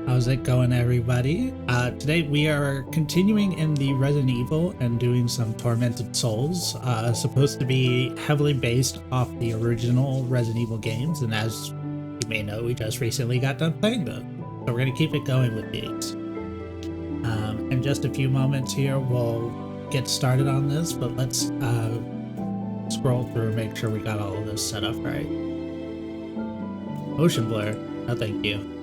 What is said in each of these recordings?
How's it going, everybody? Today we are continuing in the Resident Evil and doing some Tormented Souls. Supposed to be heavily based off the original Resident Evil games, and as you may know, we just recently got done playing them. So we're going to keep it going with these. In just a few moments here, we'll get started on this, but let's scroll through and make sure we got all of this set up right. Motion blur. No, thank you.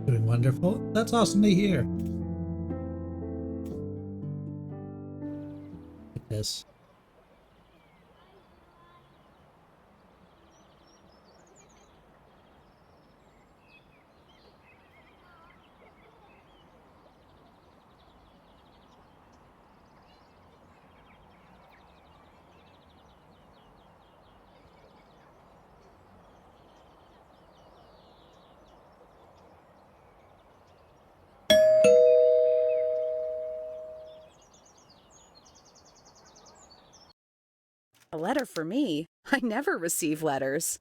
Doing wonderful. That's awesome to hear. Like this. A letter for me? I never receive letters.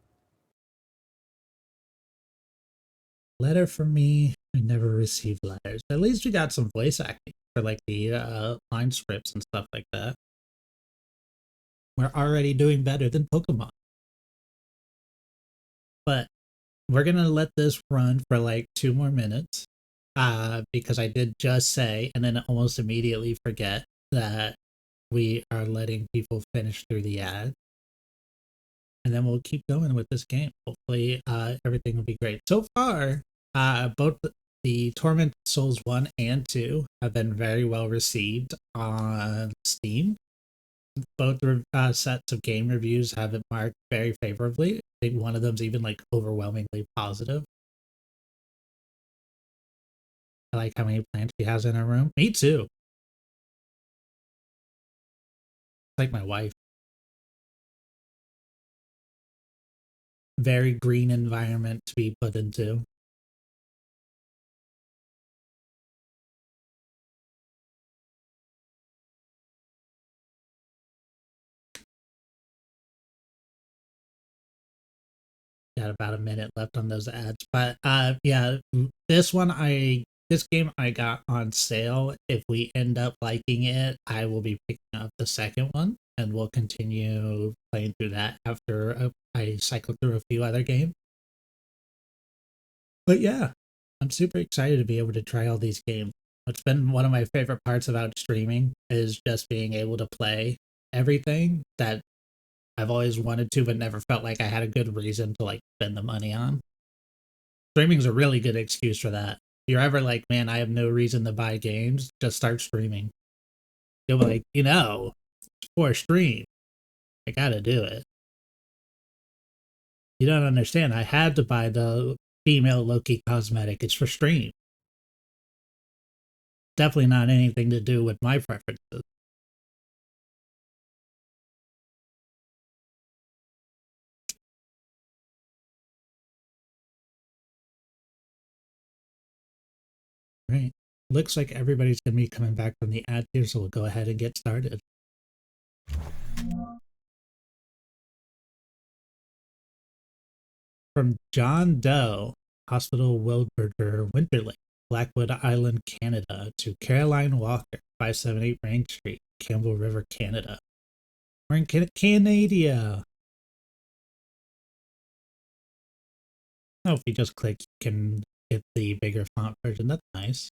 Letter from me. I never received letters. At least we got some voice acting for like the line scripts and stuff like that. We're already doing better than Pokemon. But we're gonna let this run for like 2 more minutes. Because I did just say, and then almost immediately forget, that we are letting people finish through the ad. And then we'll keep going with this game. Hopefully everything will be great. So far, both the Tormented Souls 1 and 2 have been very well received on Steam. Both sets of game reviews have it marked very favorably. I think one of them's even like overwhelmingly positive. I like how many plants she has in her room. Me too. Like my wife. Very green environment to be put into. Got about a minute left on those ads, but yeah, this game I got on sale. If we end up liking it, I will be picking up the second one, and we'll continue playing through that after I cycle through a few other games. But yeah, I'm super excited to be able to try all these games. What's been one of my favorite parts about streaming is just being able to play everything that I've always wanted to, but never felt like I had a good reason to like spend the money on. Streaming's a really good excuse for that. If you're ever like, man, I have no reason to buy games, just start streaming. You'll be like, for a stream, I gotta do it. You don't understand. I had to buy the female Loki cosmetic. It's for stream. Definitely not anything to do with my preferences. Right. Looks like everybody's going to be coming back from the ad here, so we'll go ahead and get started. From John Doe, Hospital Wilburger, Winterlake, Blackwood Island, Canada, to Caroline Walker, 578 Rank Street, Campbell River, Canada. We're in Canada. Oh, if you just click, you can get the bigger font version. That's nice.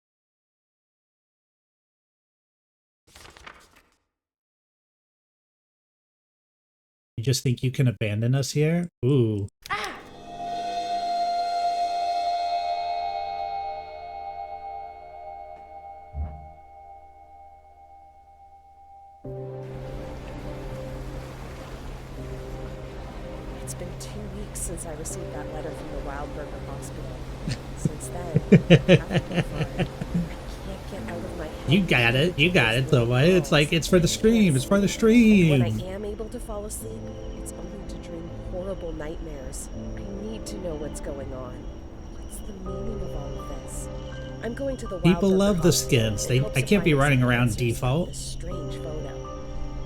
You just think you can abandon us here? Ooh. It's been 2 weeks since I received that letter from the Wildburger Hospital. Since then, I haven't been fine. I can't get out of my head. You got it, though. It's like, it's for the stream. It's for the stream. When I am able to fall asleep, it's only to dream horrible nightmares. I need to know what's going on. What's the meaning of all of this? I'm going to the People Wildburger love the Hospital skins. in hopes I of can't be finding running some around answers about default. this strange photo.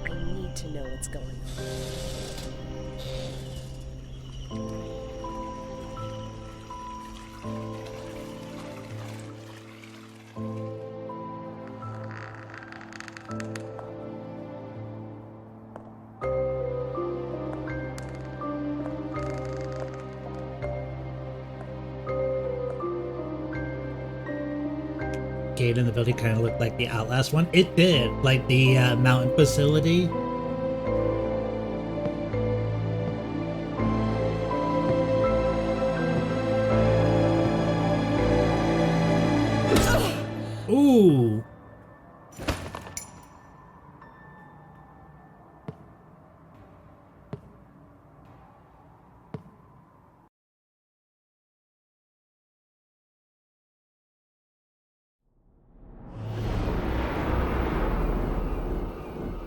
I need to know what's going on. Gate in the building kind of looked like the Outlast one. It did, like the mountain facility. Ooh.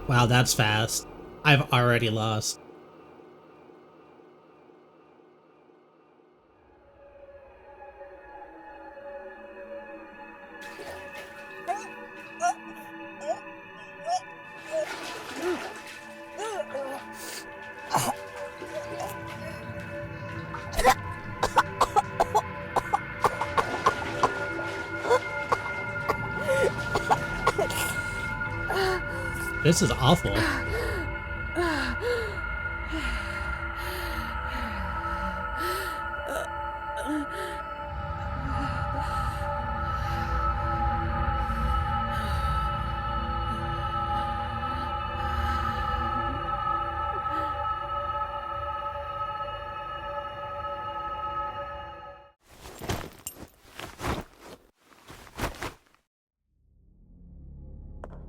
Wow, that's fast. I've already lost. This is awful.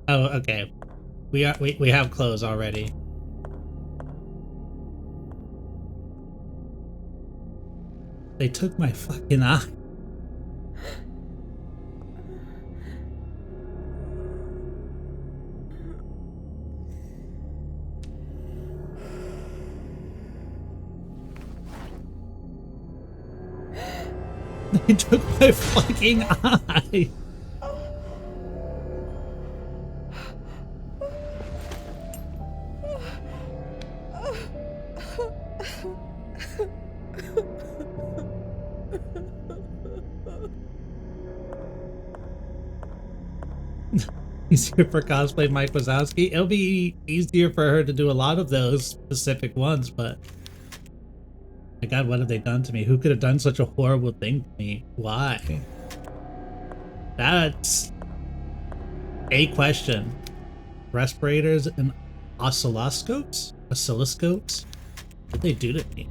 Oh, okay. We have clothes already. They took my fucking eye. They took my fucking eye. Easier for cosplay Mike Wazowski. It'll be easier for her to do a lot of those specific ones, but my god, what have they done to me? Who could have done such a horrible thing to me? Why? That's a question. Respirators and oscilloscopes? Oscilloscopes? What did they do to me?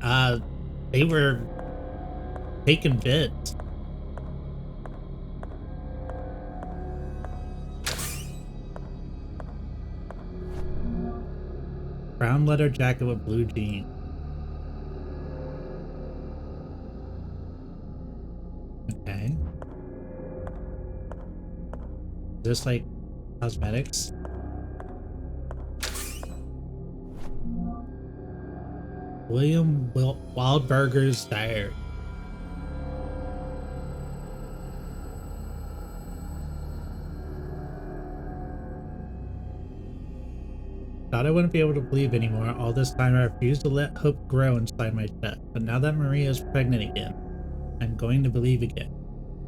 They were taking bits. Brown leather jacket with blue jeans. Okay. Is this like cosmetics? William Wildberger's diary. Thought I wouldn't be able to believe anymore. All this time I refused to let hope grow inside my chest. But now that Maria is pregnant again, I'm going to believe again.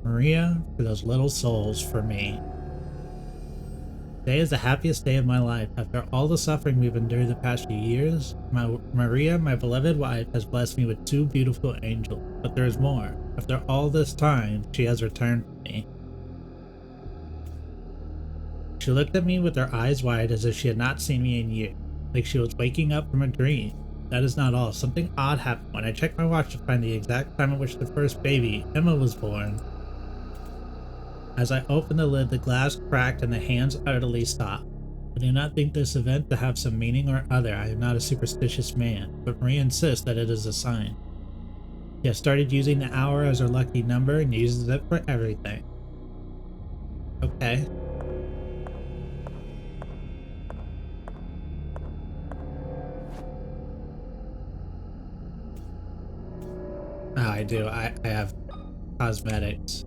Maria, for those little souls, for me. Today is the happiest day of my life. After all the suffering we've endured the past few years, Maria, my beloved wife, has blessed me with two beautiful angels. But there is more. After all this time, she has returned to me. She looked at me with her eyes wide as if she had not seen me in years, like she was waking up from a dream. That is not all. Something odd happened when I checked my watch to find the exact time at which the first baby, Emma, was born. As I opened the lid, the glass cracked and the hands utterly stopped. I do not think this event to have some meaning or other. I am not a superstitious man, but Maria insists that it is a sign. She has started using the hour as her lucky number and uses it for everything. Okay. Oh, I do. I have cosmetics.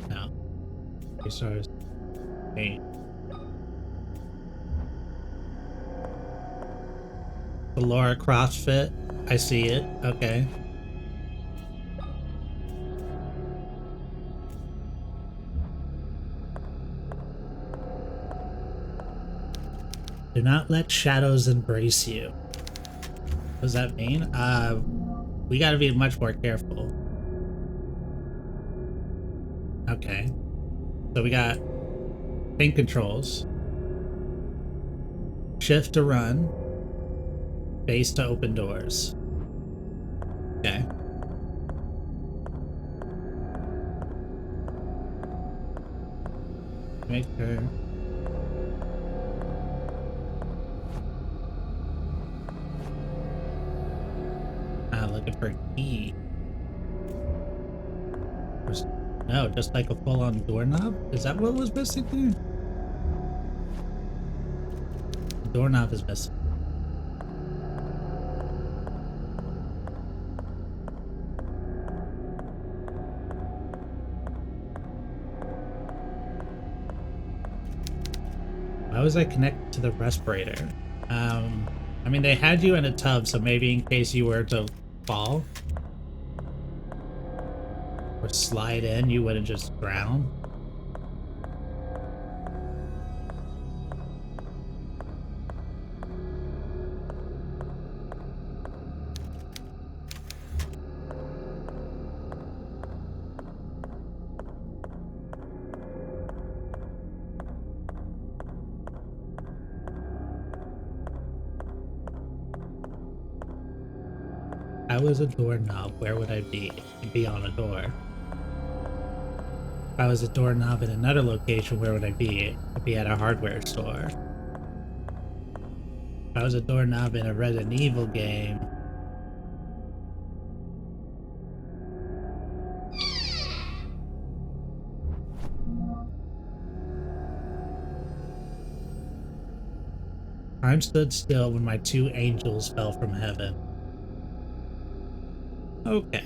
No. 3 stars. 8. The Laura Croft fit. I see it. Okay. Do not let shadows embrace you. What does that mean? We gotta be much more careful. Okay. So we got pink controls. Shift to run. Base to open doors. Okay. Make sure. Looking for a key. No, just like a full-on doorknob? Is that what was missing here? The doorknob is missing. Why was I connected to the respirator? I mean, they had you in a tub, so maybe in case you were to fall or slide in, you wouldn't just drown. I was a doorknob, where would I be? I'd be on a door. If I was a doorknob in another location, where would I be? I'd be at a hardware store. If I was a doorknob in a Resident Evil game, time stood still when my 2 angels fell from heaven. Okay.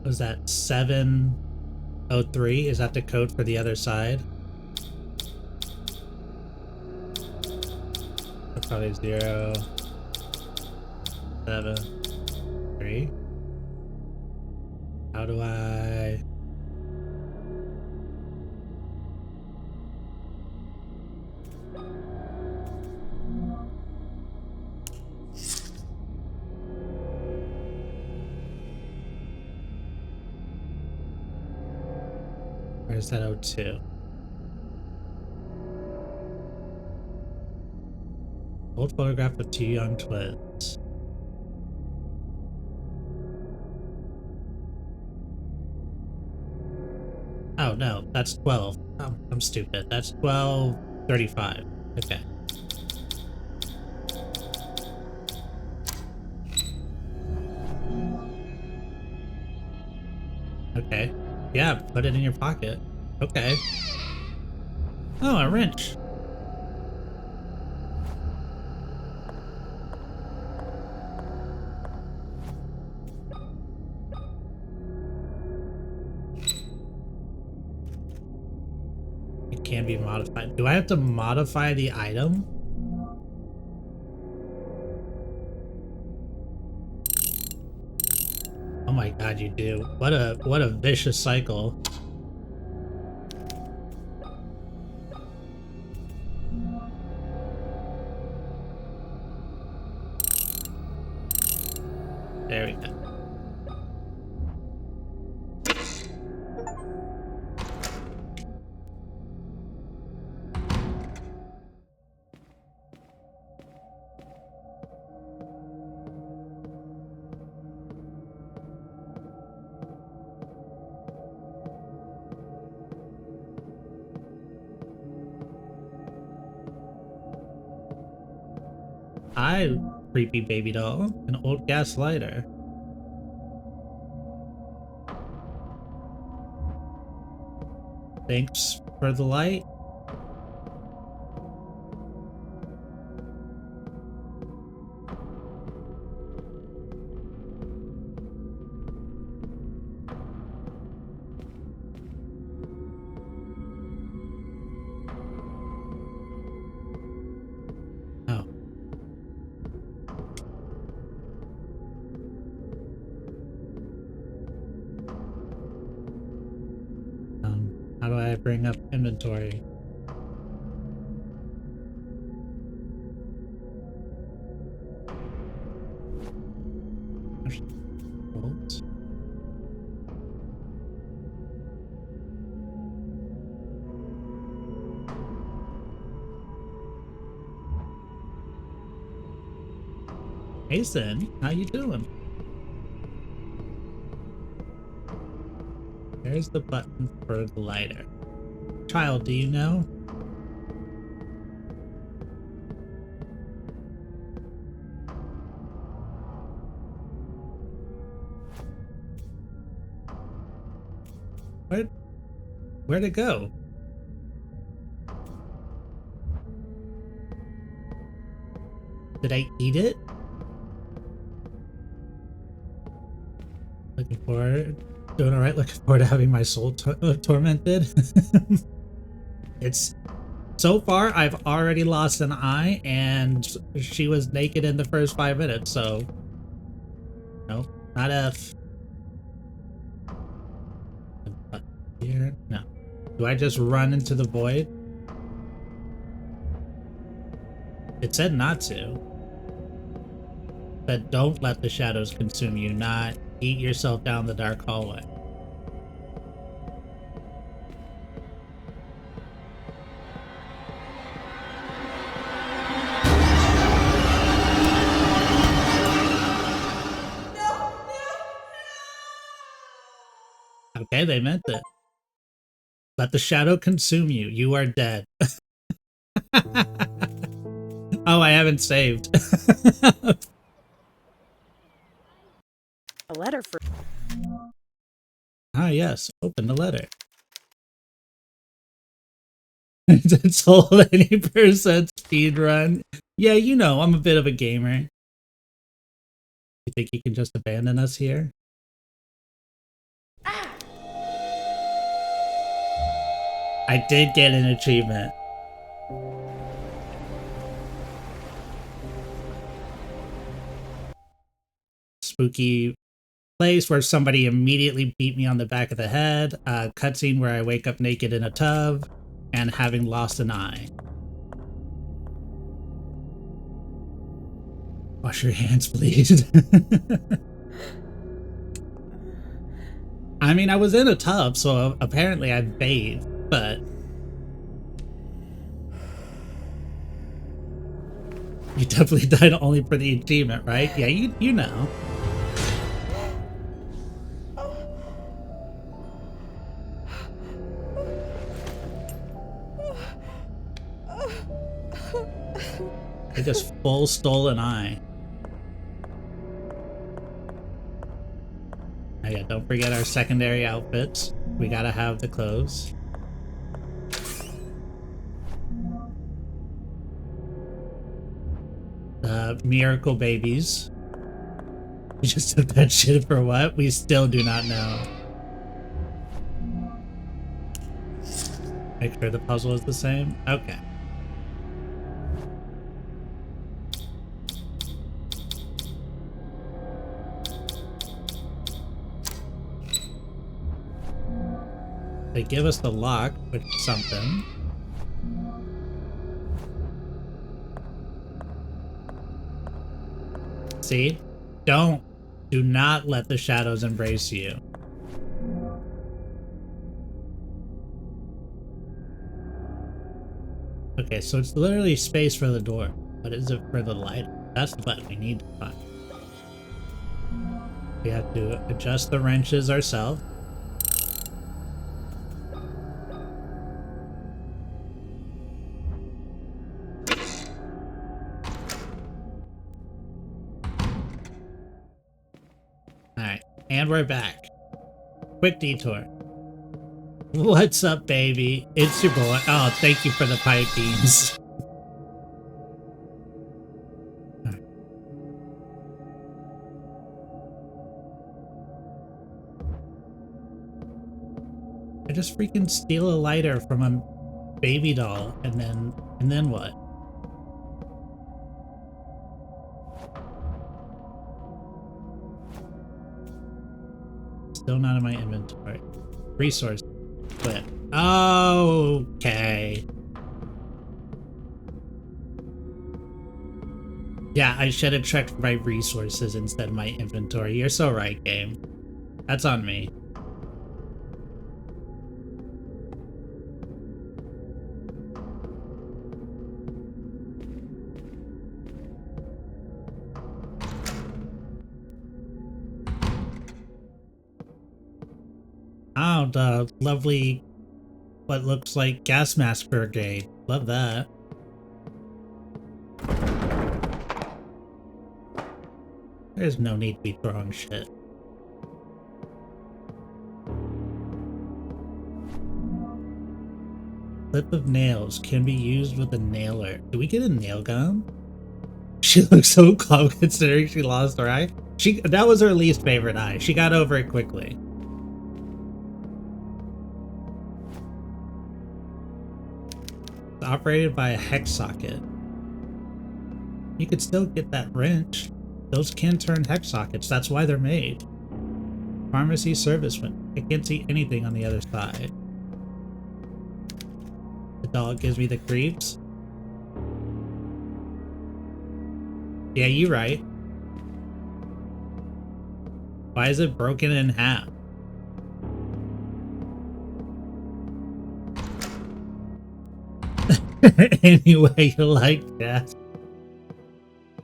Was that 703? Is that the code for the other side? That's probably 0, 7, 3. How do I... Where's that 02? Old photograph of 2 young twins. Oh no, that's 12. Oh, I'm stupid. That's 1235. Okay. Okay. Yeah, put it in your pocket. Okay. Oh, a wrench. It can be modified. Do I have to modify the item? Oh my god, you do. What a vicious cycle. There we go. Hi, creepy baby doll. An old gas lighter. Thanks for the light. Oh. How do I bring up inventory? Bolts. Hey, Sin, how you doing? There's the button for the lighter. Child, do you know? Where'd it go? Did I eat it? Looking forward. Doing alright, looking forward to having my soul tormented. It's so far I've already lost an eye and she was naked in the first 5 minutes, so no, not F. Here, no. Do I just run into the void? It said not to. It said don't let the shadows consume you, not eat yourself down the dark hallway. Okay, they meant it. Let the shadow consume you. You are dead. Oh, I haven't saved. A letter for... Ah, yes. Open the letter. It's hold any percent speed run. Yeah, you know, I'm a bit of a gamer. You think you can just abandon us here? I did get an achievement. Spooky place where somebody immediately beat me on the back of the head. Cutscene where I wake up naked in a tub and having lost an eye. Wash your hands, please. I mean, I was in a tub, so apparently I bathed, but you definitely died only for the achievement, right? Yeah, you know. They just full stole an eye. Oh yeah, don't forget our secondary outfits. We gotta have the clothes. Miracle babies. We just took that shit for what? We still do not know. Make sure the puzzle is the same? Okay. They give us the lock, which is something. See? Do not let the shadows embrace you. Okay, so it's literally space for the door. What is it for the light? That's the button we need to find. We have to adjust the wrenches ourselves. Alright, and we're back. Quick detour. What's up, baby? It's your boy. Oh, thank you for the pipe beans. I just freaking steal a lighter from a baby doll, and then what? Still not in my inventory. Resource. Quit. Okay. Yeah, I should have checked my resources instead of my inventory. You're so right, game. That's on me. Oh, the lovely, what looks like gas mask brigade. Love that. There's no need to be throwing shit. Clip of nails can be used with a nailer. Do we get a nail gun? She looks so calm considering she lost her eye. That was her least favorite eye. She got over it quickly. It's operated by a hex socket. You could still get that wrench. Those can turn hex sockets. That's why they're made. Pharmacy service window. I can't see anything on the other side. The dog gives me the creeps. Yeah, you're right. Why is it broken in half? Anyway, you like that.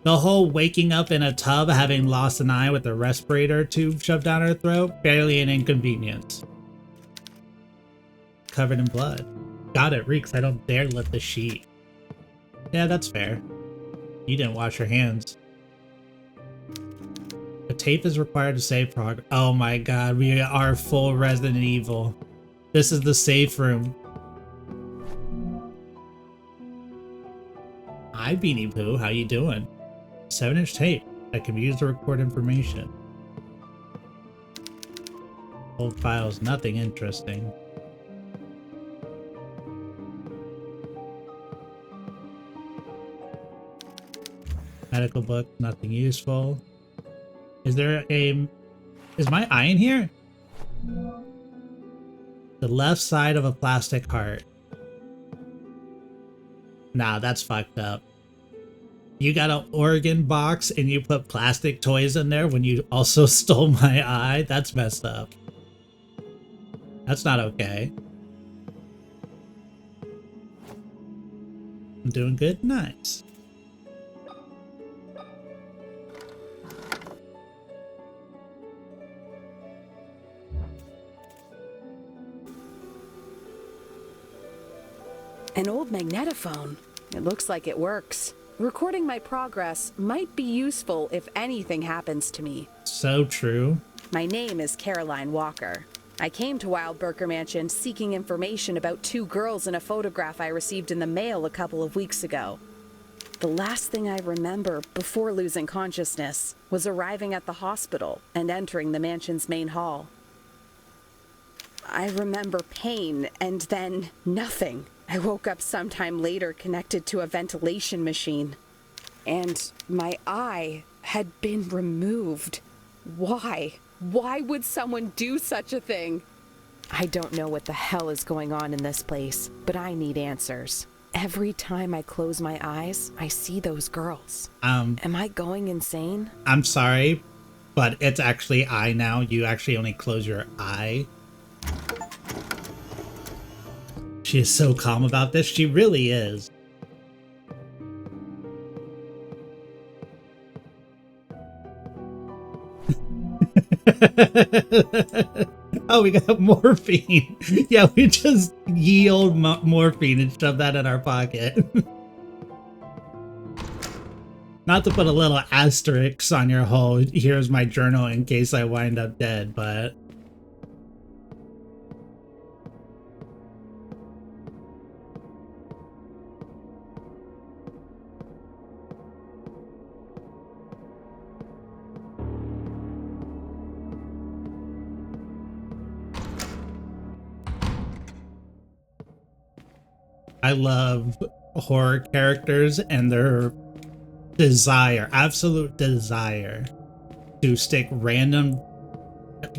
The whole waking up in a tub having lost an eye with a respirator tube shoved down her throat, barely an inconvenience. Covered in blood. God, it reeks. I don't dare lift the sheet. Yeah, that's fair. You didn't wash your hands. The tape is required to save progress. Oh my god, we are full Resident Evil. This is the safe room. Hi, Beanie Pooh. How you doing? 7-inch tape that can be used to record information. Old files, nothing interesting. Medical book, nothing useful. Is my eye in here? The left side of a plastic heart. Nah, that's fucked up. You got an organ box and you put plastic toys in there when you also stole my eye? That's messed up. That's not okay. I'm doing good? Nice. An old magnetophone. It looks like it works. Recording my progress might be useful if anything happens to me. So true. My name is Caroline Walker. I came to Wildberger Mansion seeking information about 2 girls in a photograph I received in the mail a couple of weeks ago. The last thing I remember before losing consciousness was arriving at the hospital and entering the mansion's main hall. I remember pain and then nothing. I woke up sometime later connected to a ventilation machine. And my eye had been removed. Why? Why would someone do such a thing? I don't know what the hell is going on in this place, but I need answers. Every time I close my eyes, I see those girls. Am I going insane? I'm sorry, but it's actually eye now. You actually only close your eye. She is so calm about this. She really is. Oh, we got morphine. Yeah, we just yield morphine and shove that in our pocket. Not to put a little asterisk on your whole, here's my journal in case I wind up dead, but... I love horror characters and their desire, absolute desire, to stick random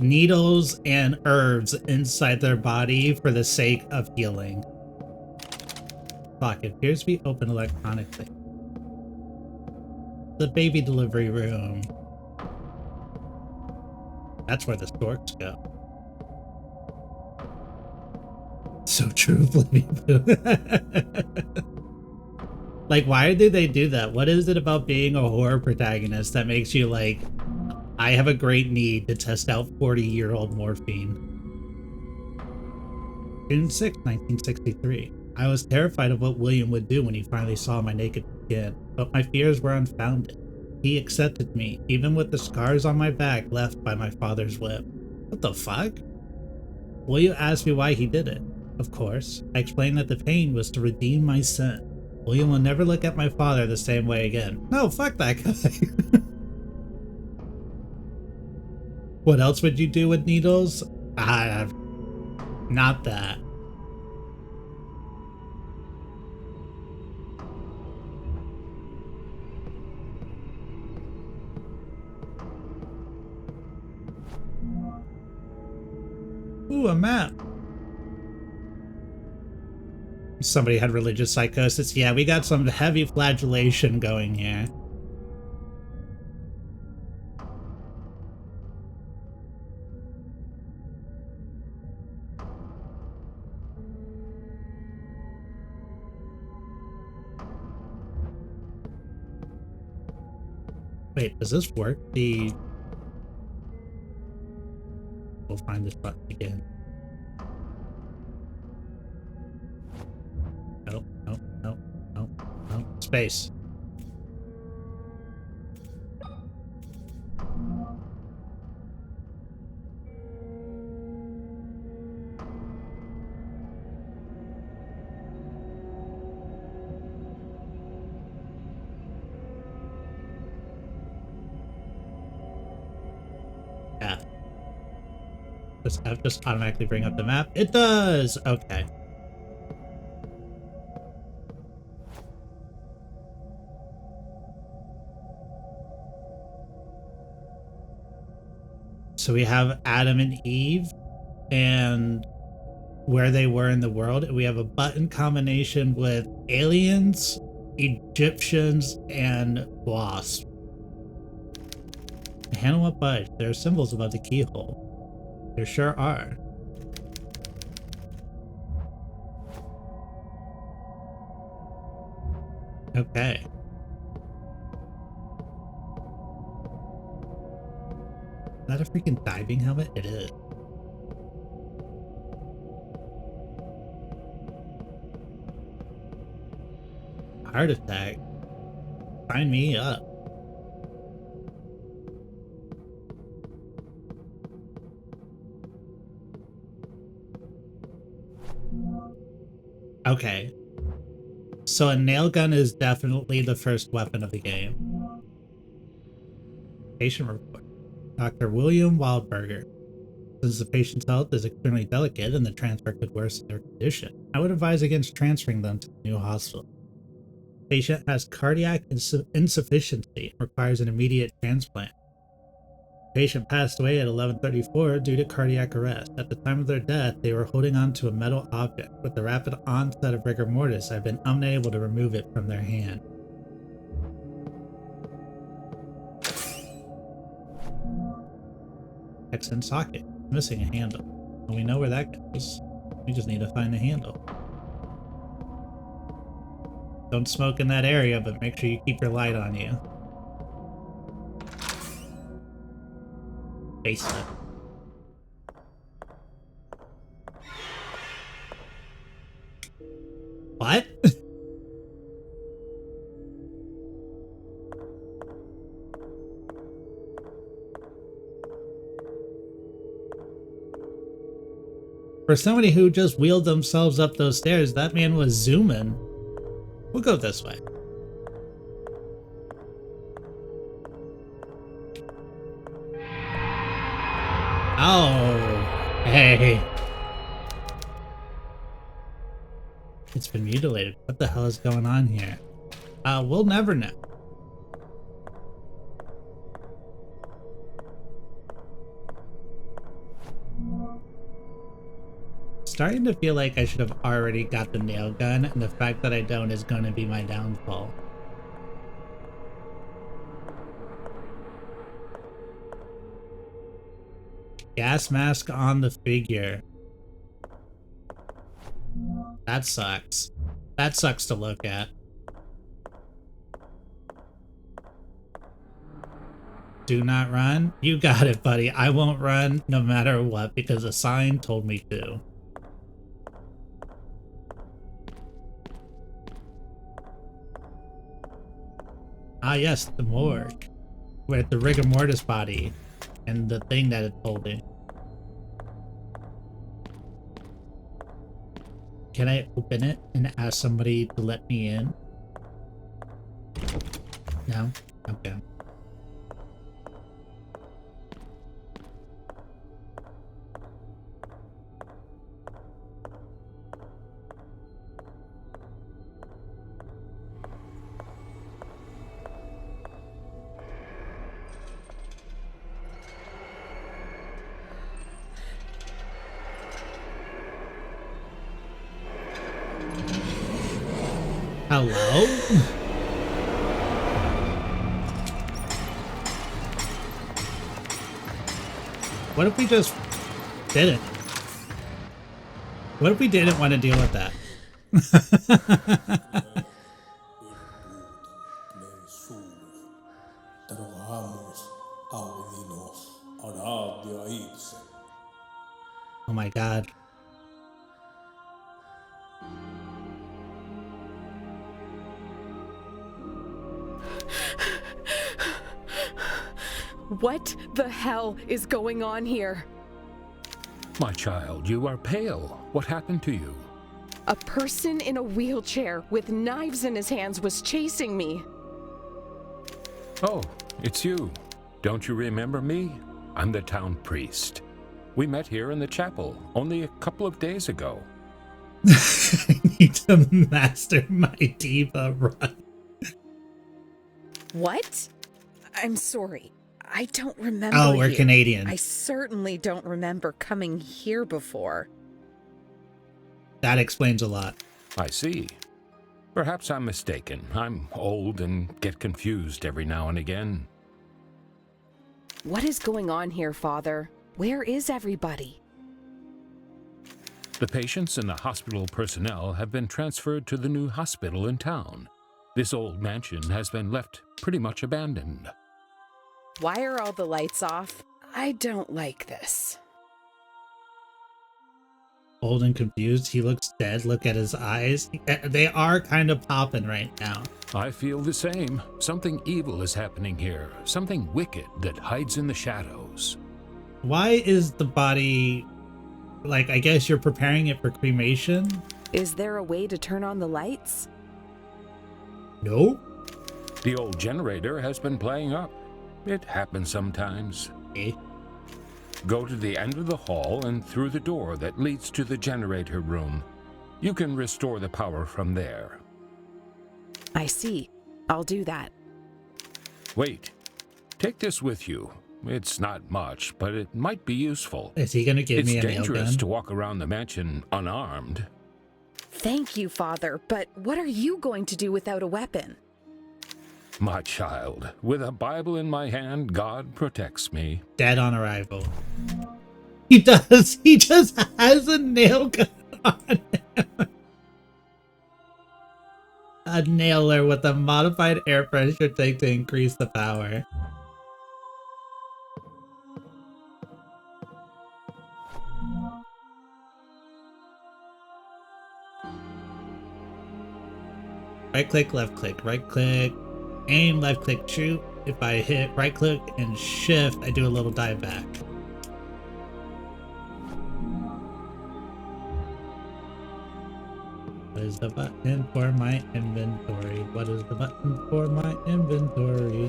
needles and herbs inside their body for the sake of healing. Fuck, it appears to be open electronically. The baby delivery room. That's where the storks go. So true, Flippy Poo. Like, why did they do that? What is it about being a horror protagonist that makes you like, I have a great need to test out 40-year-old morphine? June 6, 1963. I was terrified of what William would do when he finally saw my naked skin, but my fears were unfounded. He accepted me, even with the scars on my back left by my father's whip. What the fuck? William asked me why he did it. Of course, I explained that the pain was to redeem my sin. William will never look at my father the same way again. No, fuck that guy. What else would you do with needles? Not that. Ooh, a map. Somebody had religious psychosis. Yeah, we got some heavy flagellation going here. Wait, does this work? We'll find this button again. Nope, nope, nope, nope, nope. Space. Yeah. Does F just automatically bring up the map? It does! Okay. So we have Adam and Eve and where they were in the world. We have a button combination with aliens, Egyptians, and wasps. The handle won't budge. There are symbols above the keyhole. There sure are. Okay. Is that a freaking diving helmet? It is. Heart attack. Sign me up. Okay. So a nail gun is definitely the first weapon of the game. Patient report. Dr. William Wildberger. Since the patient's health is extremely delicate and the transfer could worsen their condition, I would advise against transferring them to the new hospital. Patient has cardiac insufficiency and requires an immediate transplant. Patient passed away at 11:34 due to cardiac arrest. At the time of their death, they were holding on to a metal object. With the rapid onset of rigor mortis, I've been unable to remove it from their hand. X-in socket. Missing a handle. And we know where that goes. We just need to find the handle. Don't smoke in that area, but make sure you keep your light on you. Basement. What? For somebody who just wheeled themselves up those stairs, that man was zooming. We'll go this way. Oh, hey. It's been mutilated. What the hell is going on here? We'll never know. Starting to feel like I should have already got the nail gun, and the fact that I don't is going to be my downfall. Gas mask on the figure. That sucks. That sucks to look at. Do not run? You got it, buddy. I won't run no matter what because a sign told me to. Ah yes, the morgue. With the rigor mortis body and the thing that it's holding. Can I open it and ask somebody to let me in? No? Okay. Hello? What if we just didn't? What if we didn't want to deal with that? Oh my god. What the hell is going on here? My child, you are pale. What happened to you? A person in a wheelchair with knives in his hands was chasing me. Oh, it's you. Don't you remember me? I'm the town priest. We met here in the chapel only a couple of days ago. I need to master my diva run. What? I'm sorry. I don't remember. Oh, we're you. Canadian. I certainly don't remember coming here before. That explains a lot. I see. Perhaps I'm mistaken. I'm old and get confused every now and again. What is going on here, Father? Where is everybody? The patients and the hospital personnel have been transferred to the new hospital in town. This old mansion has been left pretty much abandoned. Why are all the lights off? I don't like this. Old and confused. He looks dead. Look at his eyes. They are kind of popping right now. I feel the same. Something evil is happening here. Something wicked that hides in the shadows. Why is the body... Like, I guess you're preparing it for cremation? Is there a way to turn on the lights? No. The old generator has been playing up. It happens sometimes. Eh? Go to the end of the hall and through the door that leads to the generator room. You can restore the power from there. I see. I'll do that. Wait. Take this with you. It's not much, but it might be useful. Is he gonna give me a nail gun? It's dangerous to walk around the mansion unarmed. Thank you, Father, but what are you going to do without a weapon? My child, with a Bible in my hand, God protects me. Dead on arrival. He does. He just has a nail gun on him. A nailer with a modified air pressure tank to increase the power. Right click, left click, right click, aim, left click, shoot. If I hit right click and shift, I do a little dive back. What is the button for my inventory? What is the button for my inventory?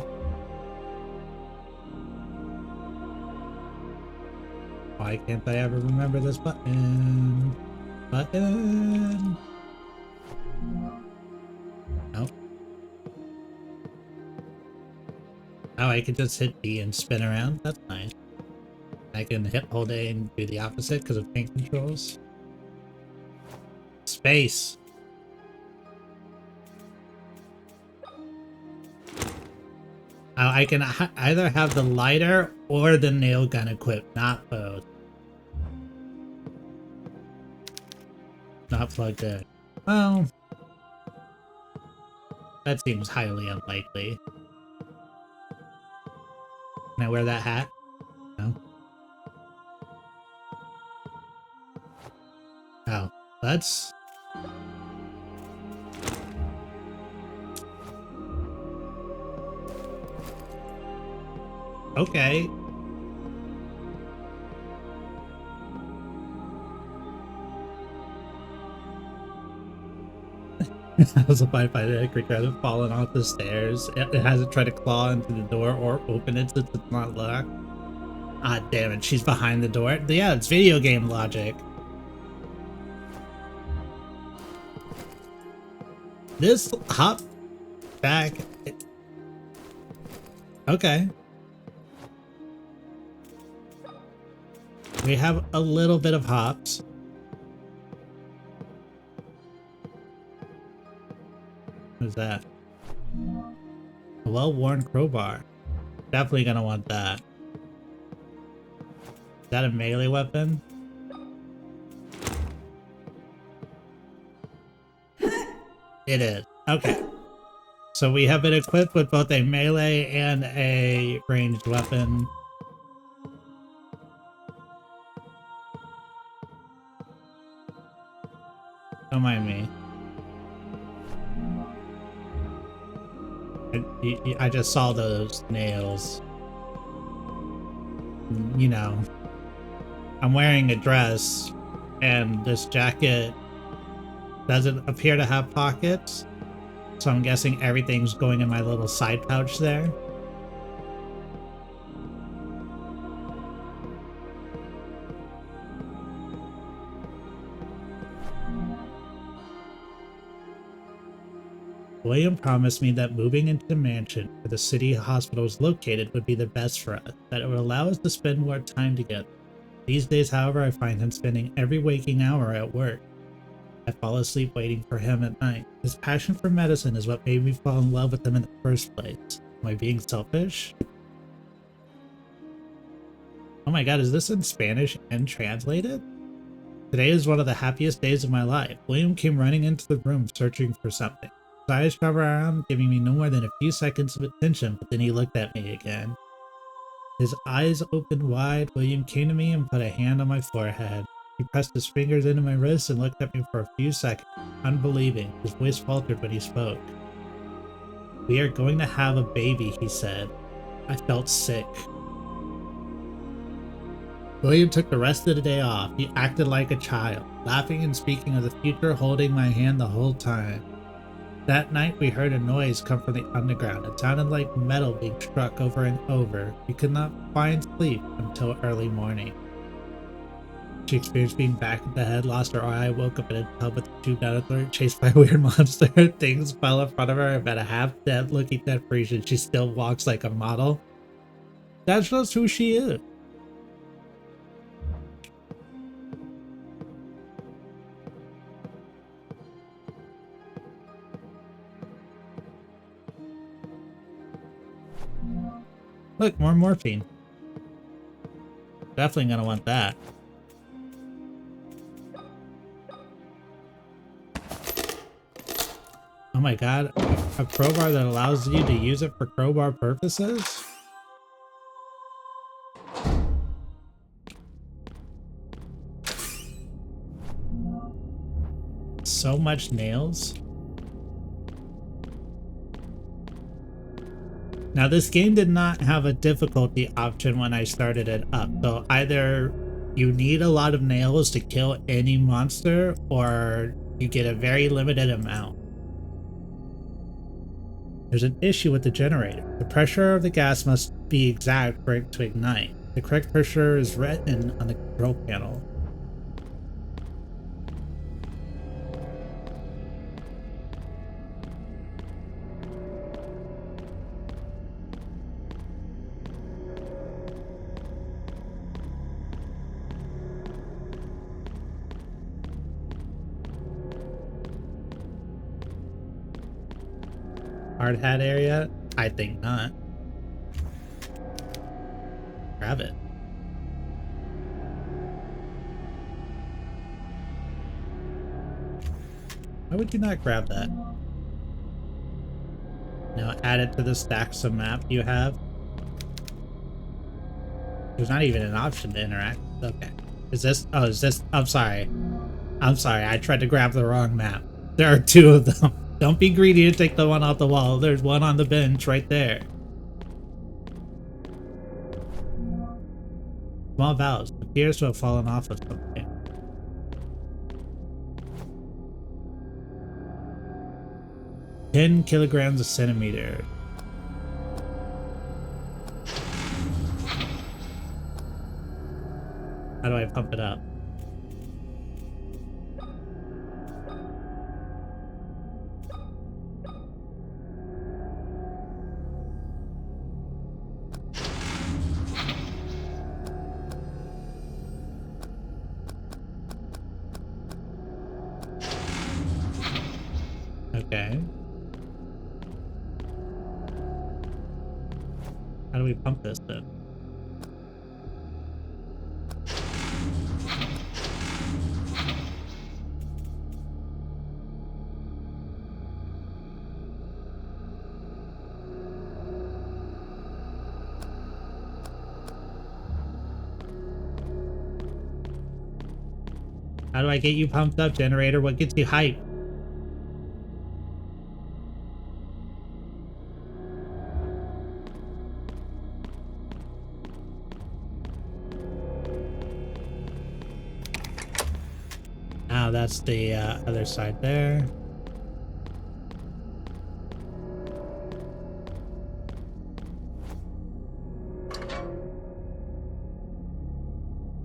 Why can't I ever remember this button? Button. Oh, I can just hit B and spin around? That's nice. I can hit hold A and do the opposite because of tank controls. Space! Oh, I can either have the lighter or the nail gun equipped, not both. Not plugged in. Well, that seems highly unlikely. Can I wear that hat? No. Oh, that's... Okay. I was surprised by the creature hasn't fallen off the stairs. It hasn't tried to claw into the door or open it since it's not locked. Ah, damn it, she's behind the door. Yeah, it's video game logic. This hop back... Okay. We have a little bit of hops. What's that? A well-worn crowbar. Definitely gonna want that. Is that a melee weapon? It is. Okay. So we have been equipped with both a melee and a ranged weapon. Don't mind me. I just saw those nails. You know, I'm wearing a dress, and this jacket doesn't appear to have pockets, so I'm guessing everything's going in my little side pouch there. William promised me that moving into the mansion where the city hospital is located would be the best for us, that it would allow us to spend more time together. These days, however, I find him spending every waking hour at work. I fall asleep waiting for him at night. His passion for medicine is what made me fall in love with him in the first place. Am I being selfish? Oh my god, is this in Spanish and translated? Today is one of the happiest days of my life. William came running into the room searching for something. His eyes covered around, giving me no more than a few seconds of attention, but then he looked at me again. His eyes opened wide. William came to me and put a hand on my forehead. He pressed his fingers into my wrist and looked at me for a few seconds, unbelieving. His voice faltered when he spoke. "We are going to have a baby," he said. I felt sick. William took the rest of the day off. He acted like a child, laughing and speaking of the future, holding my hand the whole time. That night we heard a noise come from the underground. It sounded like metal being struck over and over. We could not find sleep until early morning. She experienced being back at the head, lost her eye, woke up in a tub with a tube down her throat, chased by a weird monster. Things fell in front of her. About a half-dead looking dead Parisian. She still walks like a model. That's just who she is. Look, more morphine. Definitely gonna want that. Oh my god, a crowbar that allows you to use it for crowbar purposes? So much nails. Now this game did not have a difficulty option when I started it up, so either you need a lot of nails to kill any monster, or you get a very limited amount. There's an issue with the generator. The pressure of the gas must be exact for it to ignite. The correct pressure is written on the control panel. hard hat area? I think not. Grab it. Why would you not grab that? Now add it to the stacks of map you have. There's not even an option to interact. Okay. Is this? Oh, is this? I'm sorry. I'm sorry. I tried to grab the wrong map. There are two of them. Don't be greedy to take the one off the wall. There's one on the bench right there. Small valves. Appears to have fallen off of something. $10 kilograms a centimeter. How do I pump it up? Okay. How do we pump this then? How do I get you pumped up, generator? What gets you hyped? Now that's the other side there.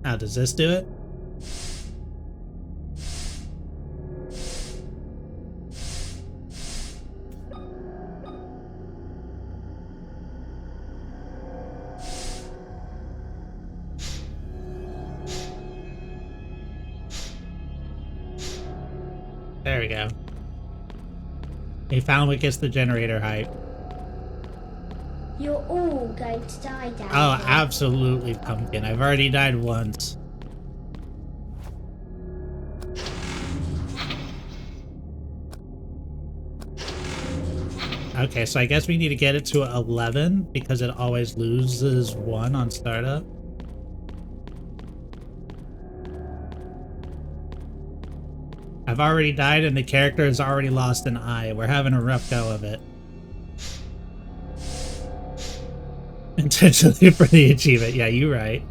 Now does this do it? There we go. We found what gets the generator hype. You're all going to die down Oh, here. absolutely, Pumpkin. I've already died once. Okay, so I guess we need to get it to 11 because it always loses 1 on startup. I've already died and the character has already lost an eye. We're having a rough go of it. Intentionally for the achievement. Yeah, you're right.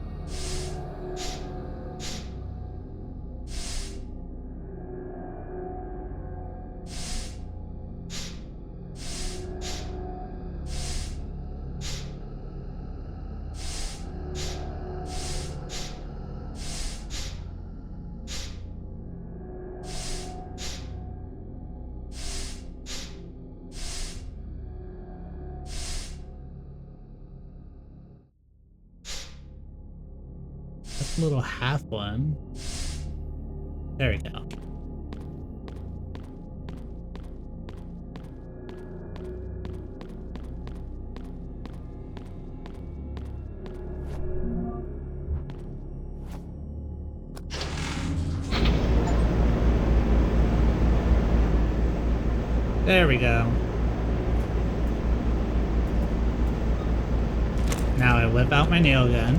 That's a little half one. There we go. There we go. Now I whip out my nail gun.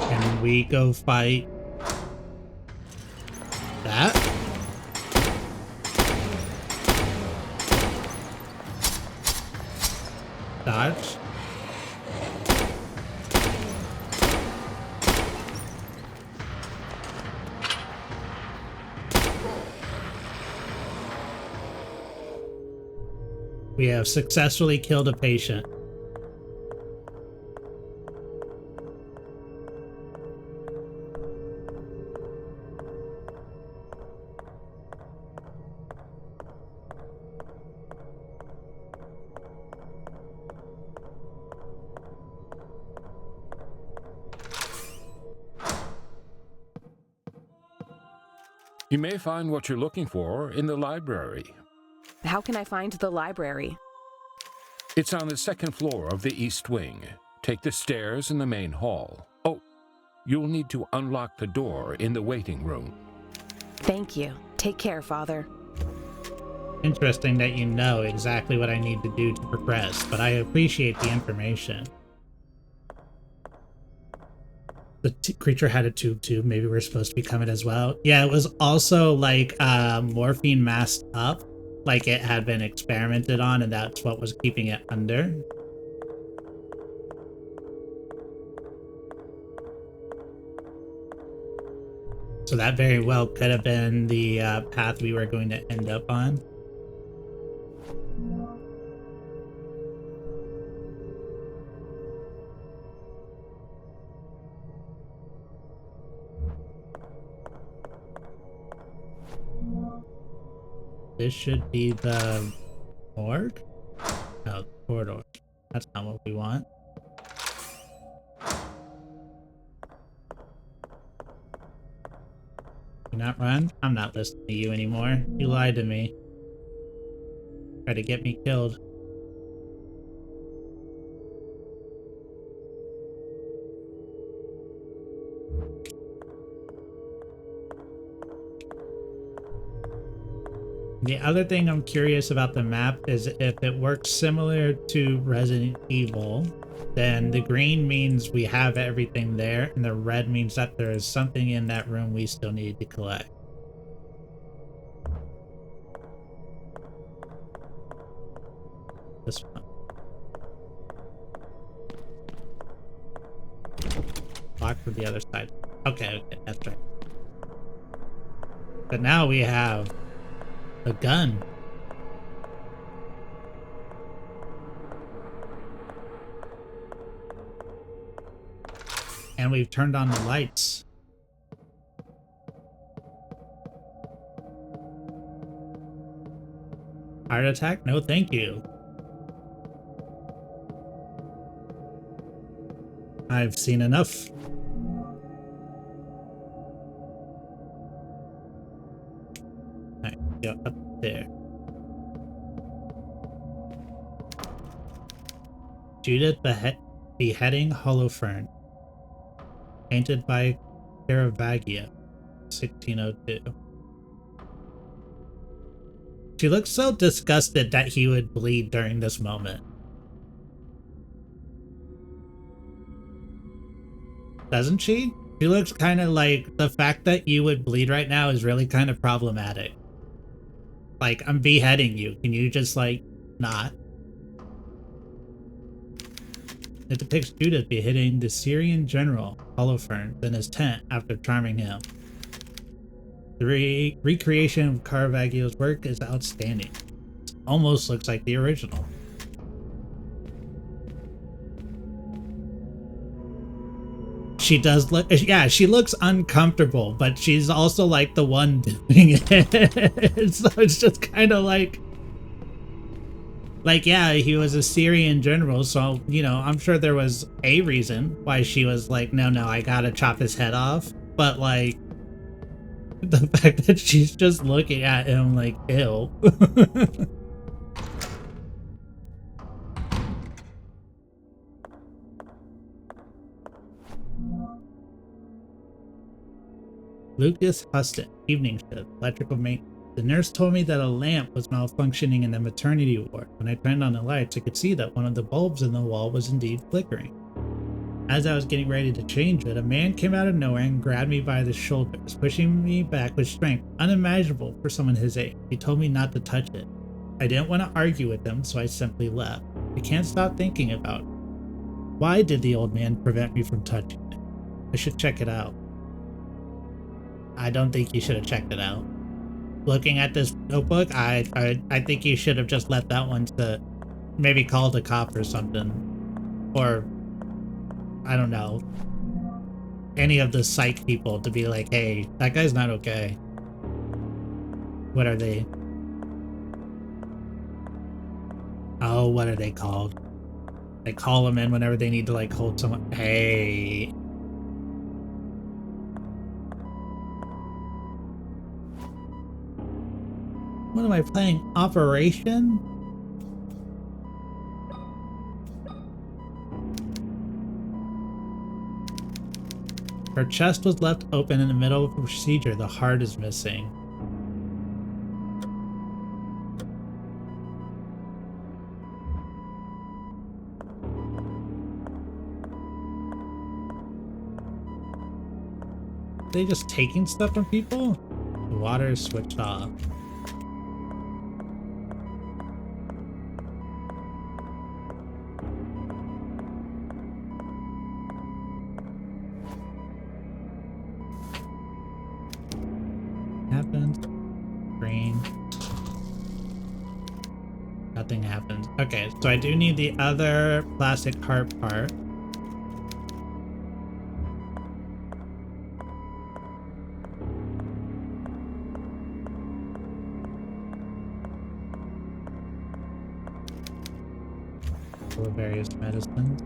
And we go fight that. Dodge. We have successfully killed a patient. You may find what you're looking for in the library. How can I find the library? It's on the second floor of the east wing. Take the stairs in the main hall. Oh, you'll need to unlock the door in the waiting room. Thank you. Take care, Father. Interesting that you know exactly what I need to do to progress, but I appreciate the information. The creature had a tube too. Maybe we're supposed to become it as well. Yeah, it was also like morphine masked up, like it had been experimented on, and that's what was keeping it under. So that very well could have been the path we were going to end up on. This should be the morgue? No, the corridor. That's not what we want. Do not run? I'm not listening to you anymore. You lied to me. Try to get me killed. The other thing I'm curious about the map is if it works similar to Resident Evil, then the green means we have everything there, and the red means that there is something in that room we still need to collect. This one. Locked for the other side. Okay, that's right. But now we have a gun. And we've turned on the lights. Heart attack? No, thank you. I've seen enough. Alright, go up there. Judith beheading Holofern. Painted by Caravaggio, 1602. She looks so disgusted that he would bleed during this moment. Doesn't she? She looks kind of like the fact that you would bleed right now is really kind of problematic. Like, I'm beheading you. Can you just, like, not? It depicts Judith beheading the Syrian general Holofern in his tent after charming him. The recreation of Caravaggio's work is outstanding. It almost looks like the original. She does look, yeah, she looks uncomfortable, but she's also like the one doing it. So it's just kind of like, yeah, he was a Syrian general, so, you know, I'm sure there was a reason why she was like, no, I gotta chop his head off. But, like, the fact that she's just looking at him like, ew. Lucas Huston, evening shift, electrical maintenance. The nurse told me that a lamp was malfunctioning in the maternity ward. When I turned on the lights, I could see that one of the bulbs in the wall was indeed flickering. As I was getting ready to change it, a man came out of nowhere and grabbed me by the shoulders, pushing me back with strength unimaginable for someone his age. He told me not to touch it. I didn't want to argue with him, so I simply left. I can't stop thinking about it. Why did the old man prevent me from touching it? I should check it out. I don't think you should have checked it out. Looking at this notebook, I think you should have just left that one to maybe call the cop or something. Or, I don't know, any of the psych people to be like, hey, that guy's not okay. What are they? Oh, what are they called? They call them in whenever they need to, like, hold someone. Hey. What am I playing? Operation? Her chest was left open in the middle of a procedure. The heart is missing. Are they just taking stuff from people? The water is switched off. Happened. Green. Nothing happened. Okay, so I do need the other plastic heart part. For various medicines.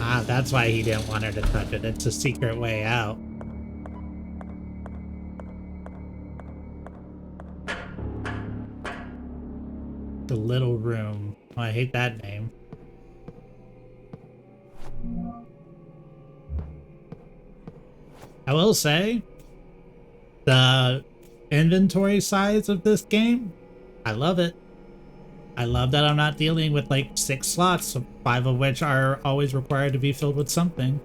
Ah, that's why he didn't want her to touch it. It's a secret way out. The little room. Oh, I hate that name. I will say, the inventory size of this game, I love it. I love that I'm not dealing with like 6 slots, 5 of which are always required to be filled with something.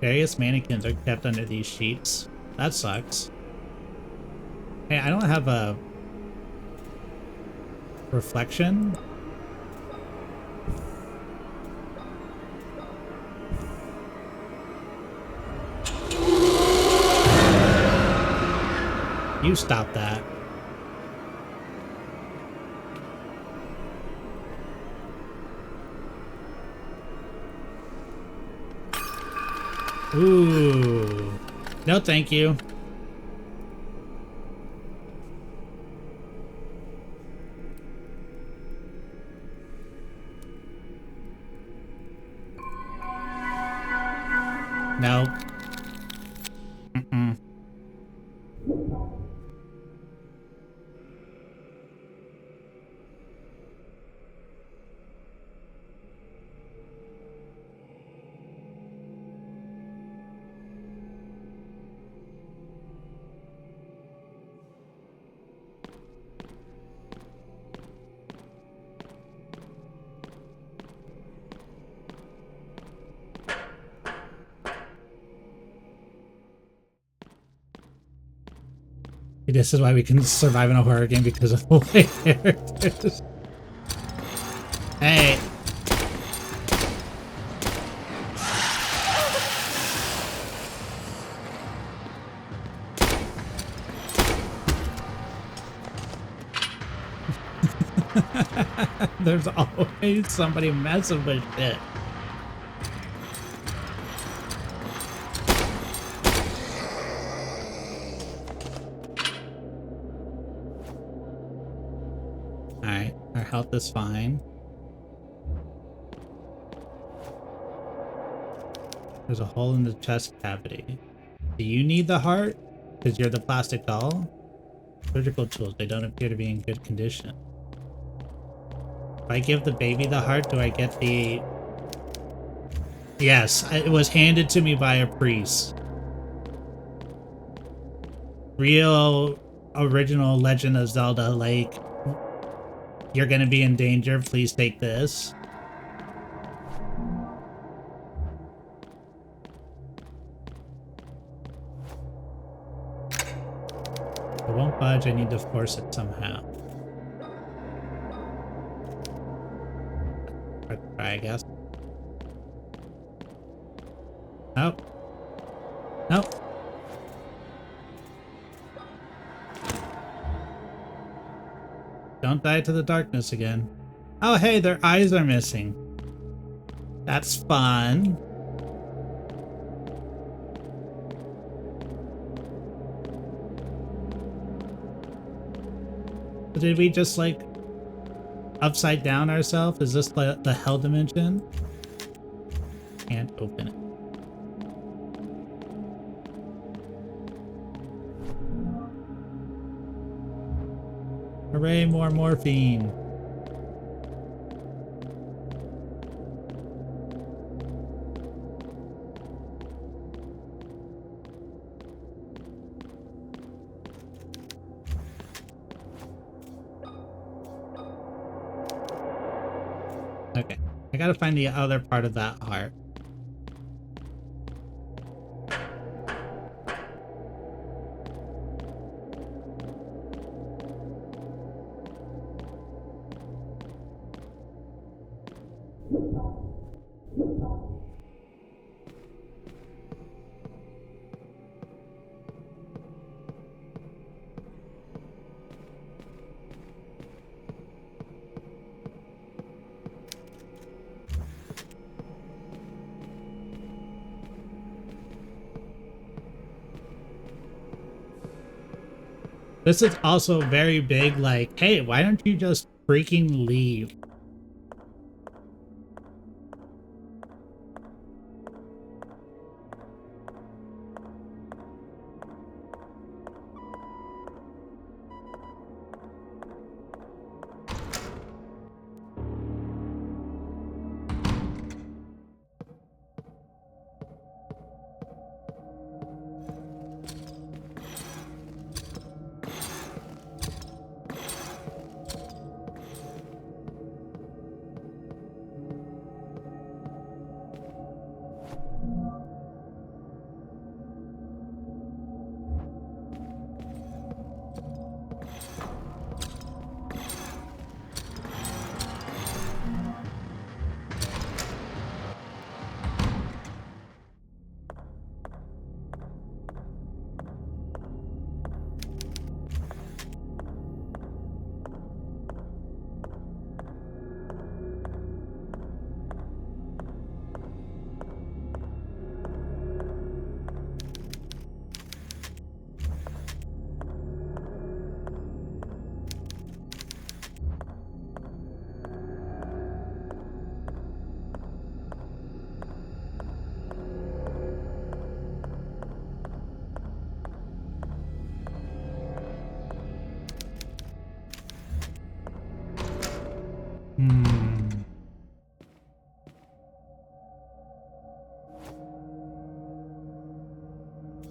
Various mannequins are kept under these sheets. That sucks. Hey, I don't have a reflection. You stop that. Ooh. No, thank you. No. Mm-mm. This is why we can survive in a horror game, because of the way it is. Hey. There's always somebody messing with shit. Alright, our health is fine. There's a hole in the chest cavity. Do you need the heart? Because you're the plastic doll? Surgical tools, they don't appear to be in good condition. If I give the baby the heart, do I get the... Yes, it was handed to me by a priest. Real, original Legend of Zelda, like, you're gonna be in danger, please take this. It won't budge, I need to force it somehow. Try, I guess. Nope. Nope. Don't die to the darkness again. Oh hey, their eyes are missing. That's fun. Did we just like upside down ourselves? Is this the hell dimension? Can't open it. Hooray, more morphine. Okay, I gotta find the other part of that heart. This is also very big, like, hey, why don't you just freaking leave?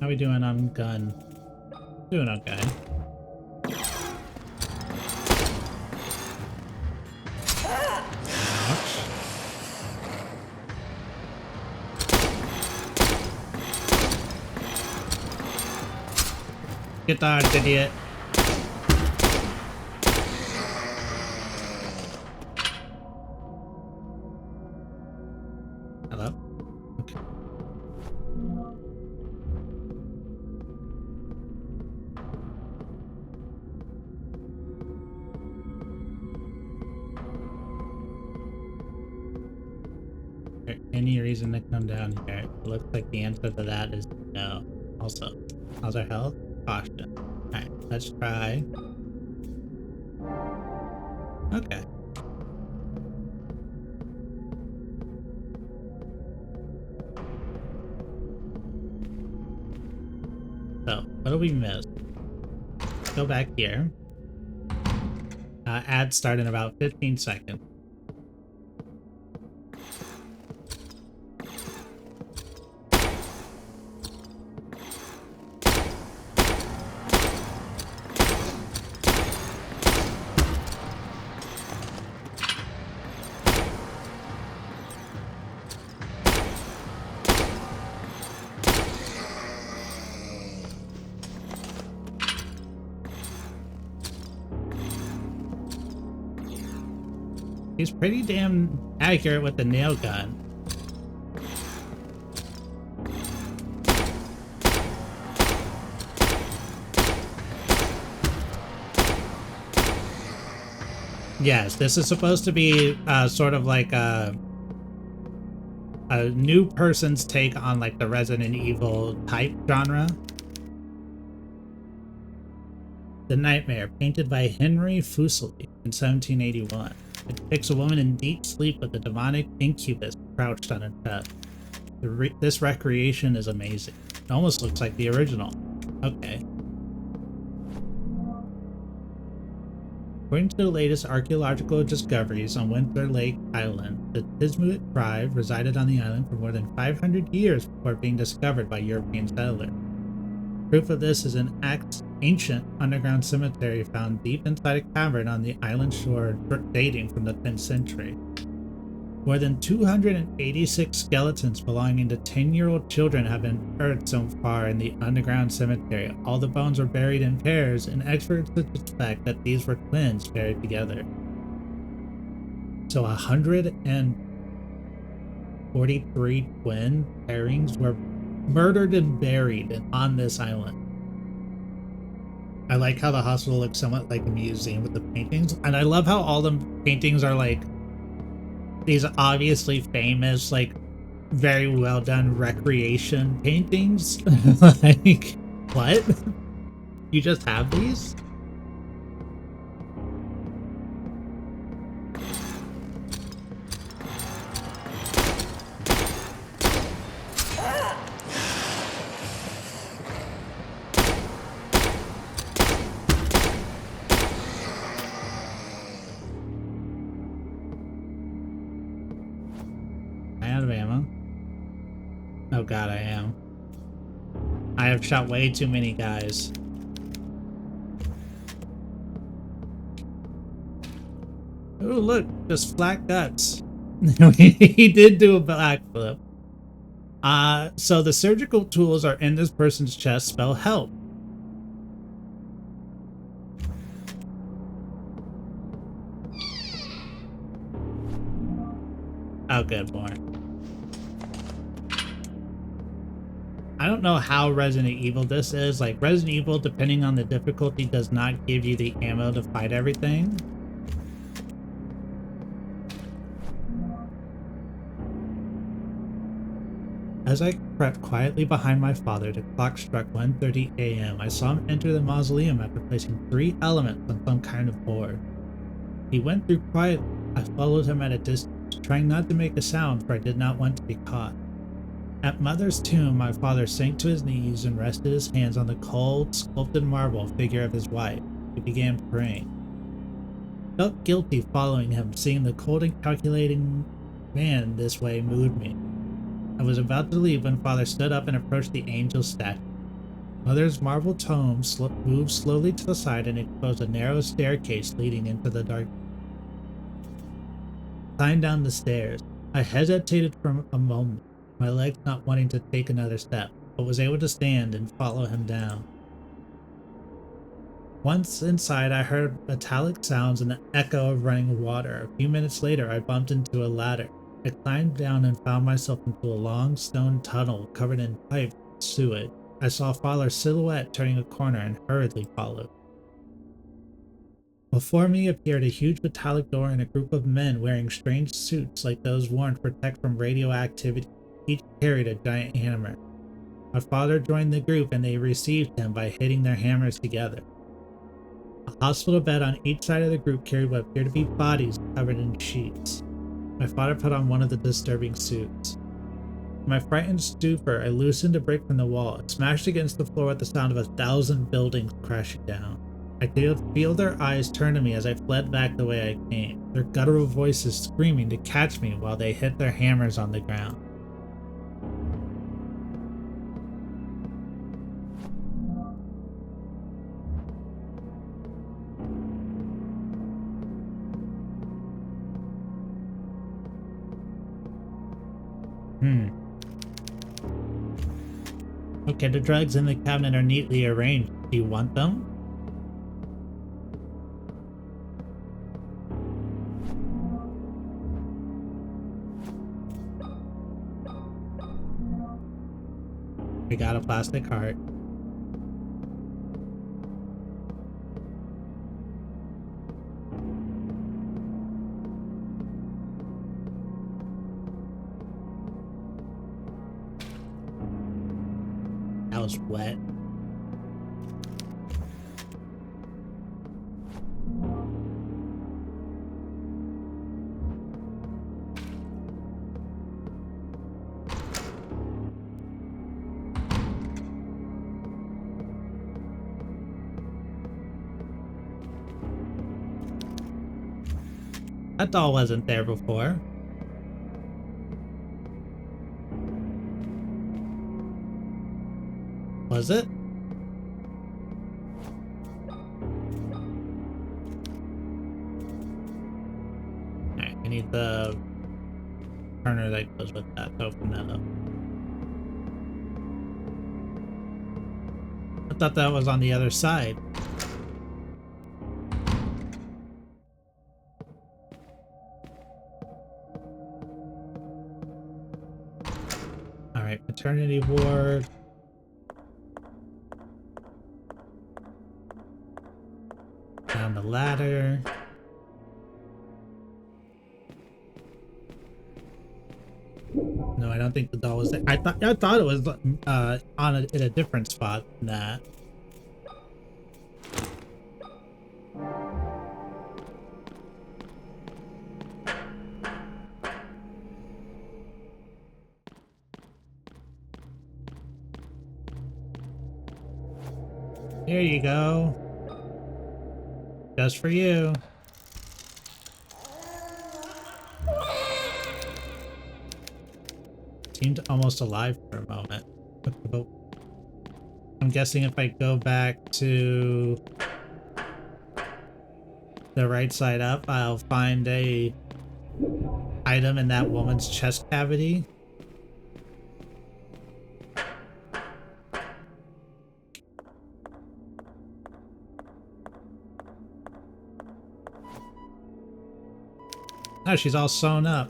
How we doing on gun? Doing okay. Ouch. Get dodged, idiot. Hello? Okay. Is there any reason to come down here? It looks like the answer to that is no. Also, how's our health? Caution. Alright, let's try. Okay. So, what do we miss? Go back here. Ad start in about 15 seconds. He's pretty damn accurate with the nail gun. Yes, this is supposed to be sort of like a new person's take on like the Resident Evil type genre. The Nightmare, painted by Henry Fuseli in 1781. It depicts a woman in deep sleep with a demonic incubus crouched on her chest. This recreation is amazing. It almost looks like the original. Okay. According to the latest archaeological discoveries on Windsor Lake Island, the Tismuit tribe resided on the island for more than 500 years before being discovered by European settlers. Proof of this is an ancient underground cemetery found deep inside a cavern on the island shore dating from the 10th century. More than 286 skeletons belonging to 10-year-old children have been unearthed so far in the underground cemetery. All the bones were buried in pairs, and experts suspect that these were twins buried together. So 143 twin pairings were murdered and buried on this island. I like how the hospital looks somewhat like a museum with the paintings, and I love how all the paintings are like these obviously famous, like very well done recreation paintings. Like, what? You just have these? Out of ammo. Oh god, I am. I have shot way too many guys. Oh look, just flat guts. He did do a backflip. So the surgical tools are in this person's chest. Spell help. Oh, good, more. I don't know how Resident Evil this is. Like, Resident Evil, depending on the difficulty, does not give you the ammo to fight everything. As I crept quietly behind my father, the clock struck 1:30 a.m. I saw him enter the mausoleum after placing 3 elements on some kind of board. He went through quietly. I followed him at a distance, trying not to make a sound, for I did not want to be caught. At Mother's tomb, my father sank to his knees and rested his hands on the cold, sculpted marble figure of his wife. He began praying. I felt guilty following him. Seeing the cold and calculating man this way moved me. I was about to leave when Father stood up and approached the angel statue. Mother's marble tomb moved slowly to the side and exposed a narrow staircase leading into the dark. Climbed down the stairs. I hesitated for a moment, my legs not wanting to take another step, but was able to stand and follow him down. Once inside, I heard metallic sounds and the echo of running water. A few minutes later, I bumped into a ladder. I climbed down and found myself into a long stone tunnel covered in piped sewage. I saw Father's silhouette turning a corner and hurriedly followed. Before me appeared a huge metallic door and a group of men wearing strange suits like those worn to protect from radioactivity. Each carried a giant hammer. My father joined the group and they received him by hitting their hammers together. A hospital bed on each side of the group carried what appeared to be bodies covered in sheets. My father put on one of the disturbing suits. In my frightened stupor, I loosened a brick from the wall. It smashed against the floor with the sound of 1,000 buildings crashing down. I could feel their eyes turn to me as I fled back the way I came, their guttural voices screaming to catch me while they hit their hammers on the ground. Okay, the drugs in the cabinet are neatly arranged. Do you want them? We got a plastic heart. That was wet. That doll wasn't there before. Was it? Alright, I need the burner that goes with that to open that up. I thought that was on the other side. Alright, maternity ward. Down the ladder. No, I don't think the doll was there. I thought it was in a different spot than that. Here you go. Just for you. Seemed almost alive for a moment. But I'm guessing if I go back to the right side up, I'll find a item in that woman's chest cavity. Oh, she's all sewn up.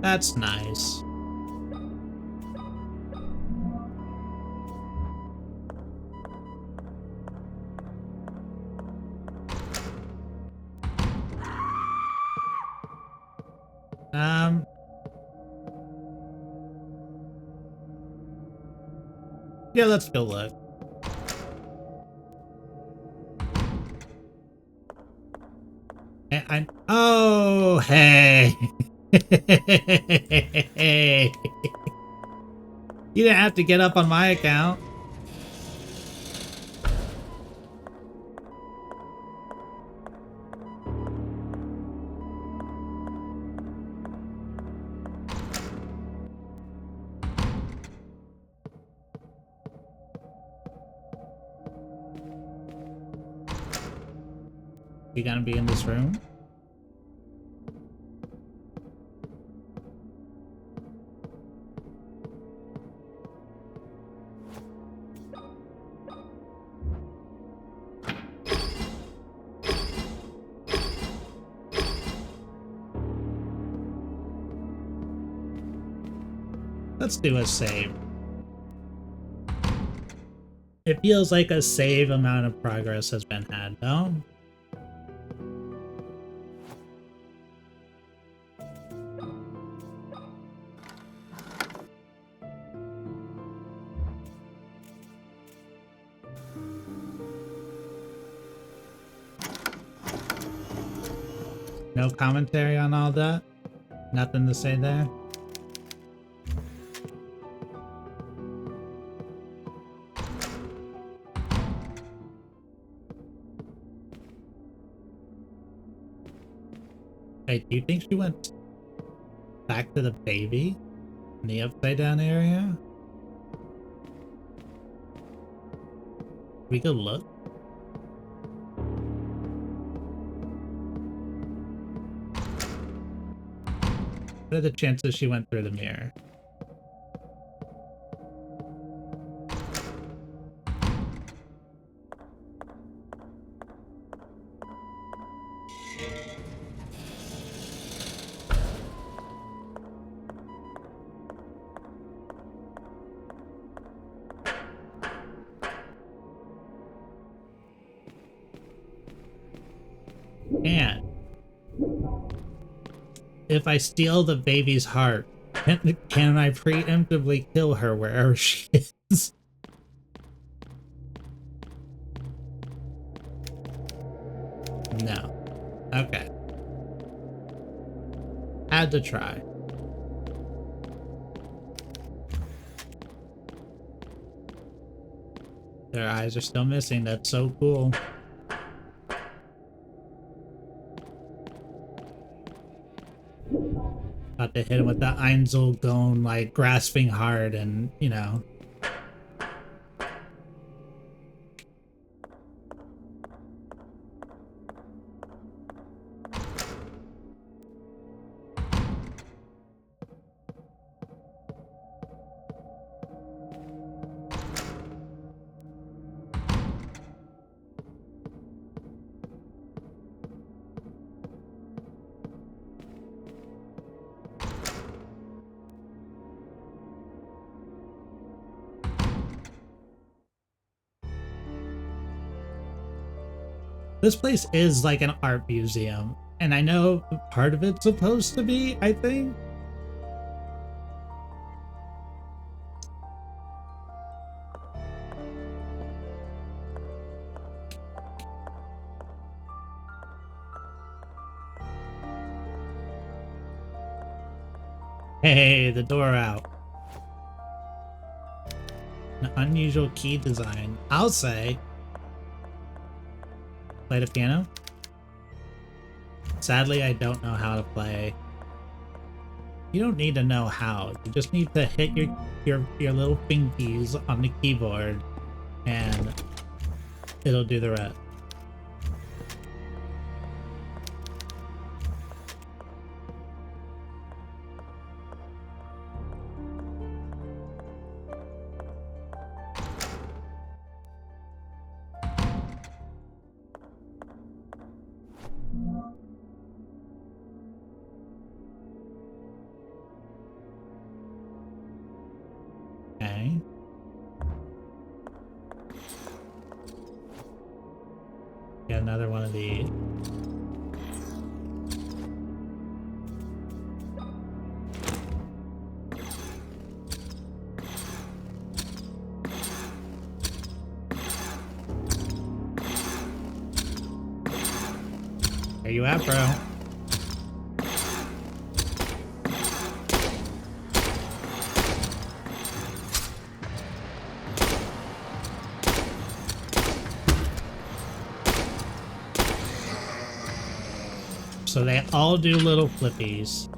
That's nice. Yeah, let's go look. Oh, hey. Hey. You didn't have to get up on my account. You gonna be in this room? Let's do a save. It feels like a save amount of progress has been had, though. No commentary on all that? Nothing to say there? Wait, do you think she went back to the baby in the upside down area? We go look? What are the chances she went through the mirror? And if I steal the baby's heart, can I preemptively kill her wherever she is? No. Okay. Had to try. Their eyes are still missing. That's so cool. About to hit him with the Einzelgone, like, grasping hard and, you know. This place is like an art museum, and I know part of it's supposed to be, I think. Hey, the door out. An unusual key design. I'll say. Play the piano? Sadly, I don't know how to play. You don't need to know how. You just need to hit your little fingies on the keyboard, and it'll do the rest. Okay. Get another one of these. Where you at, bro? So they all do little flippies.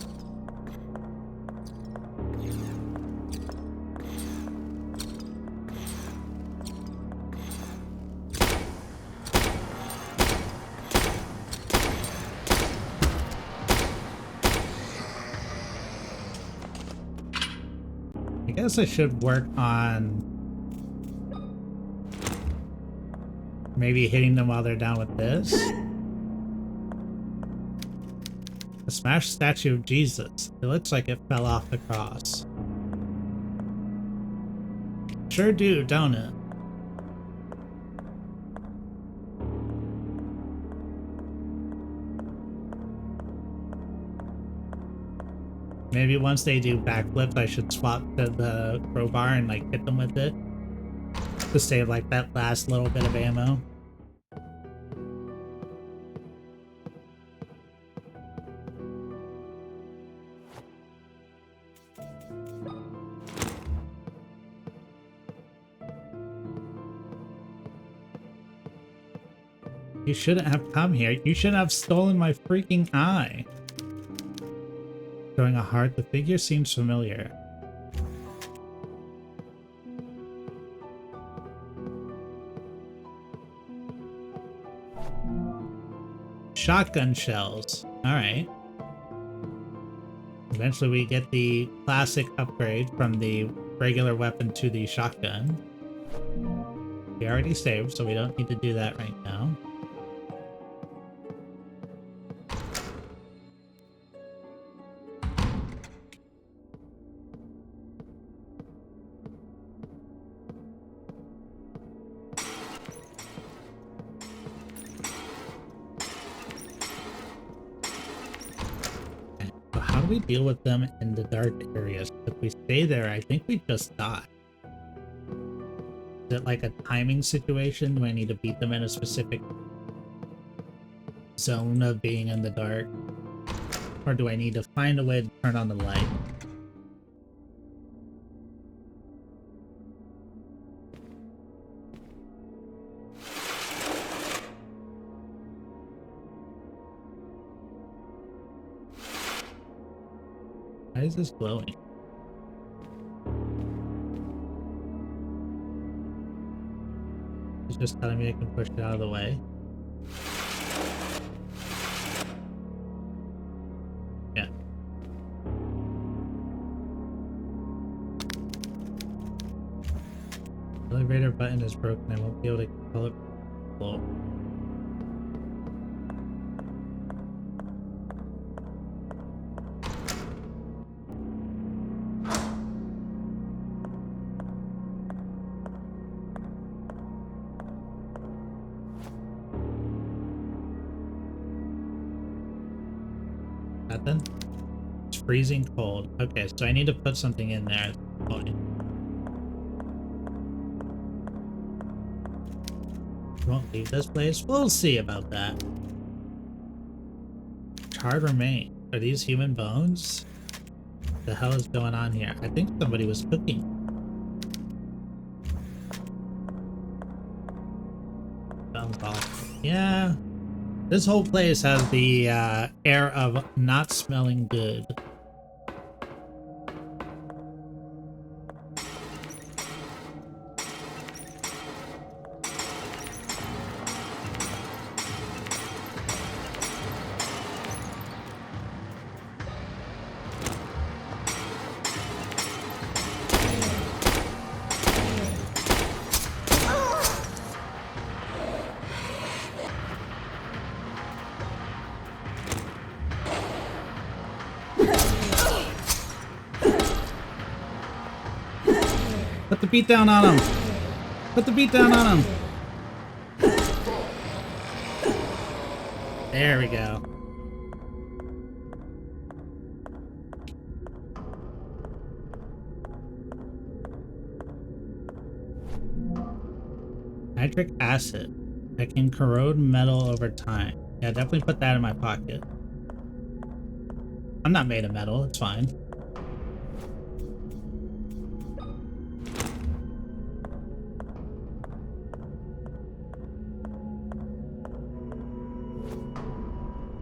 I guess I should work on maybe hitting them while they're down with this. A smashed statue of Jesus. It looks like it fell off the cross. Sure do, don't it? Maybe once they do backflips, I should swap to the crowbar and like hit them with it to save like that last little bit of ammo. You shouldn't have come here. You shouldn't have stolen my freaking eye. Showing a heart, the figure seems familiar. Shotgun shells. Alright. Eventually we get the classic upgrade from the regular weapon to the shotgun. We already saved, so we don't need to do that right now. We deal with them in the dark areas. If we stay there, I think we just die. Is it like a timing situation? Do I need to beat them in a specific zone of being in the dark? Or do I need to find a way to turn on the light? Why is this glowing? It's just telling me I can push it out of the way. Yeah. The elevator button is broken. I won't be able to call it floor. Nothing? It's freezing cold. Okay, so I need to put something in there. Won't leave this place? We'll see about that. Charred remain. Are these human bones? What the hell is going on here? I think somebody was cooking. Sounds awful. Yeah. This whole place has the air of not smelling good. Put the beat down on him. Put the beat down on him. There we go. Nitric acid that can corrode metal over time. Yeah, definitely put that in my pocket. I'm not made of metal, it's fine.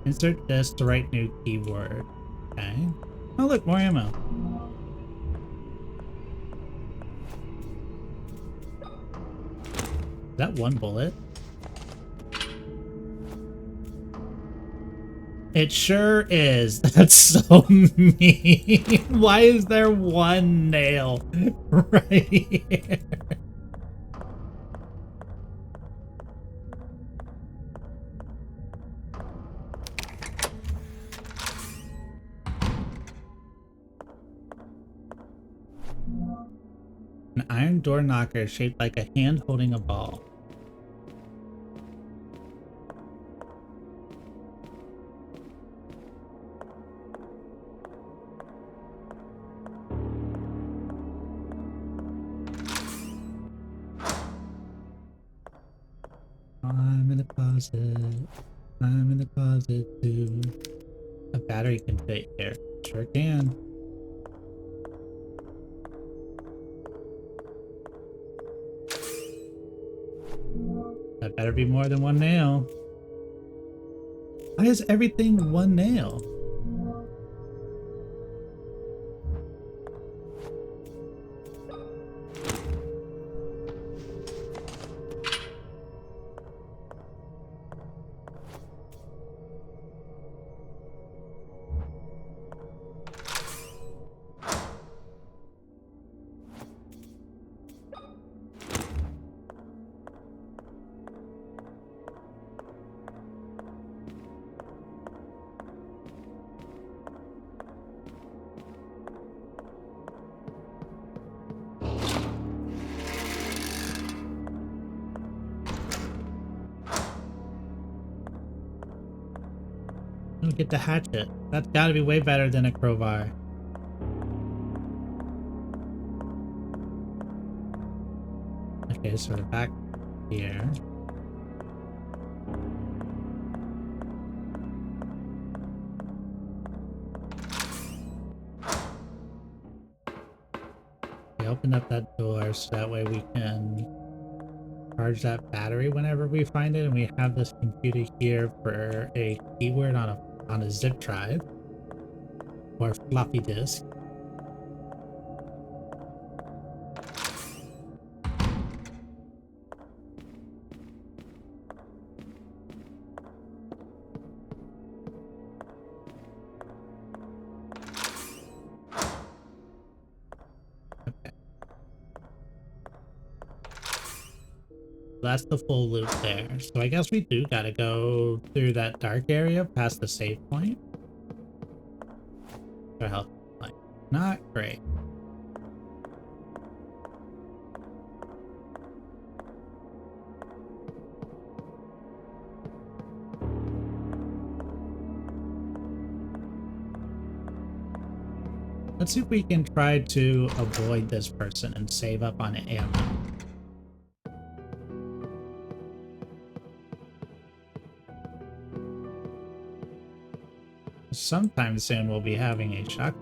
Insert this to write new keyword. Okay. Oh look, more ammo. Is that one bullet? It sure is. That's so mean. Why is there one nail right here? An iron door knocker shaped like a hand holding a ball. I'm in the closet. I'm in the closet too. A battery can fit here. Sure can. That better be more than one nail. Why is everything one nail? Get the hatchet. That's gotta be way better than a crowbar. Okay, so we're back here. We opened up that door so that way we can charge that battery whenever we find it, and we have this computer here for a keyword on a zip drive. or floppy disk. That's the full loop there. So I guess we do gotta go through that dark area past the save point. Our health, like, not great. Let's see if we can try to avoid this person and save up on ammo. Sometime soon we'll be having a shock.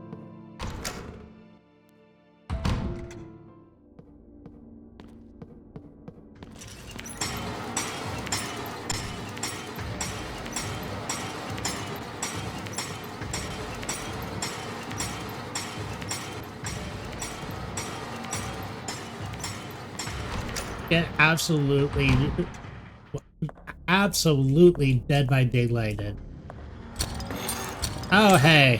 Get absolutely Dead by Daylighted. Oh, hey.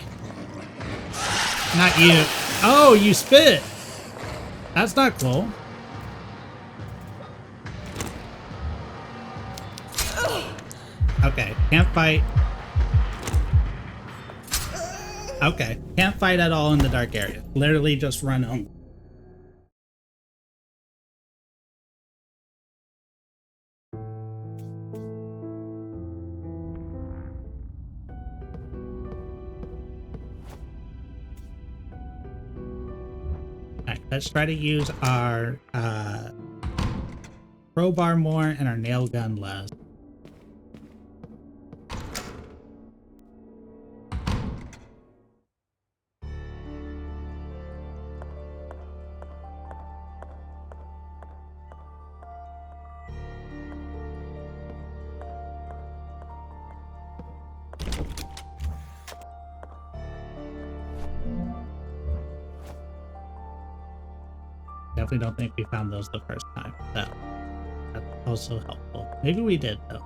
Not you. Oh, you spit! That's not cool. Okay, can't fight. Okay, can't fight at all in the dark area. Literally just run home. Alright, let's try to use our crowbar more and our nail gun less. Definitely don't think we found those the first time. That's also helpful. Maybe we did, though.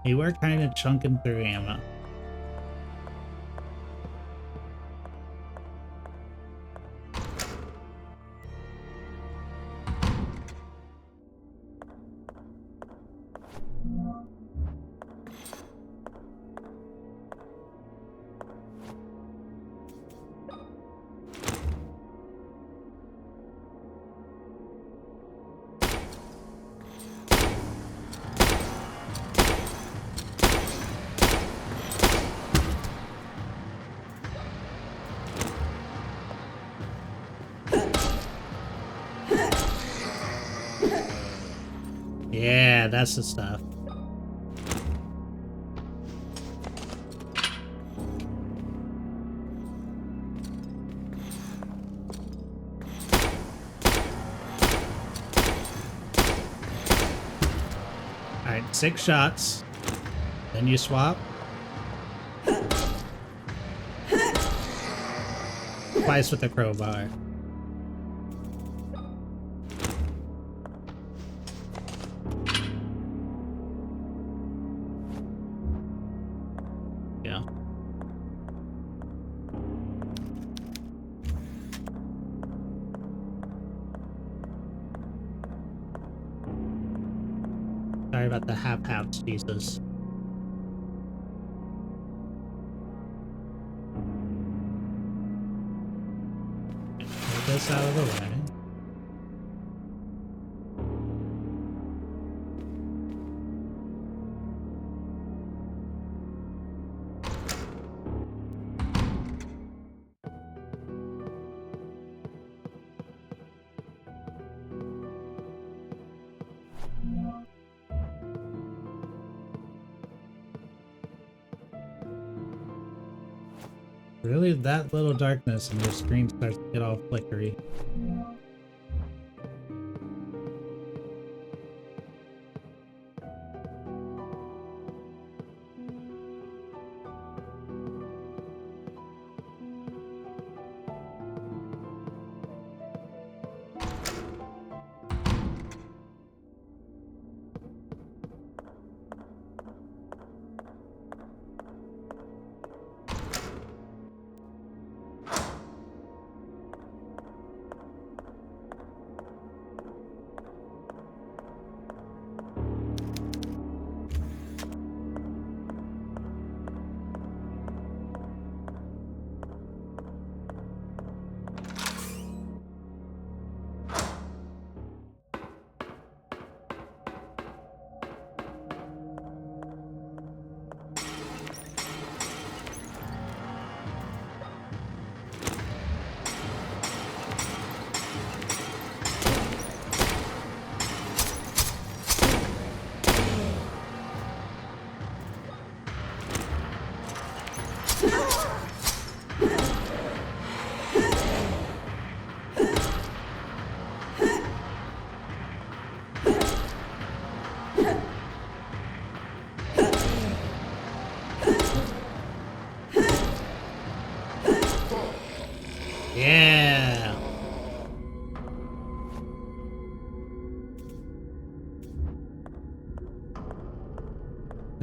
We were kind of chunking through ammo. Yeah, that's the stuff. Alright, 6 shots. Then you swap. Twice with the crowbar. Yeah. Sorry about the half-halves, Jesus. Get this out of the way. Really, that little darkness and your screen starts to get all flickery.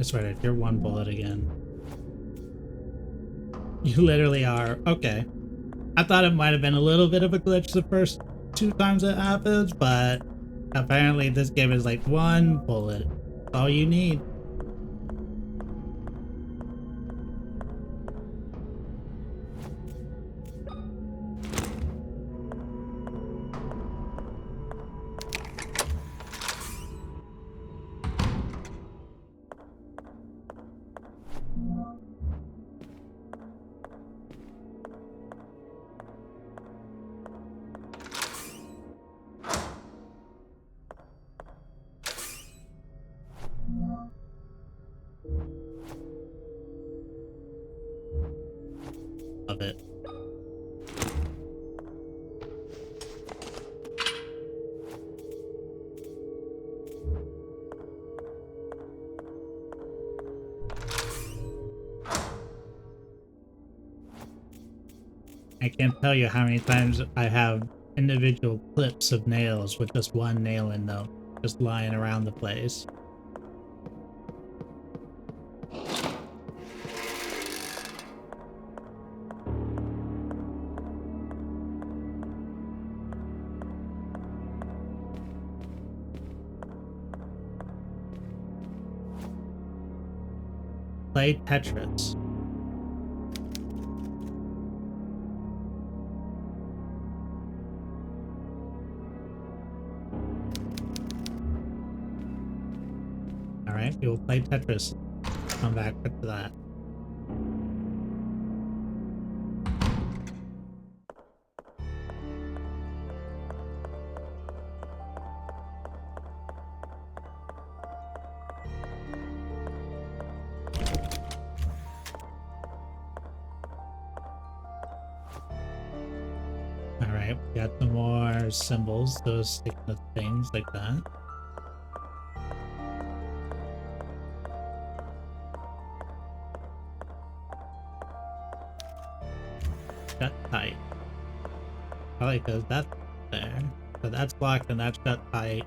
I swear to, you're one bullet again. You literally are. Okay. I thought it might have been a little bit of a glitch the first 2 times it happens, but apparently this game is like one bullet. That's all you need. Love it. I can't tell you how many times I have individual clips of nails with just one nail in them, just lying around the place. Play Tetris. Alright, we will play Tetris. Come back to that. Alright, we got some more symbols, those stick to things like that. Shut tight. I like those. That's there. So that's blocked and that's shut tight.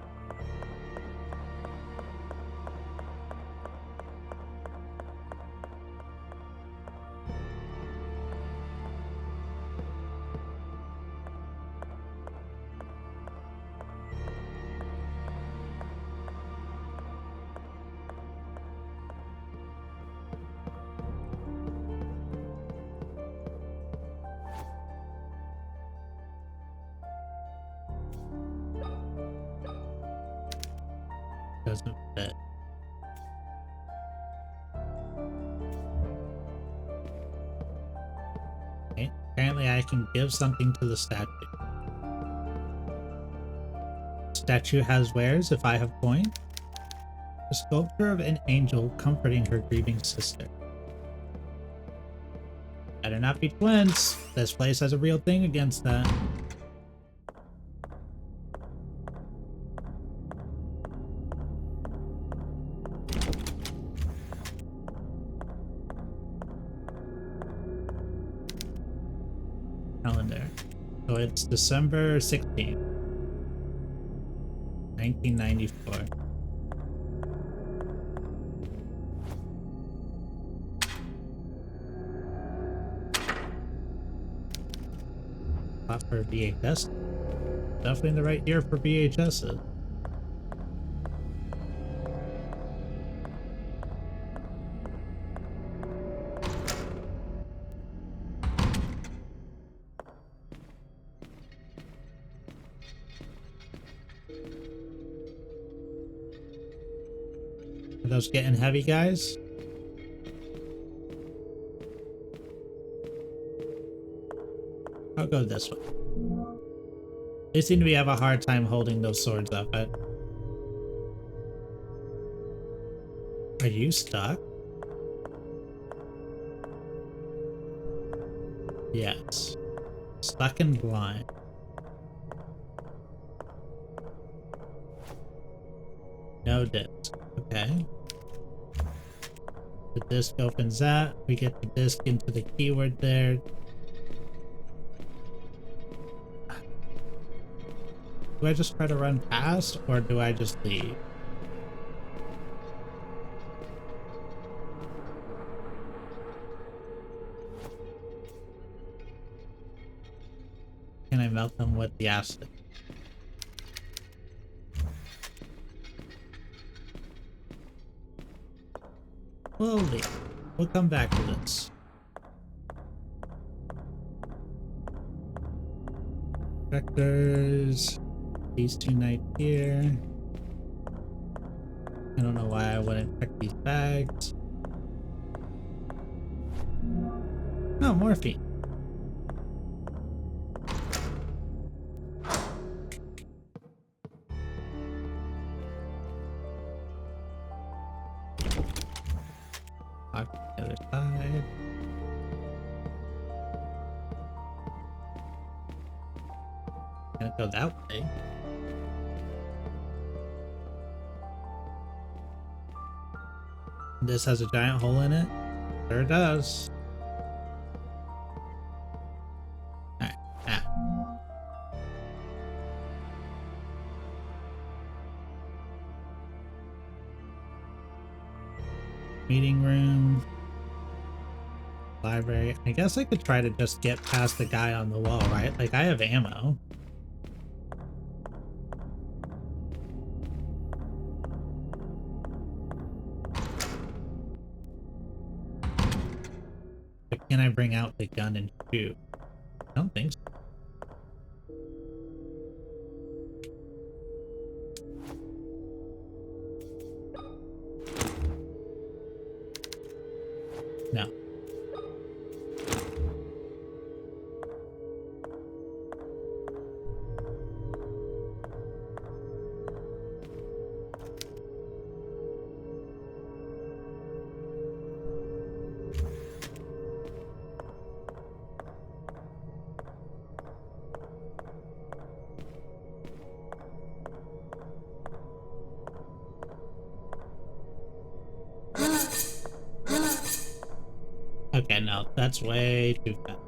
Doesn't fit. Okay. Apparently I can give something to the statue. Statue has wares if I have coin. A sculpture of an angel comforting her grieving sister. Better not be twins. This place has a real thing against that. Calendar. So it's December 16th, 1994. Not for VHS. Definitely the right year for VHSs. Are those getting heavy, guys? I'll go this way. They seem to be have a hard time holding those swords up. Are you stuck? Yes. Stuck and blind. No disc. Okay. The disc opens that. We get the disc into the keyword there. Do I just try to run past or do I just leave? I melt them with the acid? Slowly. We'll come back to this. Vectors. These two knights here. I don't know why I wouldn't check these bags. Oh, morphine. Lock the other side. Gonna go that way. This has a giant hole in it. Sure does. Alright, now. Meeting room. Library. I guess I could try to just get past the guy on the wall, right? Like, I have ammo. But can I bring out the gun and shoot? I don't think so. No. Okay, no, that's way too fast.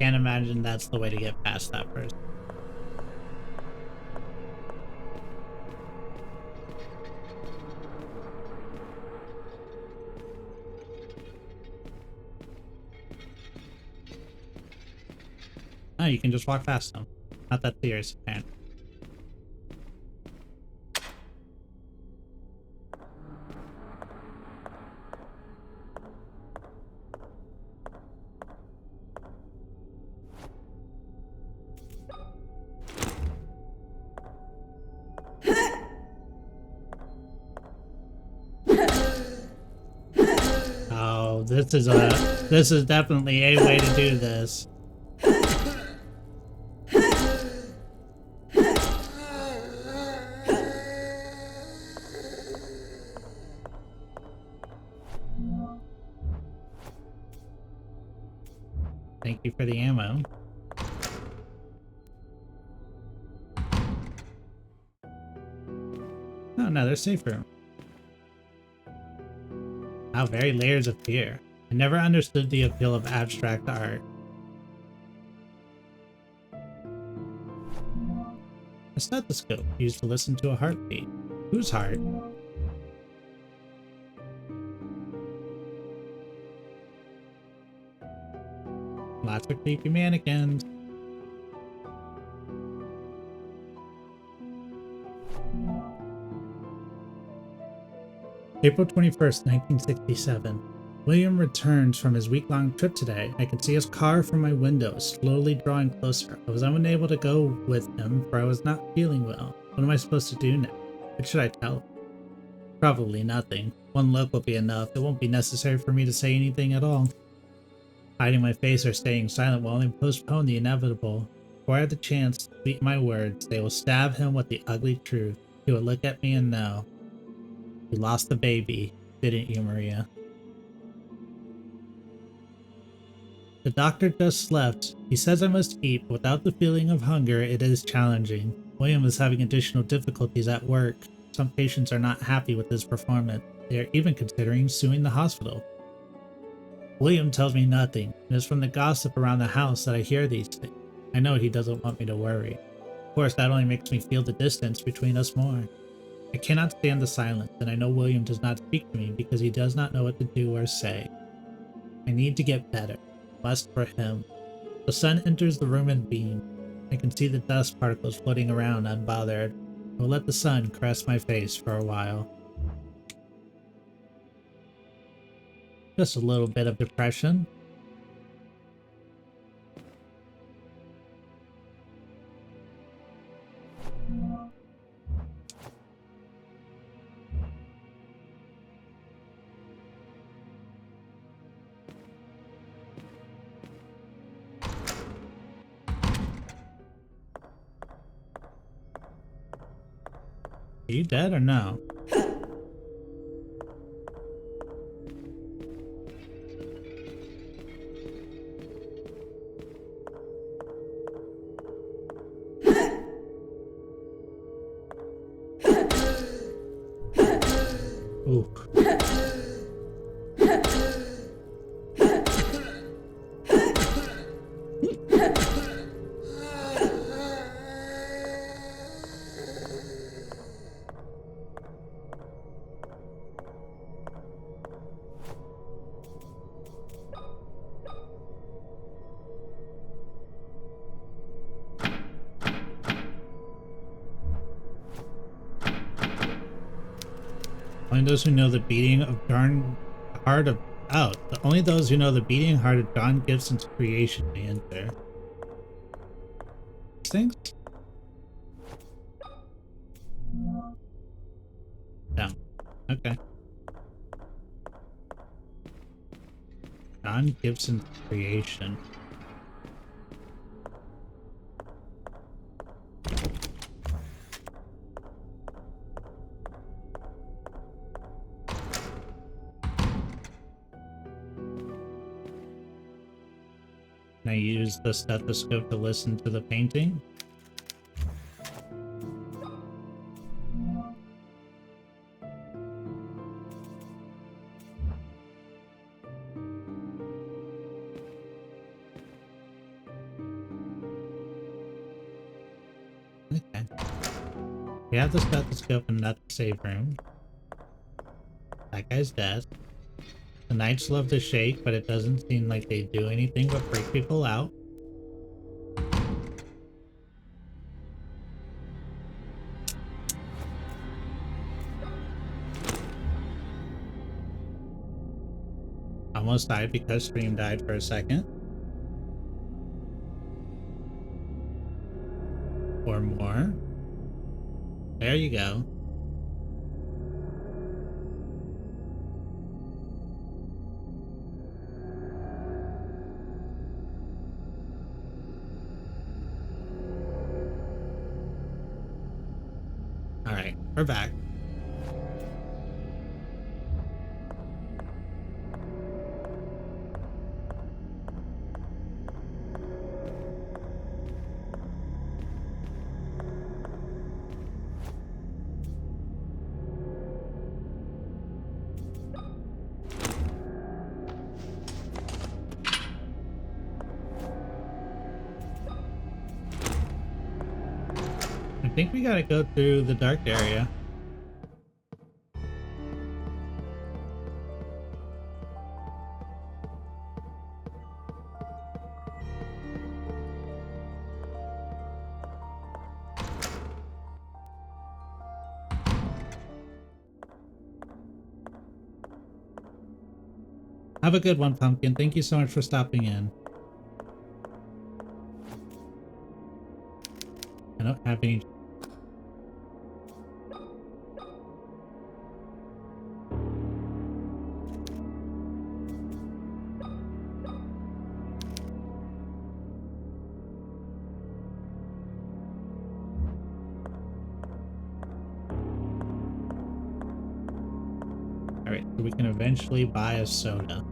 Can't imagine that's the way to get past that person. Oh, you can just walk past them. Not that serious, man. Oh, this is definitely a way to do this. Thank you for the ammo. Oh, another safe room. Wow, very layers of fear. I never understood the appeal of abstract art. A stethoscope used to listen to a heartbeat. Whose heart? Lots of creepy mannequins. April 21st, 1967. William returns from his week-long trip today. I can see his car from my window, slowly drawing closer. I was unable to go with him, for I was not feeling well. What am I supposed to do now? What should I tell him? Probably nothing. One look will be enough. It won't be necessary for me to say anything at all. Hiding my face or staying silent will only postpone the inevitable. Before I have the chance to speak my words, they will stab him with the ugly truth. He will look at me and know. You lost the baby, didn't you, Maria? The doctor just left. He says I must eat, but without the feeling of hunger, it is challenging. William is having additional difficulties at work. Some patients are not happy with his performance. They are even considering suing the hospital. William tells me nothing. It is from the gossip around the house that I hear these things. I know he doesn't want me to worry. Of course, that only makes me feel the distance between us more. I cannot stand the silence, and I know William does not speak to me because he does not know what to do or say. I need to get better. Must for him. The sun enters the room and beams. I can see the dust particles floating around unbothered. I will let the sun caress my face for a while. Just a little bit of depression. Are you dead or no? Ooh. Only those who know the beating of only those who know the beating heart of John Gibson's creation may enter. Things? No. Okay. John Gibson's creation. Can I use the stethoscope to listen to the painting? Okay. We have the stethoscope in that save room. That guy's dead. The knights love to shake, but it doesn't seem like they do anything but freak people out. Almost died because stream died for a second. Or more. There you go. Alright, we're back. I think we gotta go through the dark area. Have a good one, Pumpkin. Thank you so much for stopping in. I don't have any... Alright, so we can eventually buy a soda.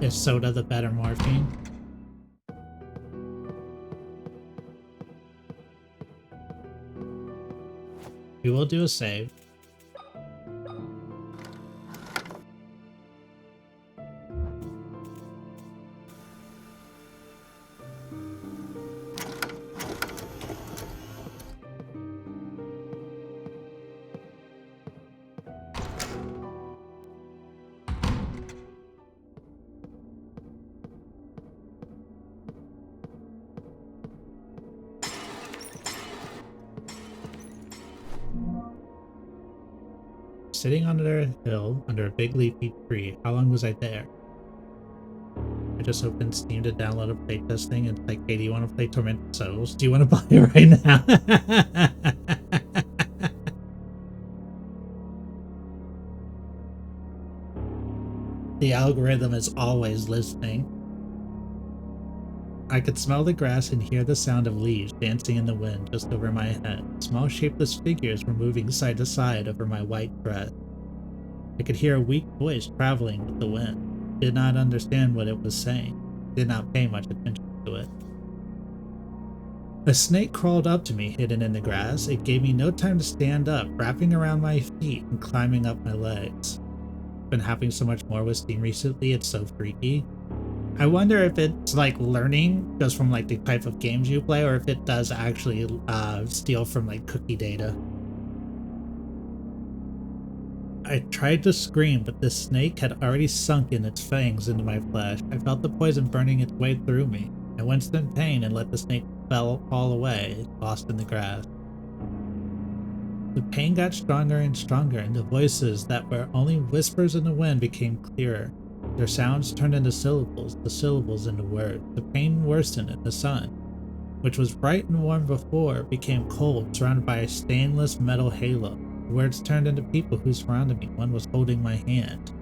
Is soda the better morphine? We will do a save. sitting under a hill under a big leafy tree. How long was I there? I just opened Steam to download a playtest thing and it's like, hey, do you want to play Tormented Souls? Do you want to buy it right now? The algorithm is always listening. I could smell the grass and hear the sound of leaves dancing in the wind just over my head. Small shapeless figures were moving side to side over my white dress. I could hear a weak voice traveling with the wind. Did not understand what it was saying. Did not pay much attention to it. A snake crawled up to me, hidden in the grass. It gave me no time to stand up, wrapping around my feet and climbing up my legs. Been having so much more with Steam recently, it's so freaky. I wonder if it's like learning just from like the type of games you play, or if it does actually steal from like cookie data. I tried to scream, but the snake had already sunk in its fangs into my flesh. I felt the poison burning its way through me. I winced in pain and let the snake fall away, lost in the grass. The pain got stronger and stronger, and the voices that were only whispers in the wind became clearer. Their sounds turned into syllables, the syllables into words. The pain worsened, and the sun, which was bright and warm before, became cold, surrounded by a stainless metal halo. The words turned into people who surrounded me. One was holding my hand.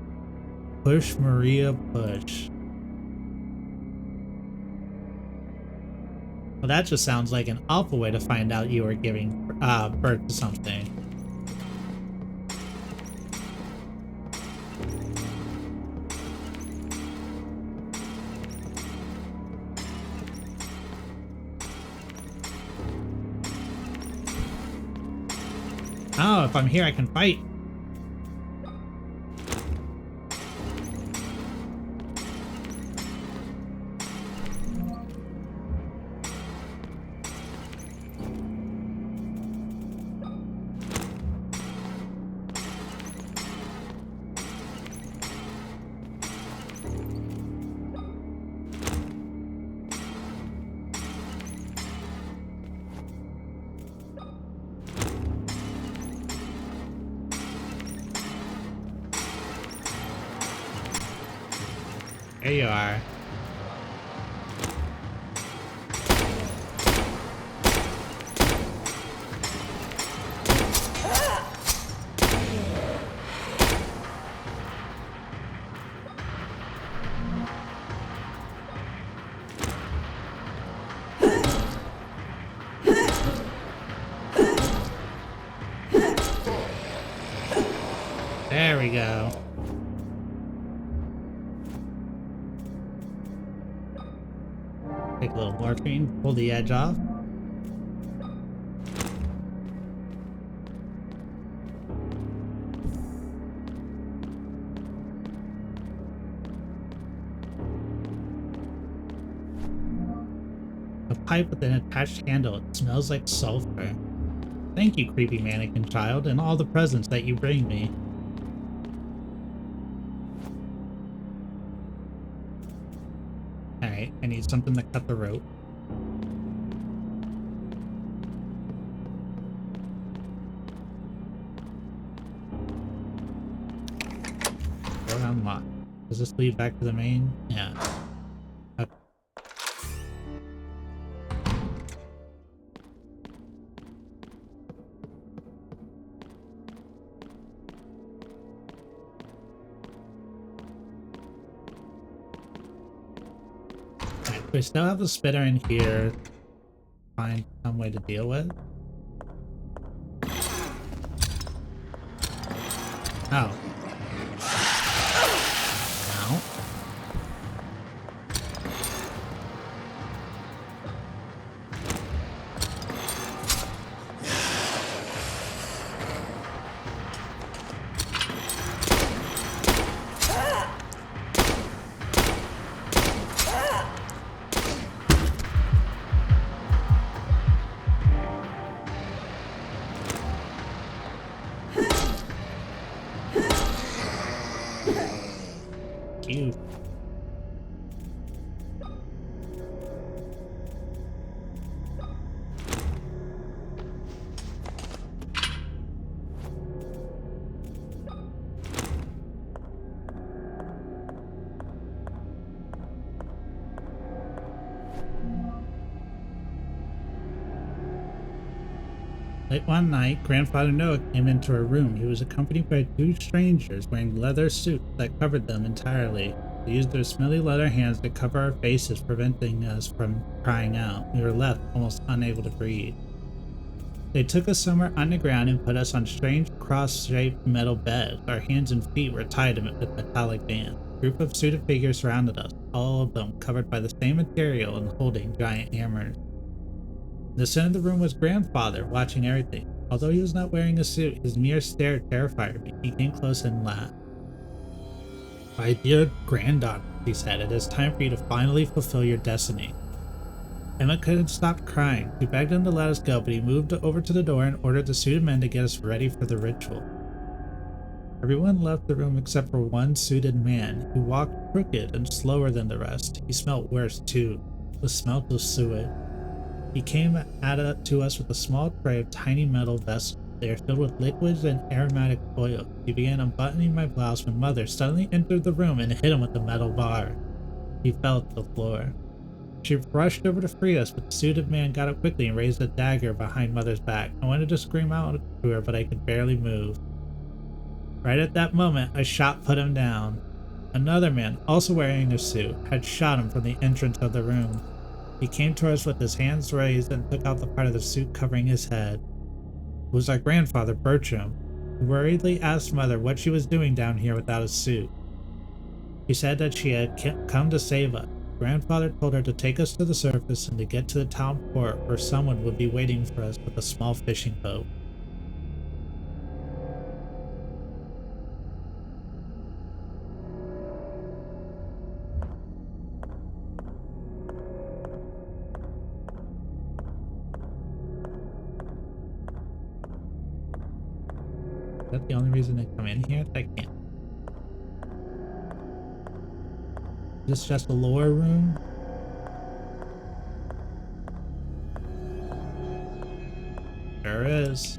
Push, Maria, push. Well, that just sounds like an awful way to find out you were giving birth to something. Oh, if I'm here, I can fight. There you are. There we go. Take a little morphine, pull the edge off. A pipe with an attached handle. It smells like sulfur. Thank you, creepy mannequin child, and all the presents that you bring me. Alright, I need something to cut the rope. Door unlocked. Does this lead back to the main? Yeah. Okay. We still have the spitter in here. Find some way to deal with. Oh. Ow. Cute. Late one night, Grandfather Noah came into her room. He was accompanied by two strangers wearing leather suits that covered them entirely. They used their smelly leather hands to cover our faces, preventing us from crying out. We were left almost unable to breathe. They took us somewhere underground and put us on strange cross-shaped metal beds. Our hands and feet were tied with metallic bands. A group of suited figures surrounded us, all of them covered by the same material and holding giant hammers. In the center of the room was Grandfather, watching everything. Although he was not wearing a suit, his mere stare terrified me. He came close and laughed. "My dear granddaughter," he said, "it is time for you to finally fulfill your destiny." Emma couldn't stop crying. She begged him to let us go, but he moved over to the door and ordered the suited men to get us ready for the ritual. Everyone left the room except for one suited man. He walked crooked and slower than the rest. He smelled worse, too, the smell of sewage. He came to us with a small tray of tiny metal vessels. They are filled with liquids and aromatic oils. He began unbuttoning my blouse when Mother suddenly entered the room and hit him with the metal bar. He fell to the floor. She rushed over to free us, but the suited man got up quickly and raised a dagger behind Mother's back. I wanted to scream out to her, but I could barely move. Right at that moment, a shot put him down. Another man, also wearing a suit, had shot him from the entrance of the room. He came to us with his hands raised and took out the part of the suit covering his head. It was our grandfather, Bertram, who worriedly asked Mother what she was doing down here without a suit. She said that she had come to save us. Grandfather told her to take us to the surface and to get to the town port where someone would be waiting for us with a small fishing boat. Is that the only reason they come in here? I can't. Is this just a lower room? There is.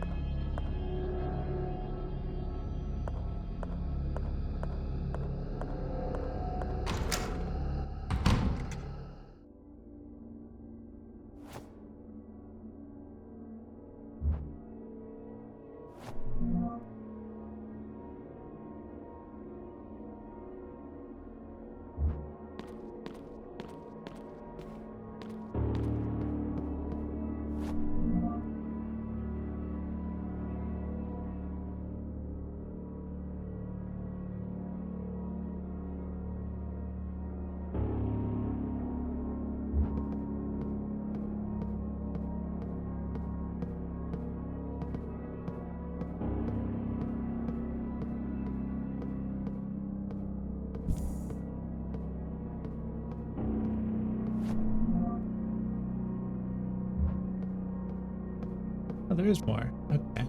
Oh, there is more. Okay.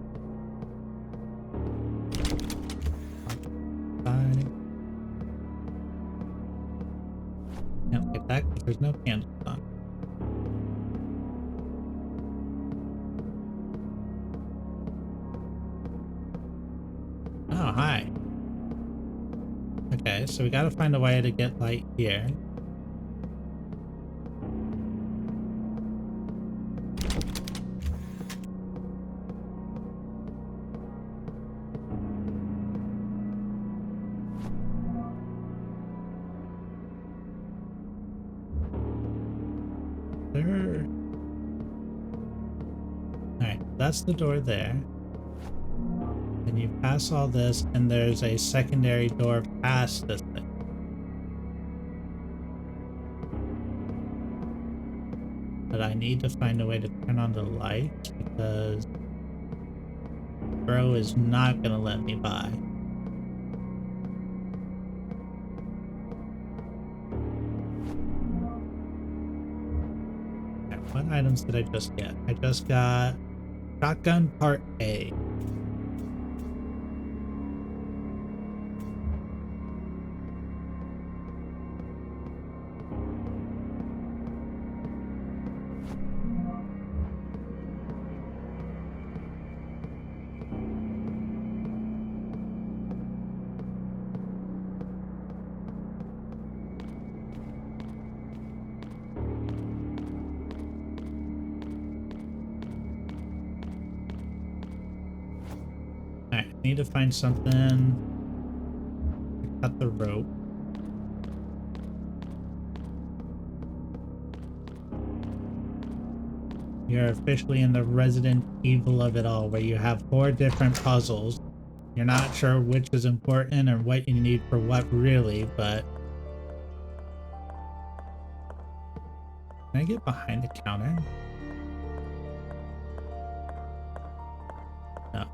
Fine. Can't get that because there's no candles on. Oh, hi. Okay, so we gotta find a way to get light here. Alright, that's the door there. And you pass all this, and there's a secondary door past this thing. But I need to find a way to turn on the lights because bro is not gonna let me by. Okay, what items did I just get? I just got shotgun part A. Need to find something to cut the rope. You're officially in the Resident Evil of it all, where you have 4 different puzzles. You're not sure which is important or what you need for what really, but... Can I get behind the counter? No.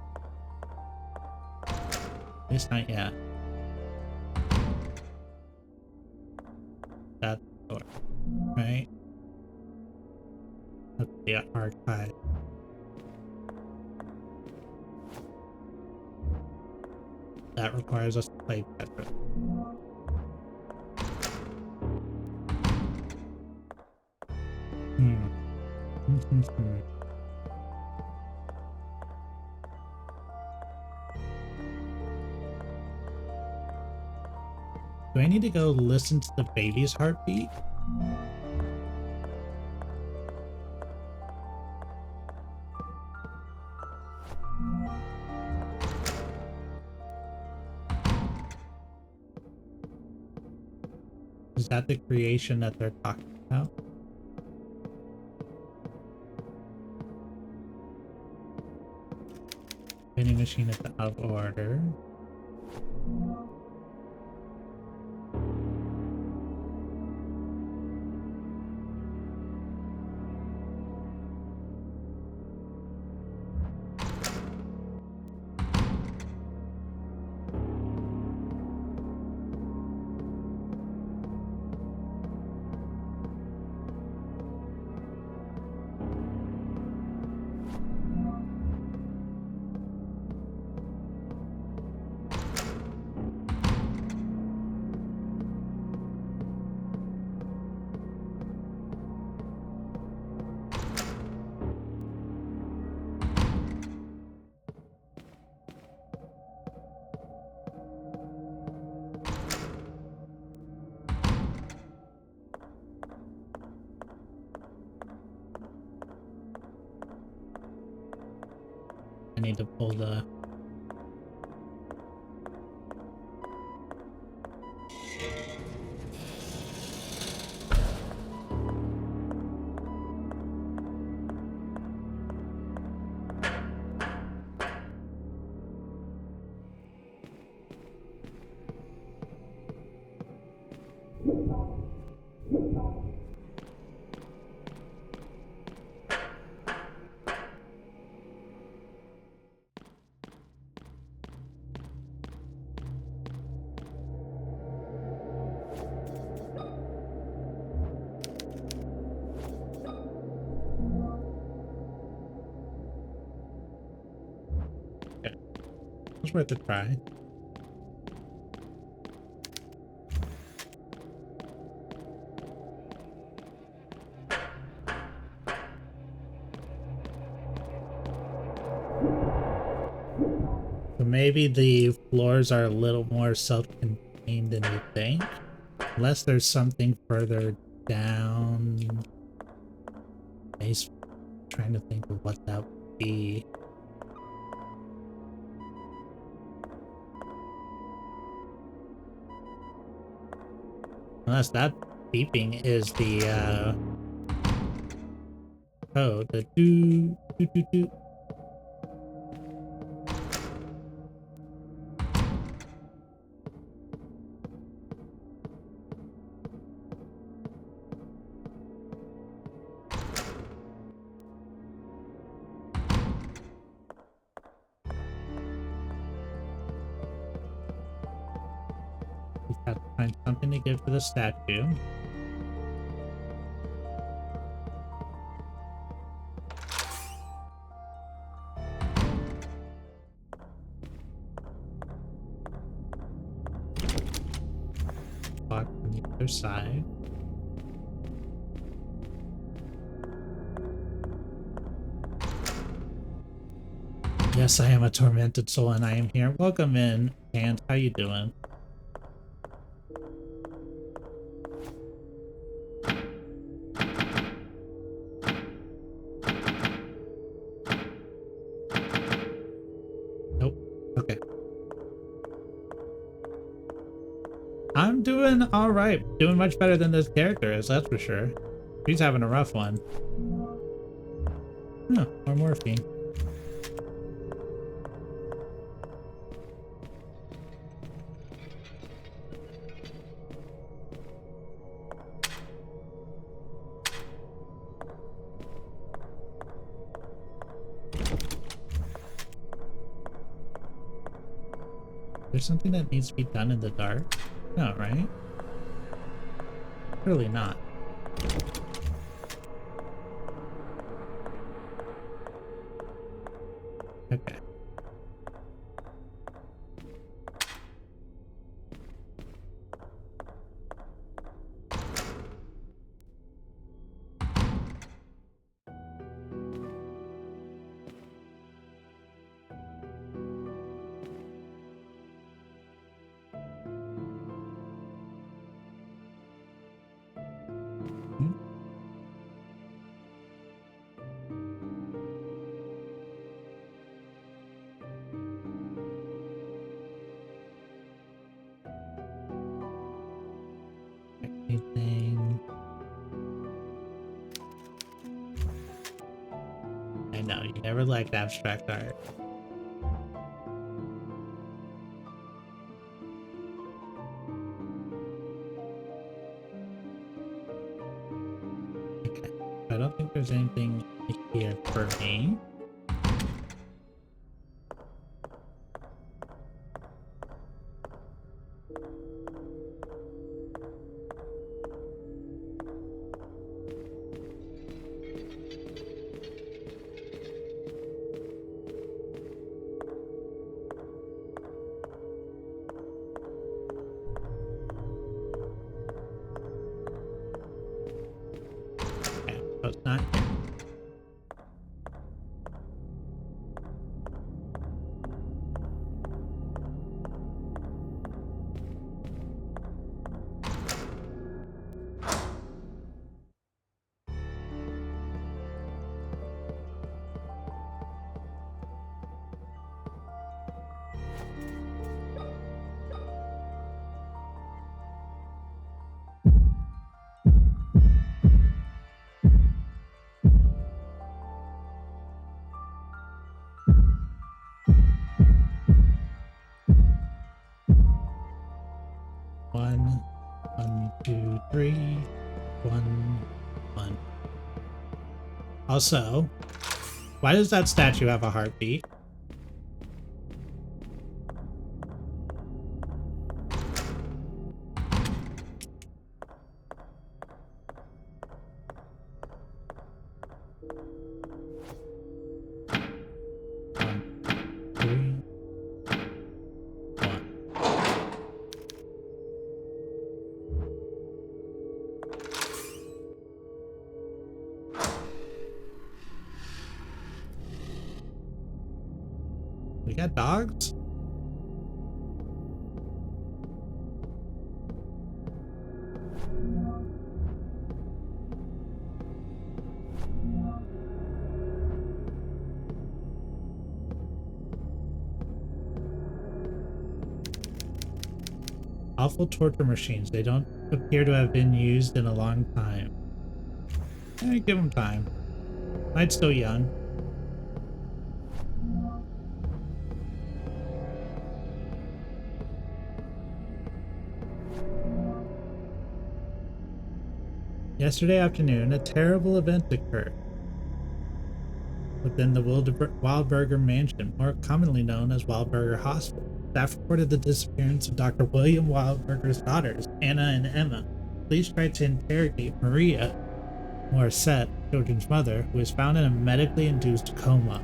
At least not yet. That's the door, right? That's the archive. That requires us to play Petra. Do I need to go listen to the baby's heartbeat? Is that the creation that they're talking about? Vending machine is out of order. I need to pull the... It's worth a try. So maybe the floors are a little more self-contained than you think. Unless there's something further down. I'm trying to think of what that would be. Unless that beeping is the code. The doo doo doo doo. We've got to find something to give to the statue. Block on the other side. Yes, I am a tormented soul and I am here. Welcome in, and how you doing? Nope. Okay. I'm doing alright. Doing much better than this character is, that's for sure. He's having a rough one. Oh, more morphine. There's something that needs to be done in the dark? No, right? Surely not. Okay. Anything? I know, you never liked abstract art. Okay, I don't think there's anything here for me. Okay, so it's not here. One, two, three, one. Also, why does that statue have a heartbeat? One, three, one. We got dogs? Awful torture machines. They don't appear to have been used in a long time. Give them time. Night's still young. Yesterday afternoon, a terrible event occurred within the Wildberger Mansion, more commonly known as Wildberger Hospital. Staff reported the disappearance of Dr. William Wildberger's daughters, Anna and Emma. Police tried to interrogate Maria Morissette, children's mother, who was found in a medically induced coma.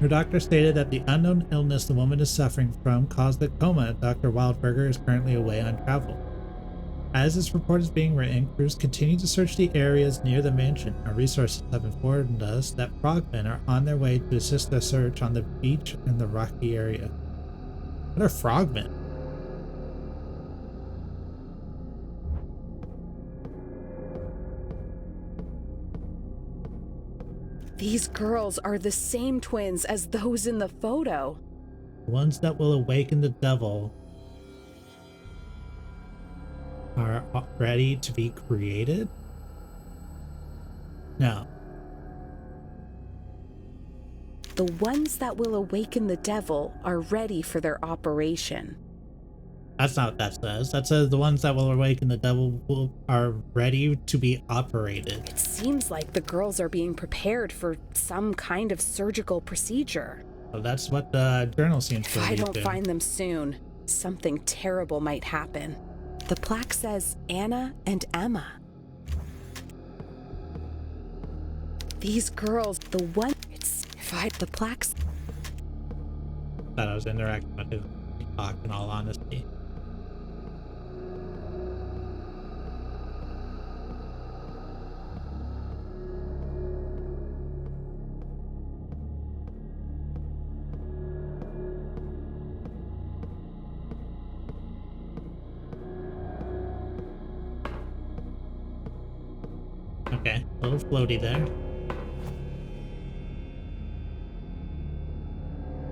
Her doctor stated that the unknown illness the woman is suffering from caused the coma. Dr. Wildberger is currently away on travel. As this report is being written, crews continue to search the areas near the mansion. Our resources have informed us that frogmen are on their way to assist the search on the beach and the rocky area. What are frogmen? These girls are the same twins as those in the photo. Ones that will awaken the devil. are ready to be created? No. The ones that will awaken the devil are ready for their operation. That's not what that says. That says the ones that will awaken the devil are ready to be operated. It seems like the girls are being prepared for some kind of surgical procedure. So that's what the journal seems to If I lead don't to. find them soon, something terrible might happen. The plaque says Anna and Emma. These girls, the one, the plaques. Thought I was interacting with his talk, in all honesty. Okay, a little floaty there.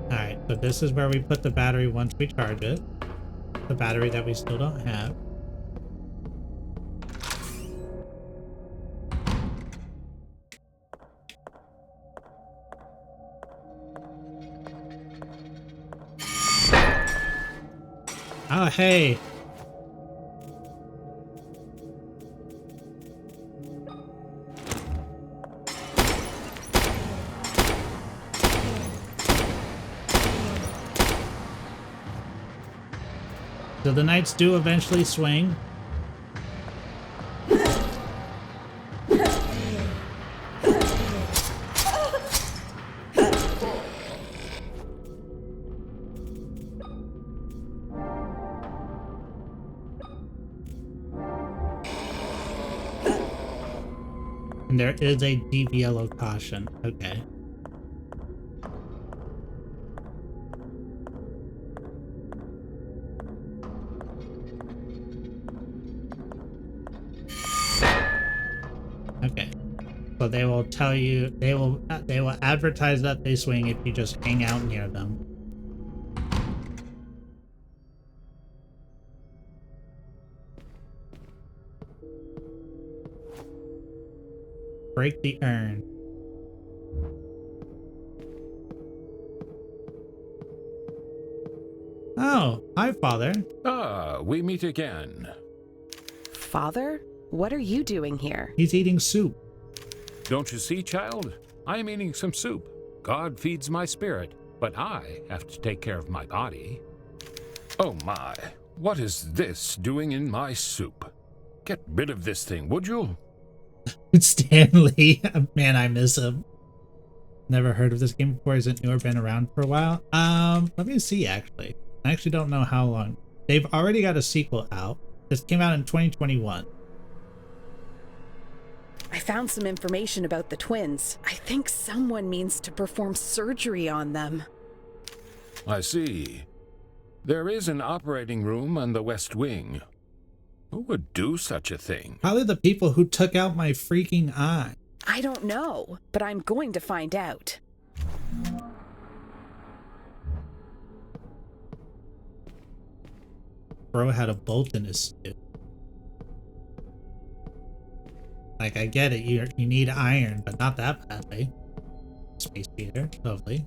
Alright, so this is where we put the battery once we charge it. The battery that we still don't have. Oh, hey! So the knights do eventually swing. And there is a deep yellow caution. Okay. Okay. So they will tell you, they will advertise that they swing if you just hang out near them. Break the urn. Oh, hi, Father. Ah, we meet again. Father, what are you doing here? He's eating soup. Don't you see, child? I am eating some soup. God feeds my spirit, but I have to take care of my body. Oh my, what is this doing in my soup? Get rid of this thing, would you? Stanley. Man, I miss him. Never heard of this game before. Is it new or been around for a while? Let me see, actually. I actually don't know how long. They've already got a sequel out. This came out in 2021. I found some information about the twins. I think someone means to perform surgery on them. I see. There is an operating room on the West Wing. Who would do such a thing? Probably the people who took out my freaking eye. I don't know, but I'm going to find out. Bro had a bolt in his suit. Like, I get it, you need iron, but not that badly. Space beater, lovely.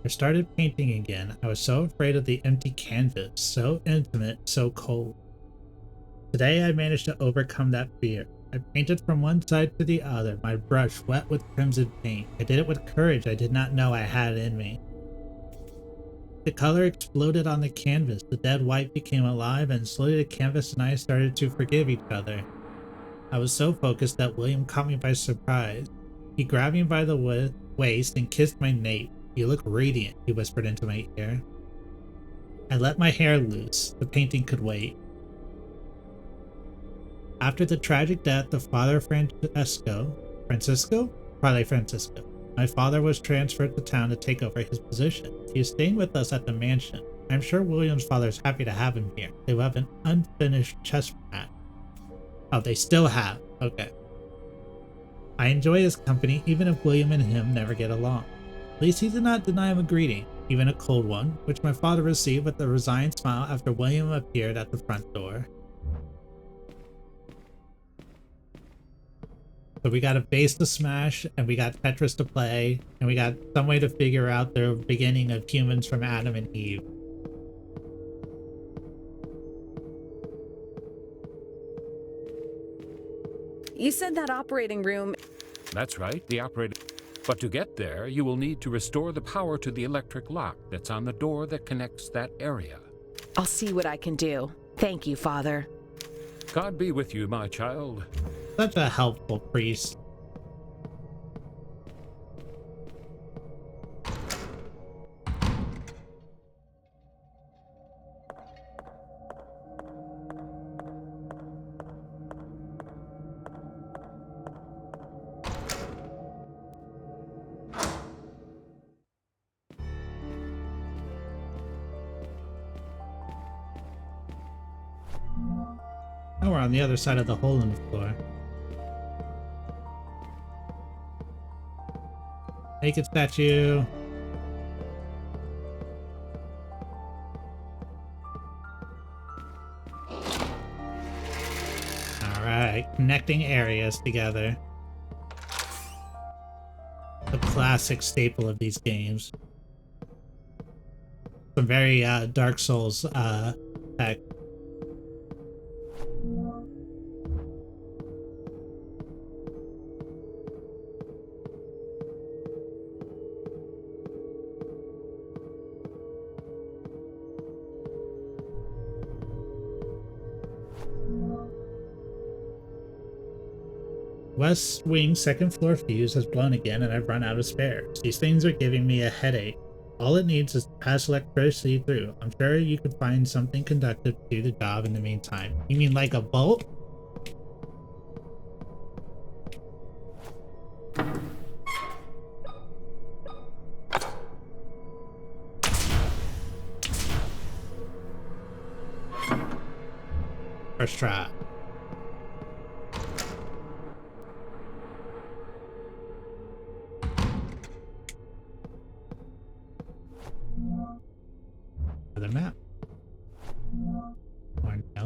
I started painting again. I was so afraid of the empty canvas, so intimate, so cold. Today I managed to overcome that fear. I painted from one side to the other, my brush wet with crimson paint. I did it with courage I did not know I had in me. The color exploded on the canvas, the dead white became alive, and slowly the canvas and I started to forgive each other. I was so focused that William caught me by surprise. He grabbed me by the waist and kissed my nape. "You look radiant," he whispered into my ear. I let my hair loose. The painting could wait. After the tragic death of Father Francisco, my father was transferred to town to take over his position. He is staying with us at the mansion. I'm sure William's father is happy to have him here. They will have an unfinished chess match. Oh, they still have. Okay. I enjoy his company, even if William and him never get along. At least he did not deny him a greeting, even a cold one, which my father received with a resigned smile after William appeared at the front door. So we got a base to smash, and we got Tetris to play, and we got some way to figure out the beginning of humans from Adam and Eve. You said that operating room... That's right, the operator. But to get there, you will need to restore the power to the electric lock that's on the door that connects that area. I'll see what I can do. Thank you, Father. God be with you, my child. Such a helpful priest. Now we're on the other side of the hole in the floor. Naked statue. Alright, connecting areas together. The classic staple of these games. Some very Dark Souls tech. West Wing second floor fuse has blown again and I've run out of spares. These things are giving me a headache. All it needs is to pass electricity through. I'm sure you could find something conductive to do the job in the meantime. You mean like a bolt? First try. The map. Or no.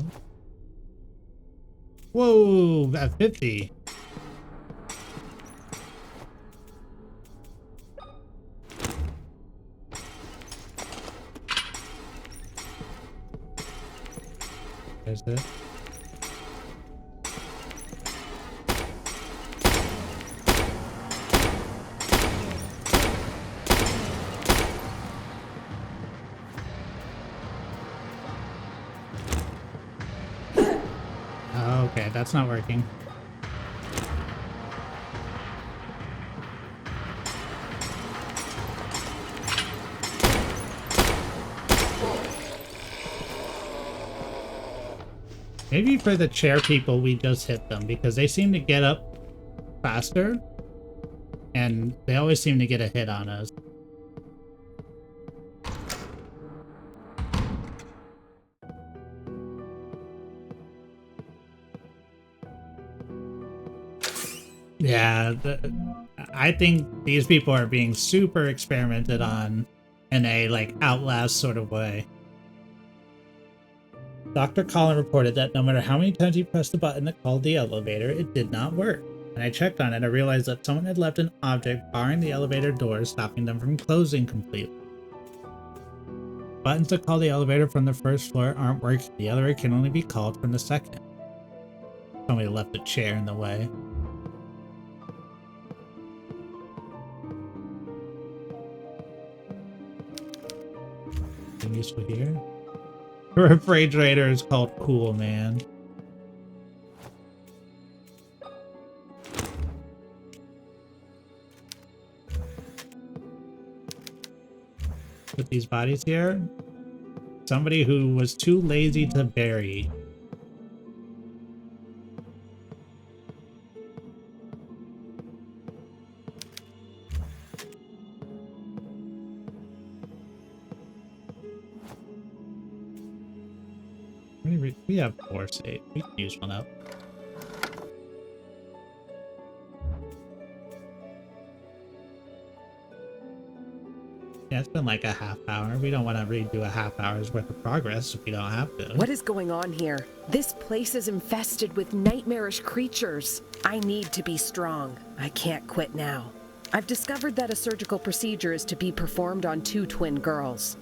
Whoa, at 50. There's this. Okay, that's not working. Maybe for the chair people, we just hit them because they seem to get up faster and they always seem to get a hit on us. Yeah, I think these people are being super experimented on in a like Outlast sort of way. Dr. Collin reported that no matter how many times he pressed the button that called the elevator, it did not work. When I checked on it, I realized that someone had left an object barring the elevator doors, stopping them from closing completely. Buttons that call the elevator from the first floor aren't working. The elevator can only be called from the second. Somebody left a chair in the way. Anything useful here? The refrigerator is called Cool Man. Put these bodies here. Somebody who was too lazy to bury. We have 4 saved. We can use one up. Yeah, it's been like a half hour. We don't want to redo a half hour's worth of progress if we don't have to. What is going on here? This place is infested with nightmarish creatures. I need to be strong. I can't quit now. I've discovered that a surgical procedure is to be performed on 2 twin girls.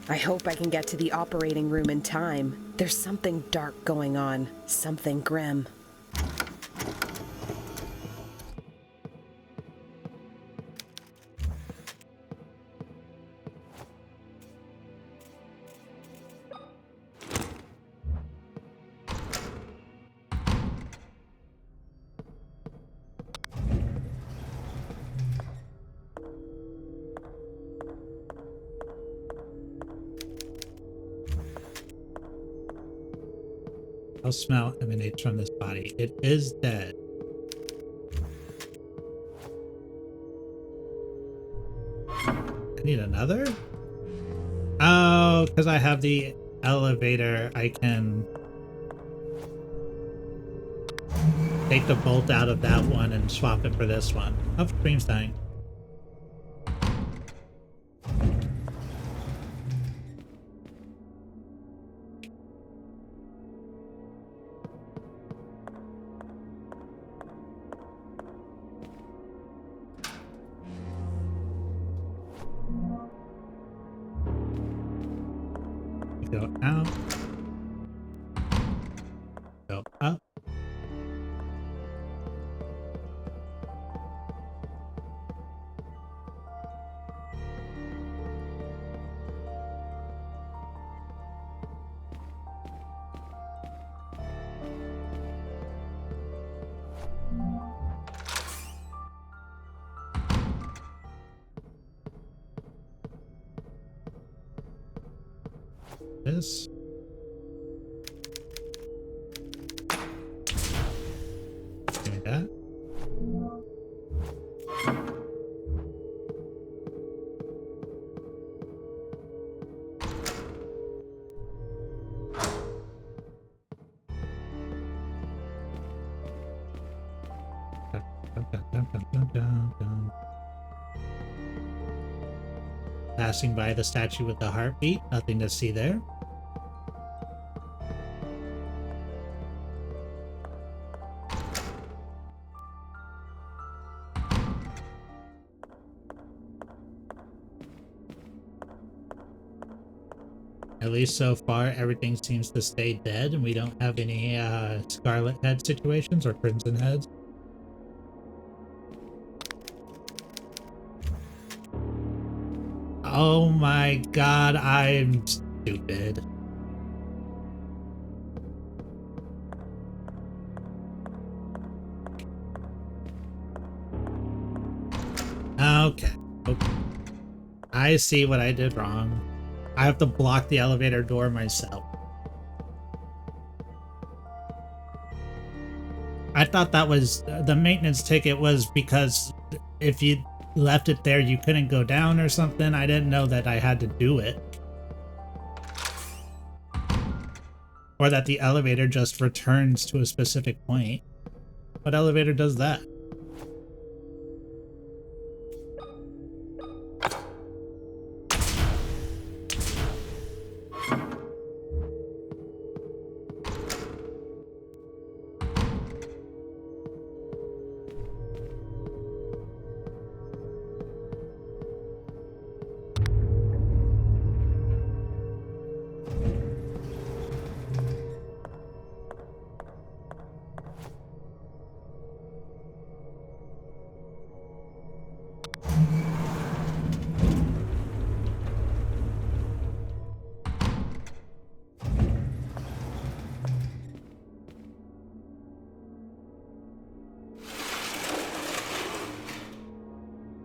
I hope I can get to the operating room in time. There's something dark going on, something grim. No smell emanates from this body. It is dead. I need another? Oh, because I have the elevator, I can take the bolt out of that one and swap it for this one. Oh, stream's dying. Go out. Go up. This. Give me that. Passing by the statue with the heartbeat, nothing to see there. At least so far, everything seems to stay dead, and we don't have any Scarlet Head situations or Crimson Heads. Oh my god, I'm stupid. Okay. I see what I did wrong. I have to block the elevator door myself. I thought that was the maintenance ticket was because if you left it there you couldn't go down or something. I didn't know that I had to do it. Or that the elevator just returns to a specific point. What elevator does that?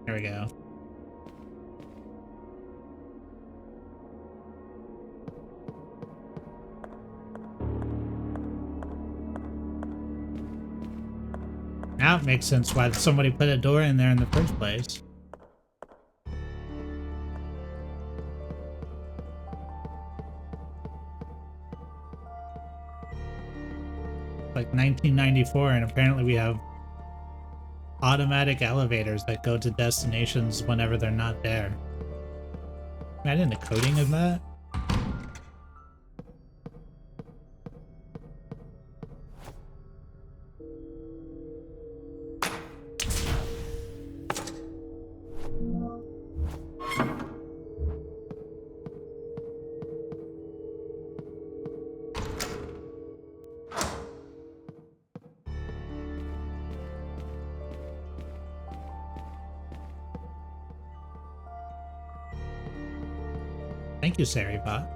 There we go. Now it makes sense why somebody put a door in there in the first place. Like 1994, and apparently we have automatic elevators that go to destinations whenever they're not there. Imagine the coding of that. Thank you, Saribot.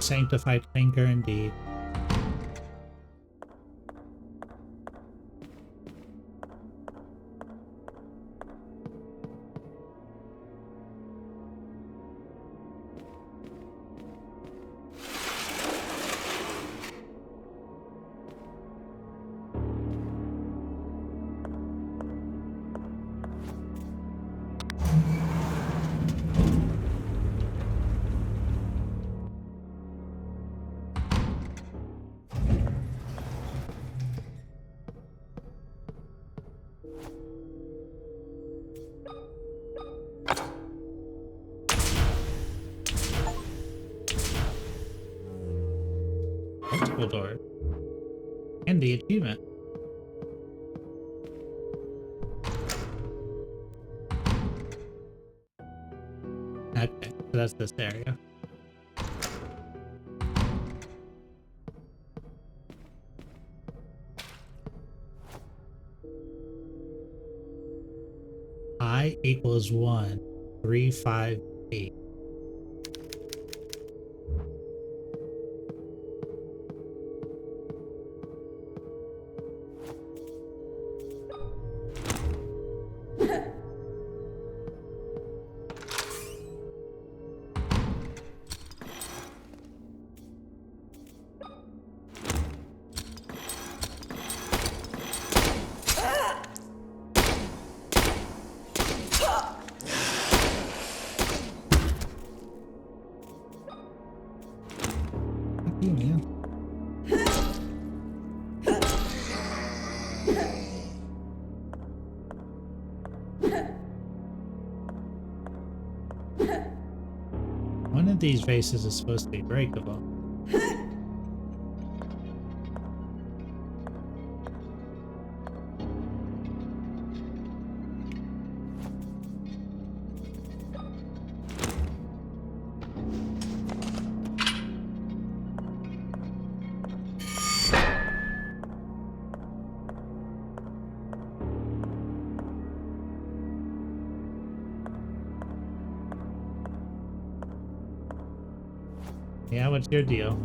Sanctified thinker indeed. Multiple doors. And the achievement. Okay, so that's this area. I equals 1, 3, 5, 8. One of these vases is supposed to be breakable. Yeah, what's your deal?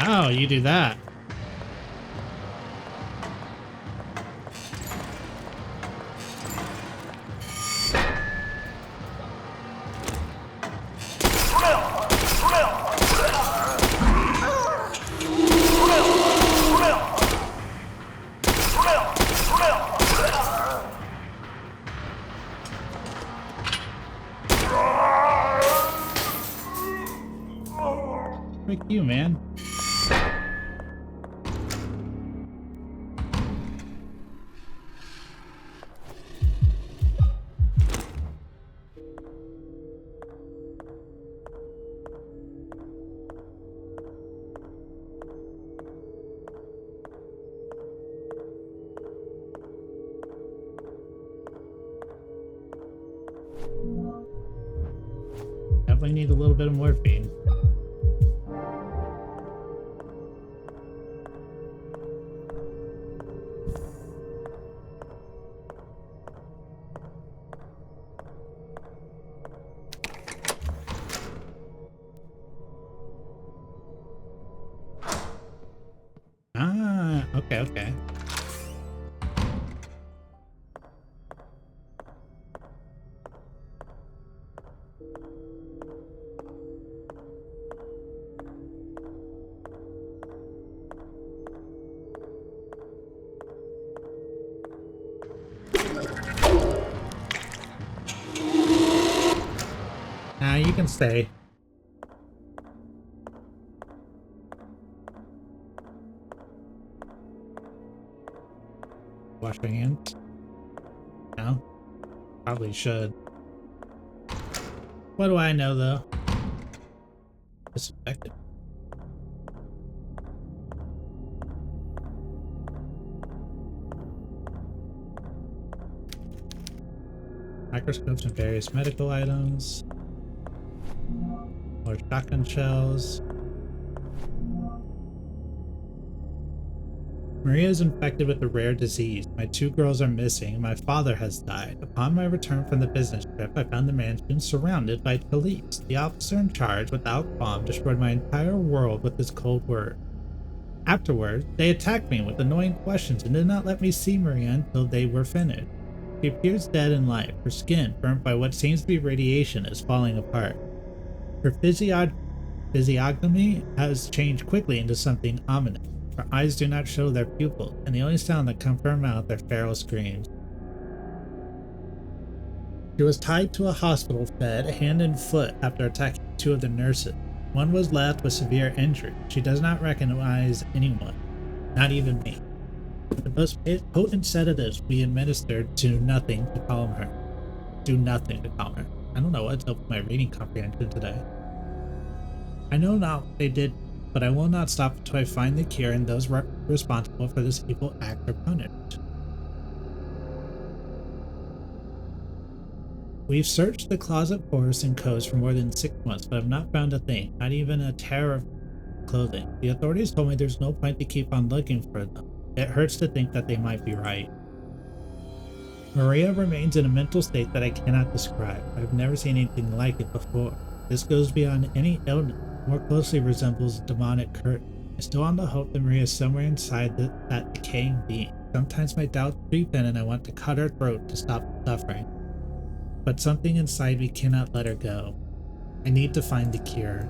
Oh, you do that. Frick you, man. Definitely need a little bit of morphine. Ah, okay, okay. Nah, you can stay. Wash my hands? No? Probably should. What do I know though? Disinfectant. Microscopes and various medical items. More shotgun shells. Maria is infected with a rare disease. My 2 girls are missing. My father has died. Upon my return from the business trip, I found the mansion surrounded by police. The officer in charge, without qualm, destroyed my entire world with his cold word. Afterwards, they attacked me with annoying questions and did not let me see Maria until they were finished. She appears dead in life. Her skin, burnt by what seems to be radiation, is falling apart. Her physiognomy has changed quickly into something ominous. Her eyes do not show their pupils, and the only sound that comes from her mouth are feral screams. She was tied to a hospital bed hand and foot after attacking 2 of the nurses. One was left with severe injury. She does not recognize anyone, not even me. The most potent sedatives we administered do nothing to calm her. Do nothing to calm her. I don't know what's up with my reading comprehension today. I know not what they did, but I will not stop until I find the cure and those responsible for this evil act are punished. We've searched the closet forests and coves for more than 6 months, but have not found a thing, not even a tear of clothing. The authorities told me there's no point to keep on looking for them. It hurts to think that they might be right. Maria remains in a mental state that I cannot describe. I've never seen anything like it before. This goes beyond any illness, more closely resembles a demonic curse. I still on the hope that Maria is somewhere inside that decaying being. Sometimes my doubts creep in and I want to cut her throat to stop suffering. But something inside me cannot let her go. I need to find the cure.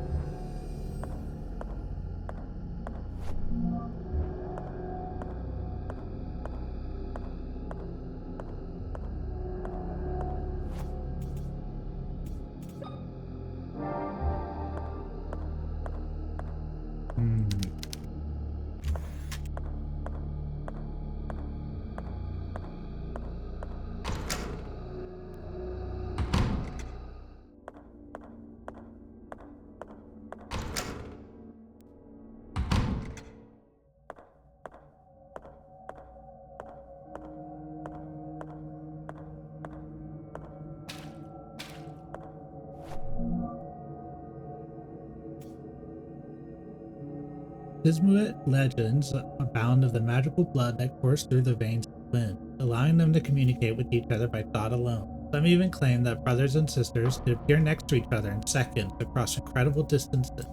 Dismuit legends abound of the magical blood that coursed through the veins of twins, allowing them to communicate with each other by thought alone. Some even claim that brothers and sisters could appear next to each other in seconds across incredible distances.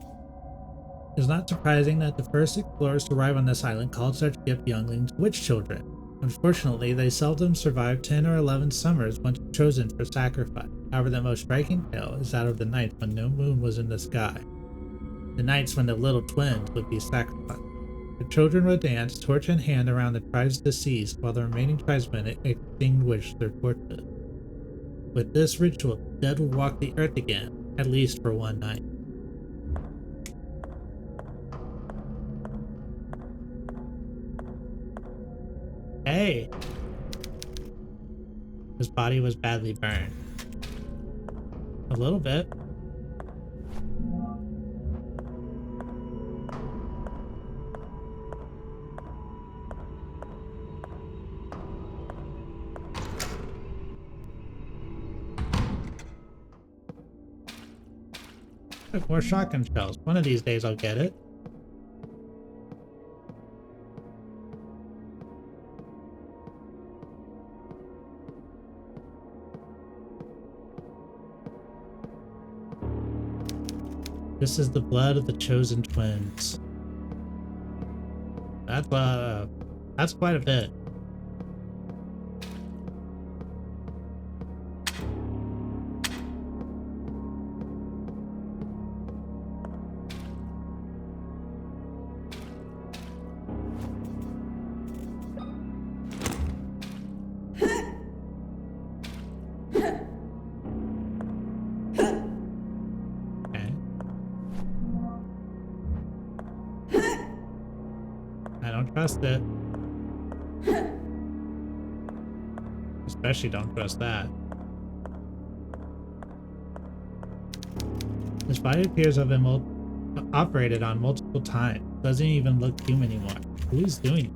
It is not surprising that the first explorers to arrive on this island called such gift younglings witch children. Unfortunately, they seldom survive 10 or 11 summers once chosen for sacrifice. However, the most striking tale is that of the nights when no moon was in the sky. The nights when the little twins would be sacrificed. The children would dance, torch in hand, around the tribe's deceased, while the remaining tribesmen extinguished their torches. With this ritual, the dead would walk the earth again, at least for one night. Hey! His body was badly burned. A little bit. More shotgun shells. One of these days I'll get it. This is the blood of the chosen twins. That's quite a bit. Trust it. especially don't trust that. This body appears to have been operated on multiple times. Doesn't even look human anymore. Who's doing it?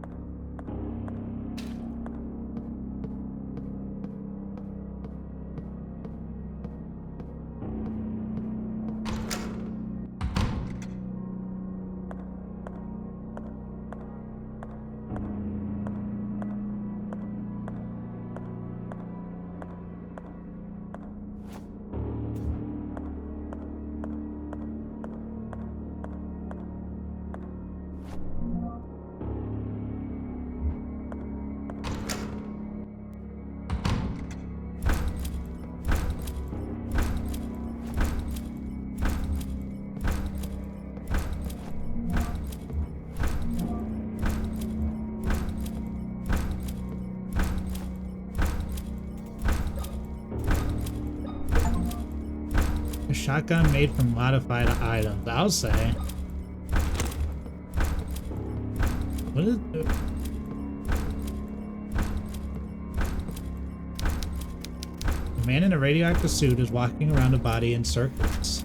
A shotgun made from modified items, I'll say. What is it? A man in a radioactive suit is walking around a body in circles.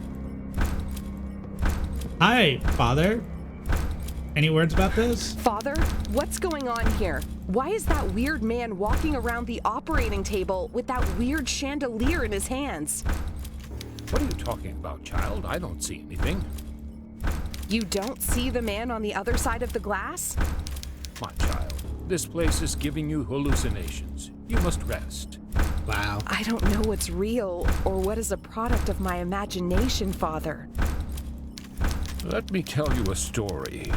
Hi, Father. Any words about this? Father, what's going on here? Why is that weird man walking around the operating table with that weird chandelier in his hands? What are you talking about, child? I don't see anything. You don't see the man on the other side of the glass? My child, this place is giving you hallucinations. You must rest. Wow. I don't know what's real or what is a product of my imagination, Father. Let me tell you a story.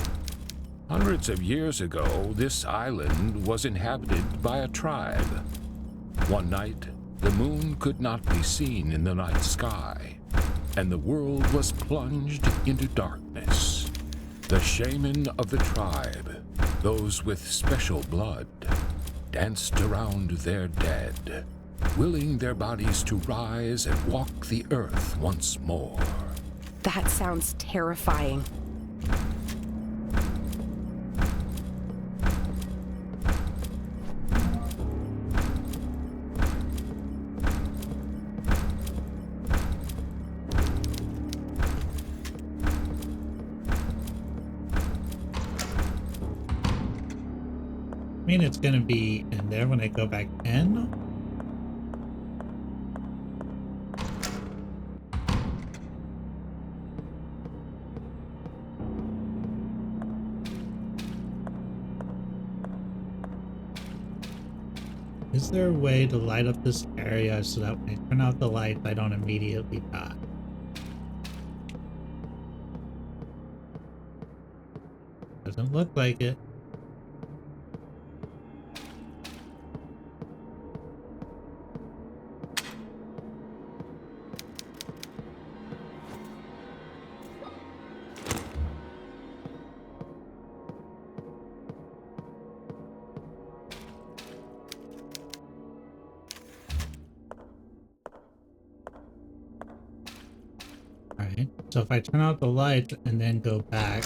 Hundreds of years ago, this island was inhabited by a tribe. One night, the moon could not be seen in the night sky, and the world was plunged into darkness. The shaman of the tribe, those with special blood, danced around their dead, willing their bodies to rise and walk the earth once more. That sounds terrifying. I mean, it's gonna be in there when I go back in. Is there a way to light up this area so that when I turn out the lights, I don't immediately die? Doesn't look like it. Alright, so if I turn out the lights and then go back.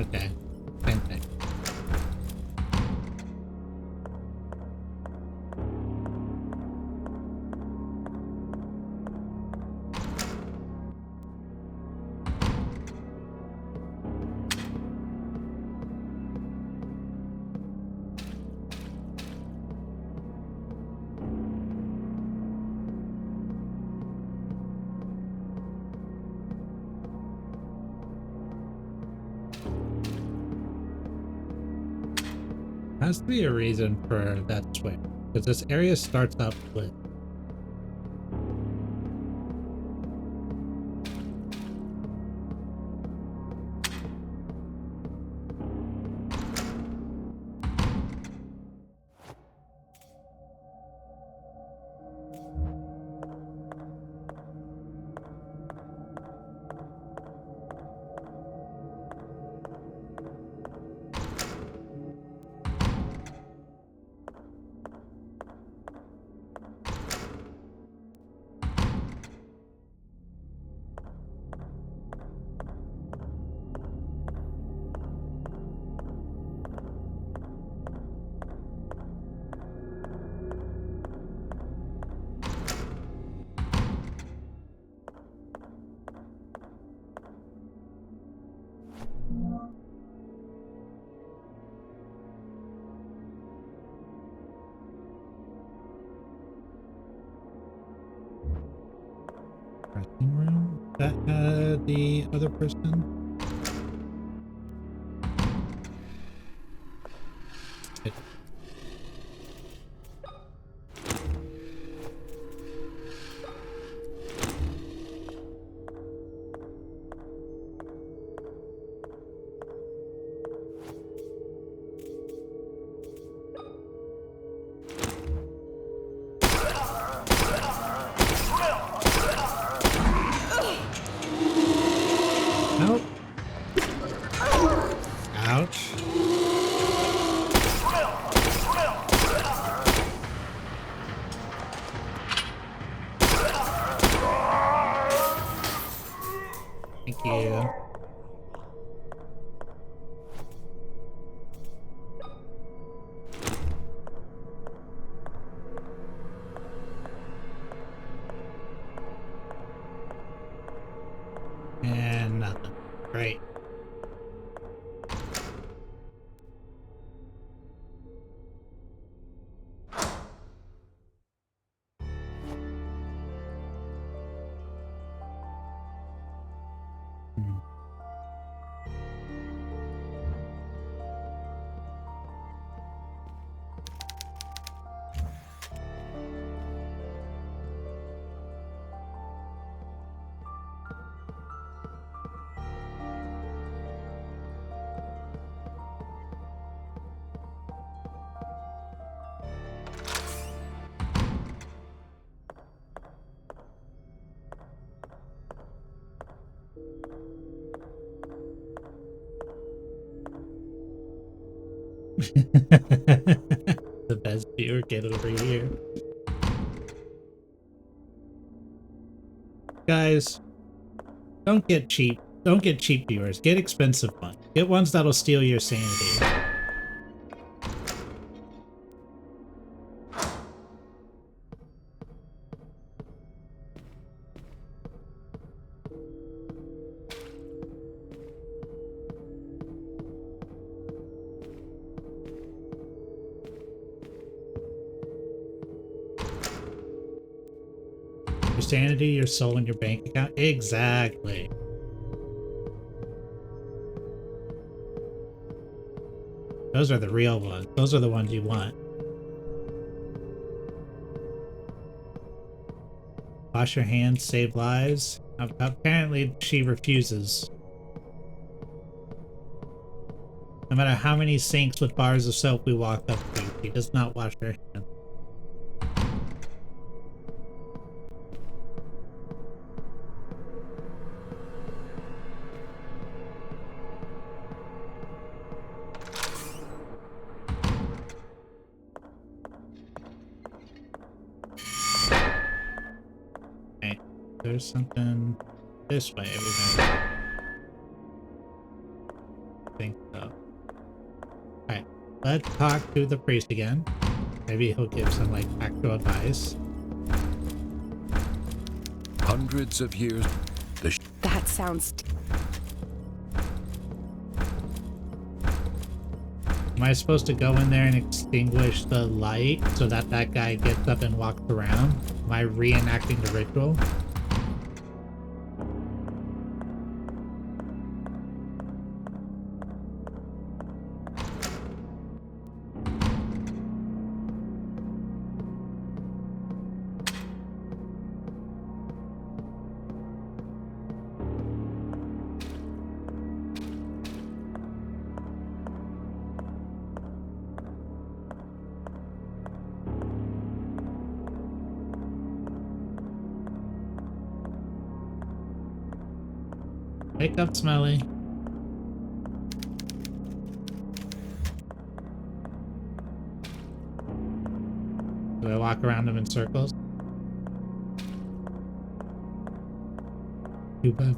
Okay, same thing. Has to be a reason for that switch, because this area starts out lit. that had the other person? It, nope. Ouch. Thank you. And nothing. Great. Hmm. The best viewer, get over here. Guys, don't get cheap. Don't get cheap viewers. Get expensive ones. Get ones that'll steal your sanity. Your sanity, your soul, and your bank account. Exactly. Those are the real ones. Those are the ones you want. Wash your hands, save lives. Apparently, she refuses. No matter how many sinks with bars of soap we walk up to, she does not wash her hands. Okay, there's something this way. I think so. Alright, let's talk to the priest again. Maybe he'll give some, like, actual advice. Hundreds of years. That sounds... Am I supposed to go in there and extinguish the light so that that guy gets up and walks around? Am I reenacting the ritual? Wake up, Smelly. Do I walk around him in circles? Give him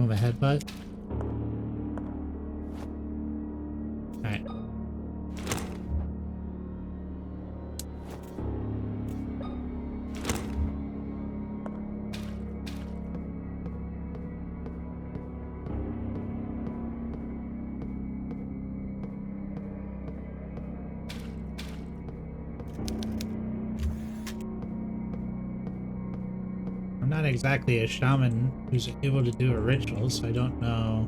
a headbutt. Alright. not exactly a shaman who's able to do a ritual, so I don't know.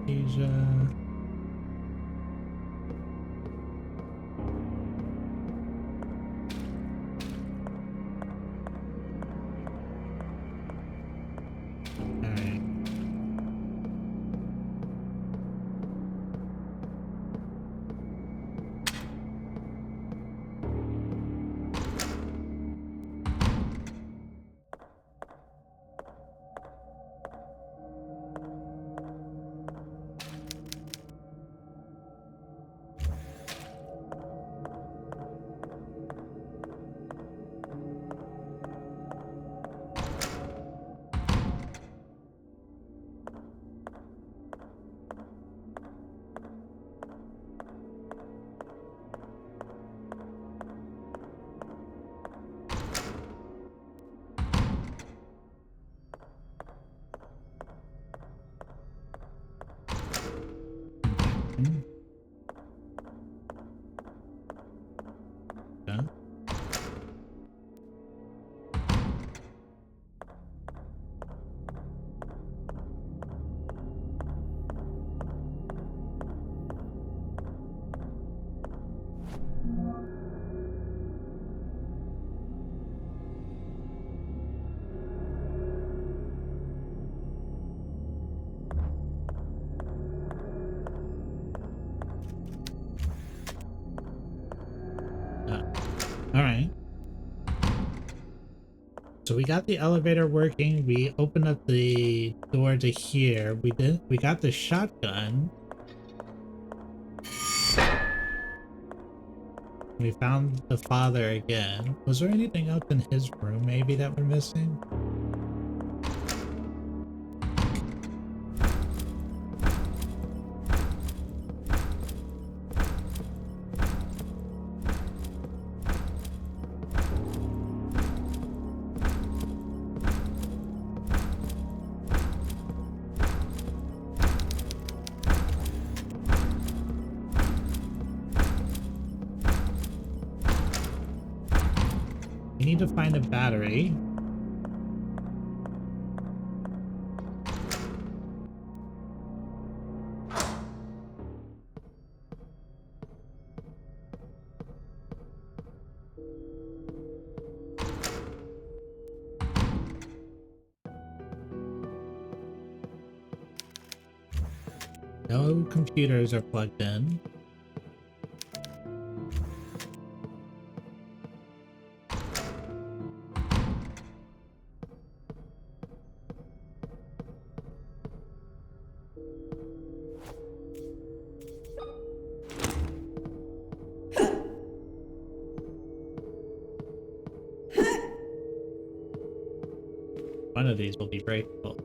Asia. Alright. Yeah. Alright. So we got the elevator working, we opened up the door to here, we got the shotgun. We found the father again. Was there anything else in his room maybe that we're missing? We need to find a battery. No computers are plugged in. One of these will be breakable.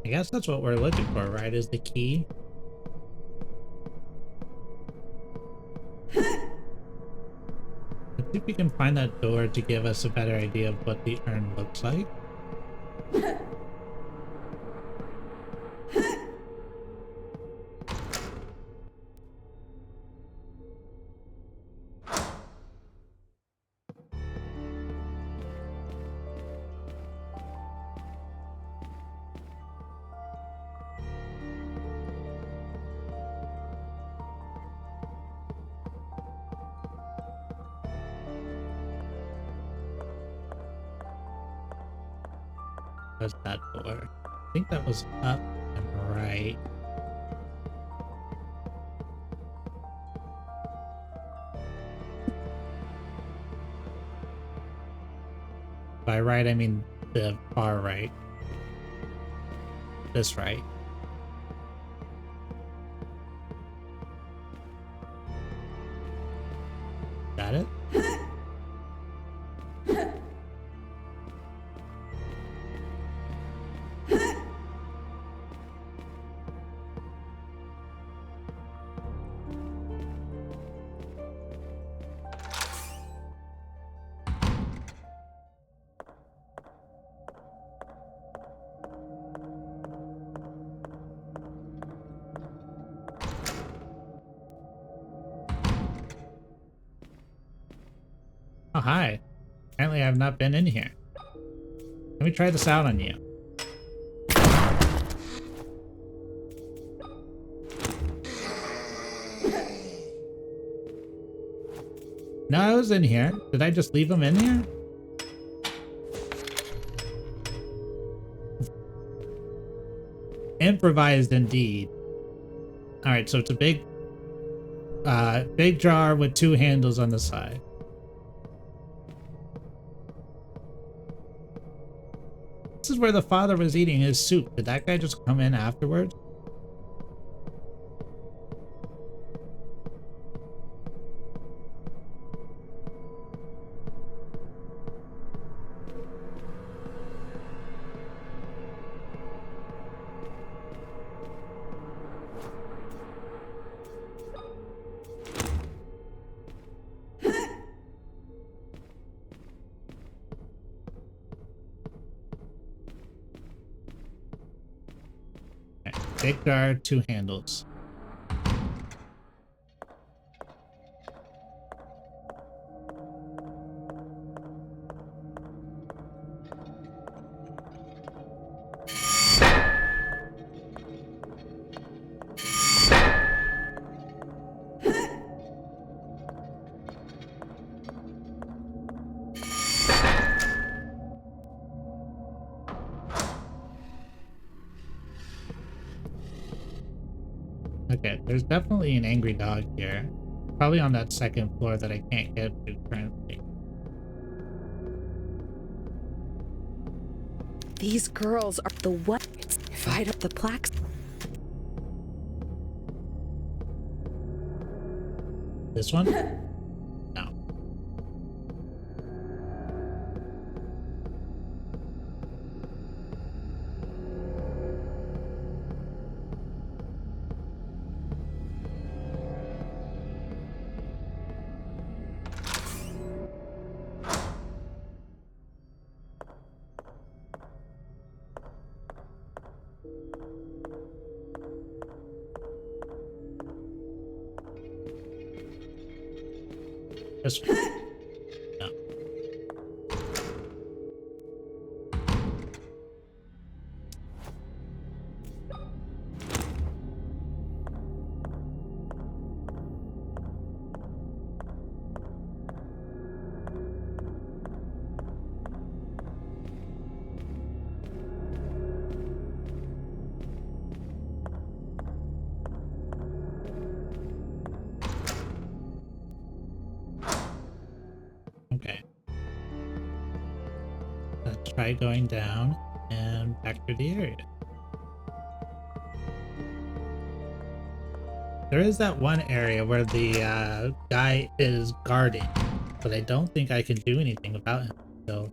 I guess that's what we're looking for, right? Is the key? Let's see if we can find that door to give us a better idea of what the urn looks like. Was that door? I think that was up and right. By right, I mean the far right. This right. Got it? Oh, hi. Apparently I have not been in here. Let me try this out on you. No, I was in here. Did I just leave him in here? Improvised indeed. Alright, so it's a big jar with 2 handles on the side. This is where the father was eating his soup. Did that guy just come in afterwards? Okay, big jar, 2 handles. Okay, there's definitely an angry dog here. Probably on that 2nd floor that I can't get to currently. These girls are the what? If I don't, the plaques. This one? No. This one? No. Okay. Let's try going down and back through the area. There is that one area where the guy is guarding, but I don't think I can do anything about him. So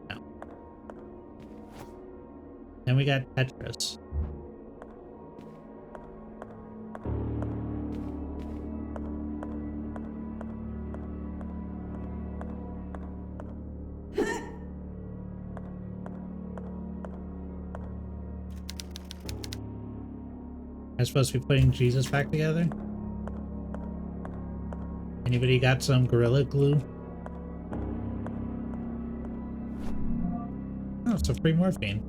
no. Then we got Tetris. I'm supposed to be putting Jesus back together? Anybody got some Gorilla Glue? Oh, it's a free morphine.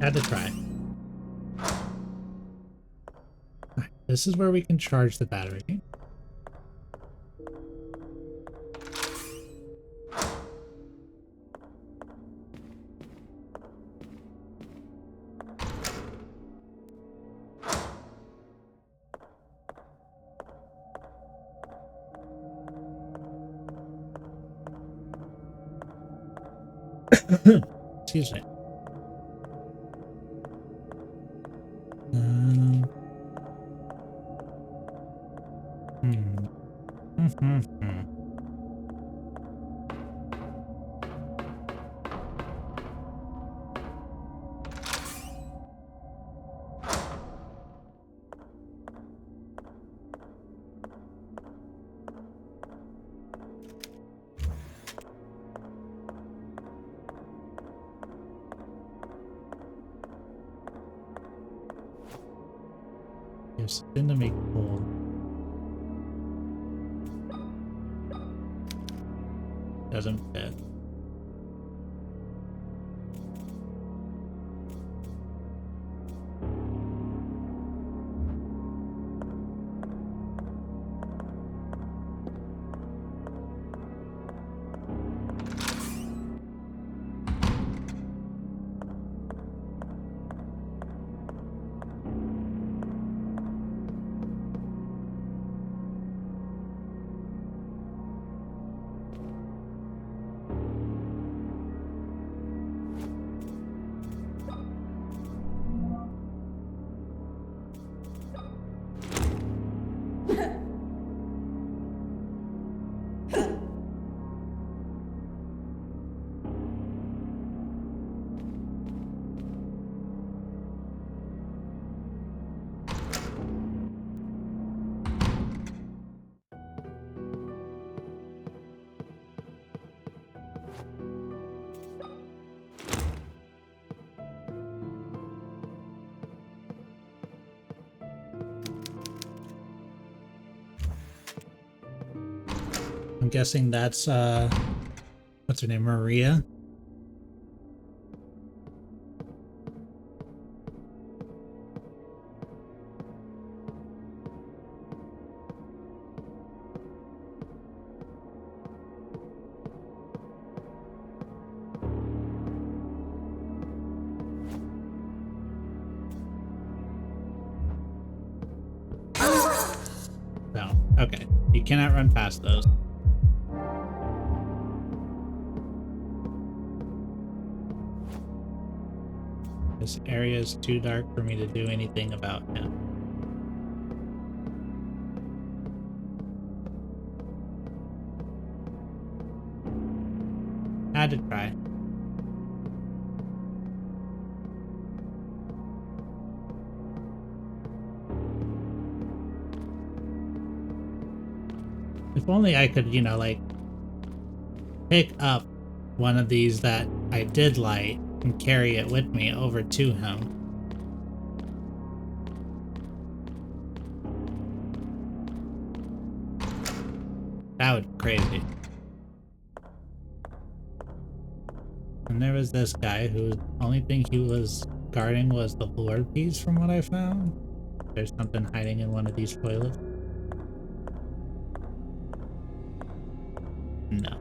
Had to try. Alright, this is where we can charge the battery. Excuse me. Um, hmm. You're something to make cool. Doesn't fit. I'm guessing that's what's her name, Maria? No. Okay. You cannot run past those. This area is too dark for me to do anything about him. Had to try. If only I could, you know, like, pick up one of these that I did light and carry it with me over to him. That would be crazy. And there was this guy who the only thing he was guarding was the lore piece from what I found. There's something hiding in one of these toilets. No.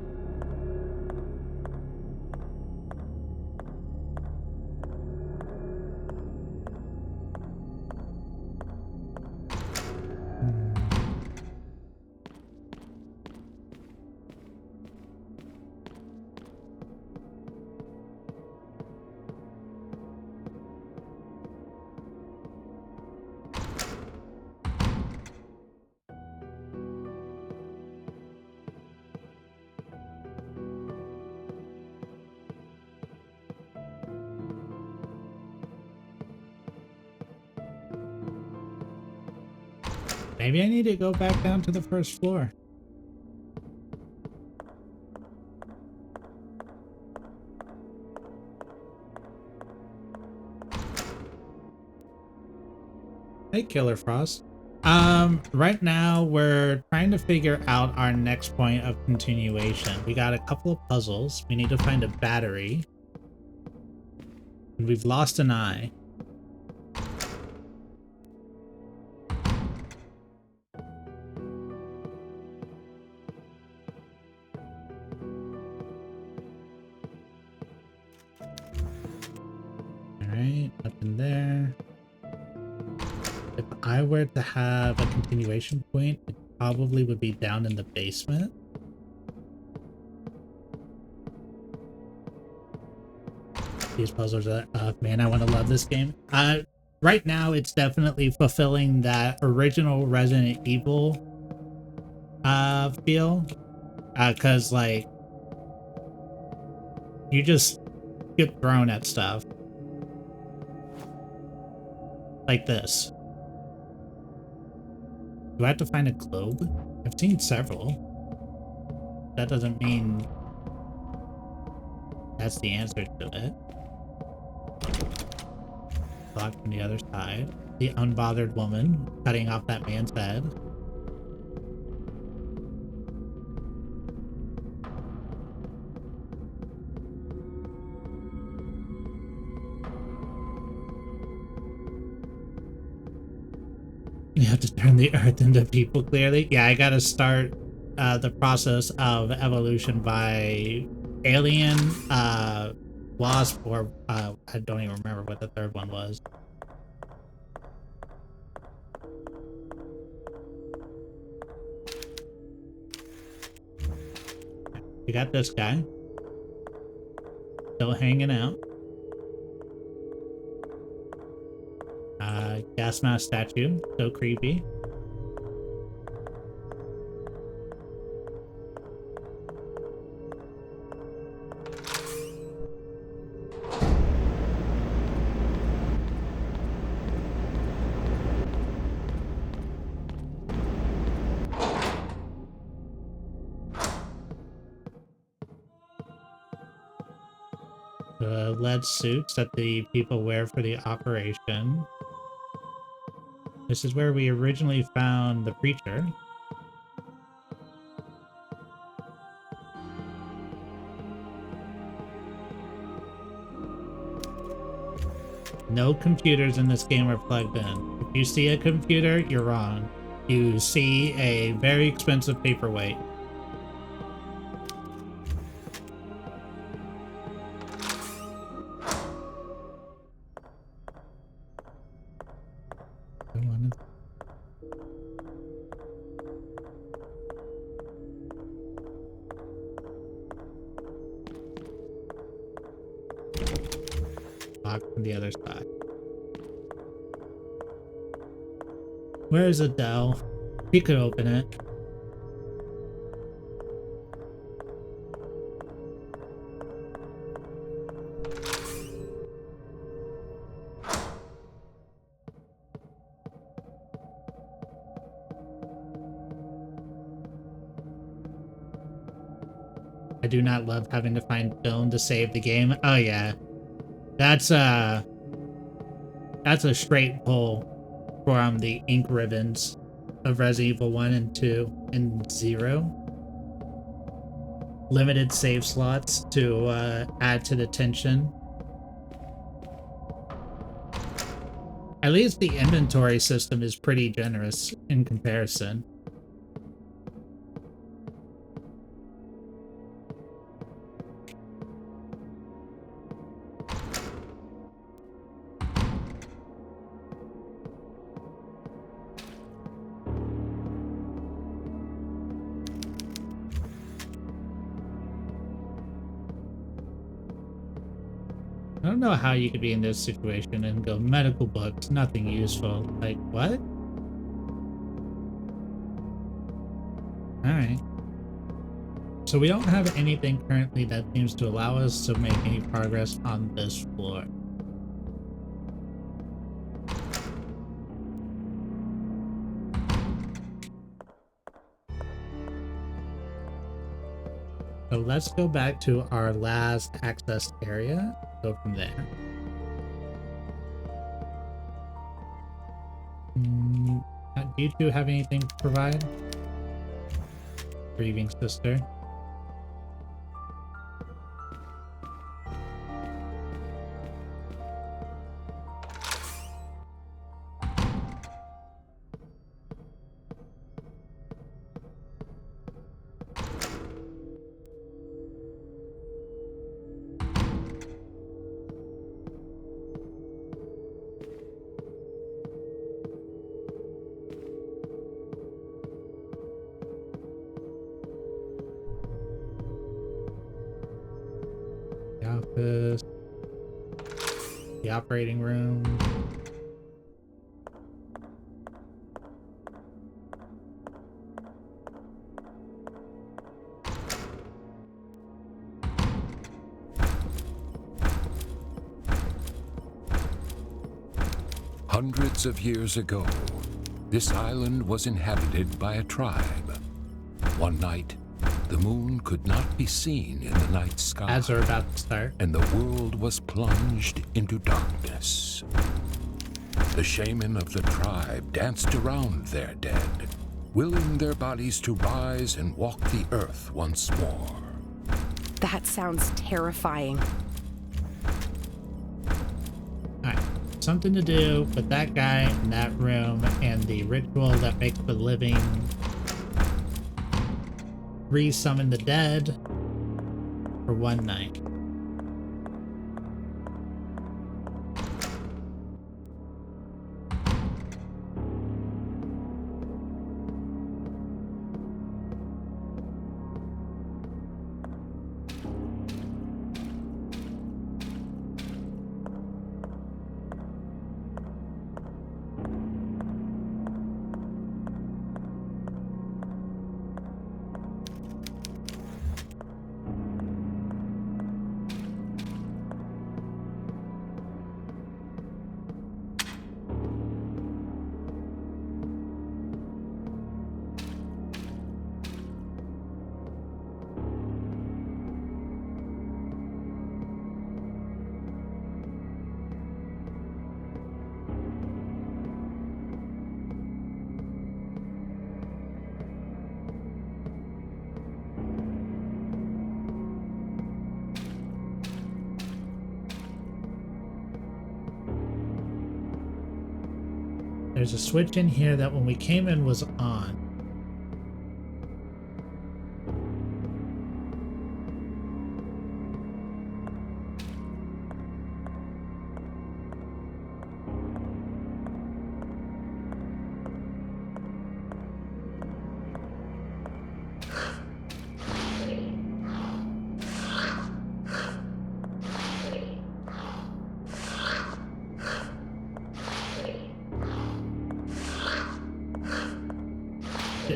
Maybe I need to go back down to the first floor. Hey, Killer Frost. Right now we're trying to figure out our next point of continuation. We got a couple of puzzles. We need to find a battery. And we've lost an eye. Alright, nothing there. If I were to have a continuation point, it probably would be down in the basement. these puzzles are, man, I want to love this game. Right now it's definitely fulfilling that original Resident Evil feel. Cause like you just get thrown at stuff. Like this. Do I have to find a globe? I've seen several. That doesn't mean that's the answer to it. Blocked from the other side. The unbothered woman cutting off that man's head. You have to turn the earth into people, clearly. Yeah, I gotta start the process of evolution by alien, wasp, or I don't even remember what the third one was. We got this guy. Still hanging out. Gas mask statue. So creepy. The lead suits that the people wear for the operation. This is where we originally found the preacher. No computers in this game are plugged in. If you see a computer, you're wrong. You see a very expensive paperweight. From the other side. Where is Adele? He could open it. I do not love having to find film to save the game. Oh yeah. That's a straight pull from the ink ribbons of Resident Evil 1 and 2 and 0. Limited save slots to add to the tension. At least the inventory system is pretty generous in comparison. I don't know how you could be in this situation and go medical books, nothing useful. Like, what? Alright. So we don't have anything currently that seems to allow us to make any progress on this floor. So let's go back to our last access area. Go from there. Do you two have anything to provide? Grieving sister. Office. The operating room. Hundreds of years ago, this island was inhabited by a tribe. One night, the moon could not be seen in the night sky. Ads are about to start. And the world was plunged into darkness. The shaman of the tribe danced around their dead, willing their bodies to rise and walk the earth once more. That sounds terrifying. Alright, something to do with that guy in that room and the ritual that makes the living re-summon the dead for one night. There's a switch in here that when we came in was on.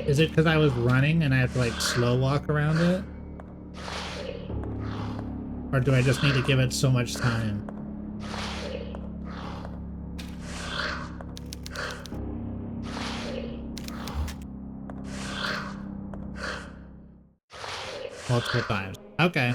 Is it because I was running and I have to like slow walk around it? Or do I just need to give it so much time? Multiple times. Okay.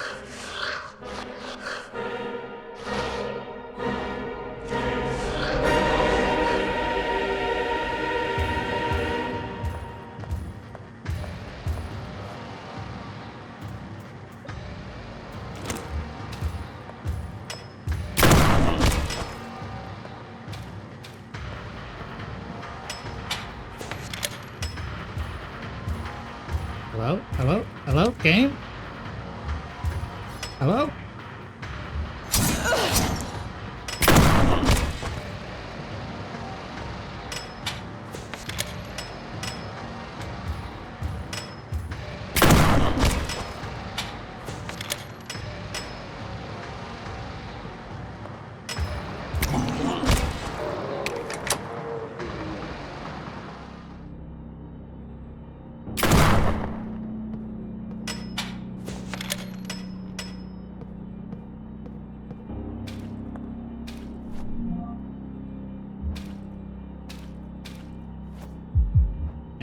Hello? Hello? Hello? Game? Hello?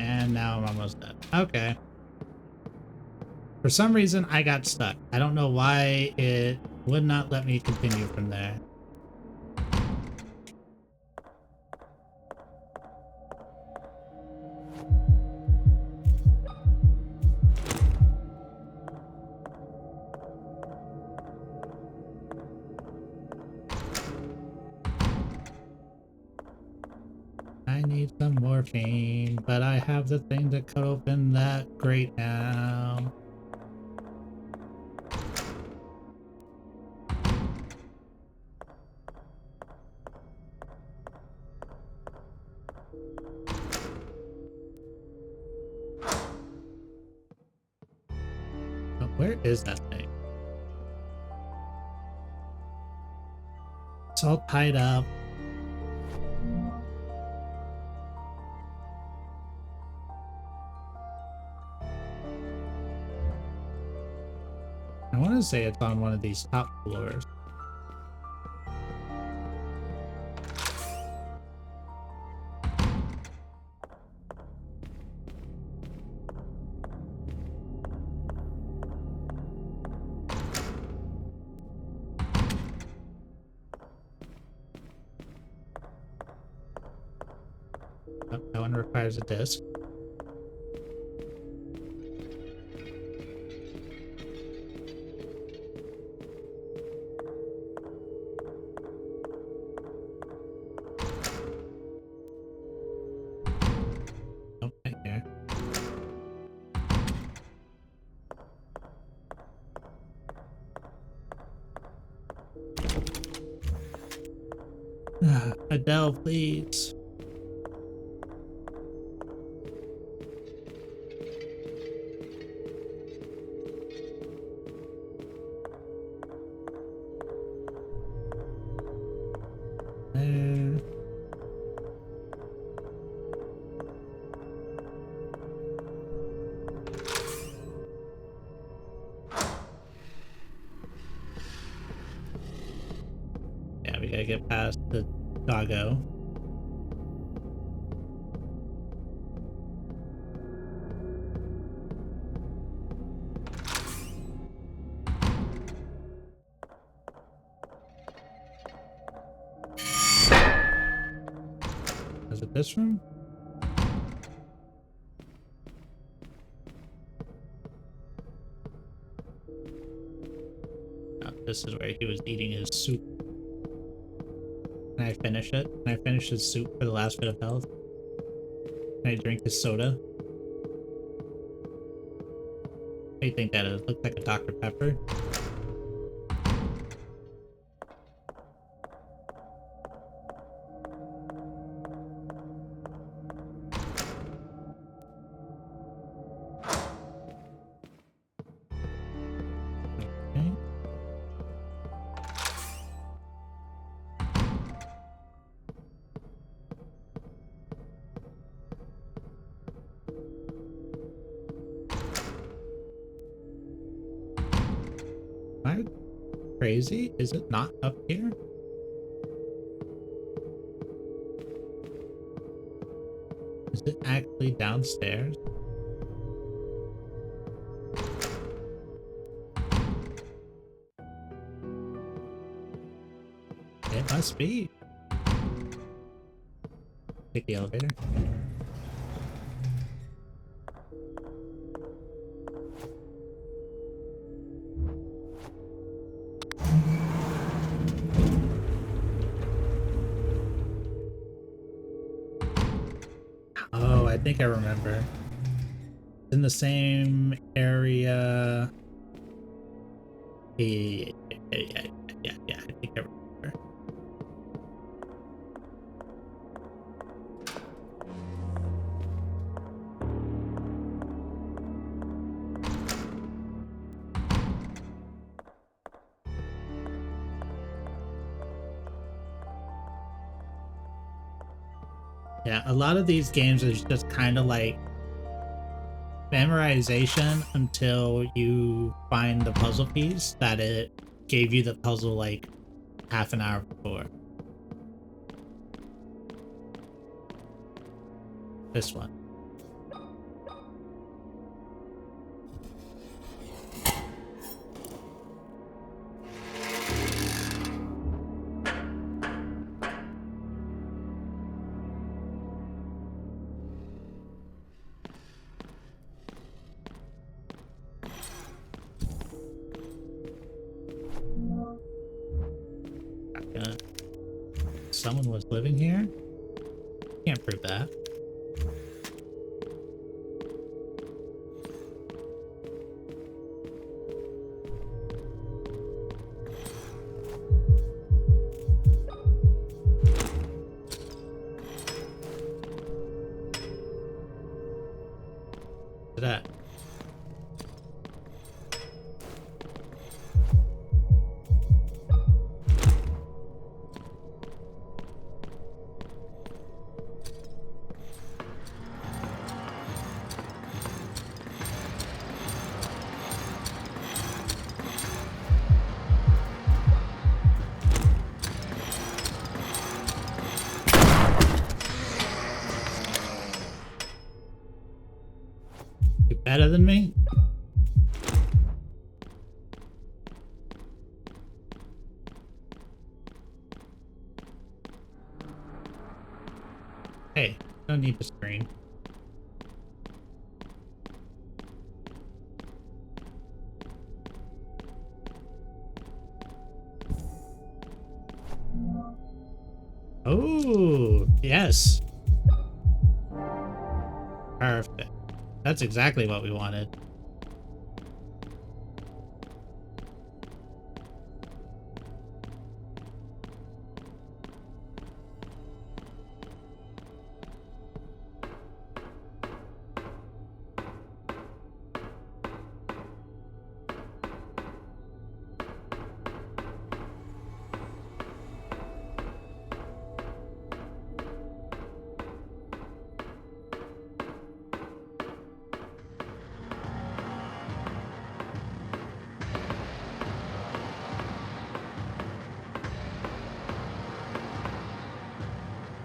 And now I'm almost done. Okay. For some reason, I got stuck. I don't know why it would not let me continue from there. I need some morphine, but I have the thing that could open that grate now. Oh, where is that thing? It's all tied up. I want to say it's on one of these top floors. Oh, that one requires a disc. Oh, right here. Adele, please. There. Yeah, we gotta get past the doggo. Is it this room? No, this is where he was eating his soup. Can I finish it? Can I finish his soup for the last bit of health? Can I drink his soda? What do you think that is? Looks like a Dr. Pepper. Okay. Am I crazy? Is it not up here? Is it actually downstairs? It must be. Take the elevator. Oh, I think I remember. It's in the same area. Yeah, I think I remember. Yeah, a lot of these games are just kind of like memorization until you find the puzzle piece that it gave you the puzzle like half an hour before. This one. Someone was living here? Can't prove that. That. better than me? Hey, don't need the screen. Oh, yes. Perfect. That's exactly what we wanted.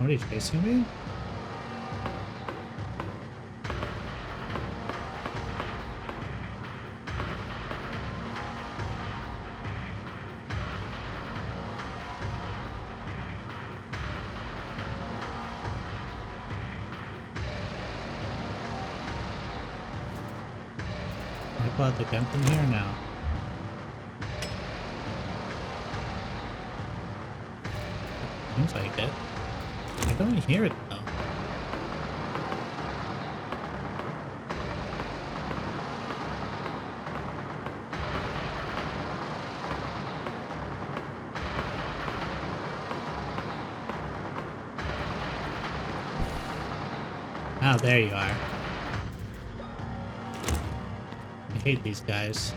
Somebody chasing me? Can I pull out the gun from here now? Seems like it. I don't hear it though. Oh, there you are. I hate these guys.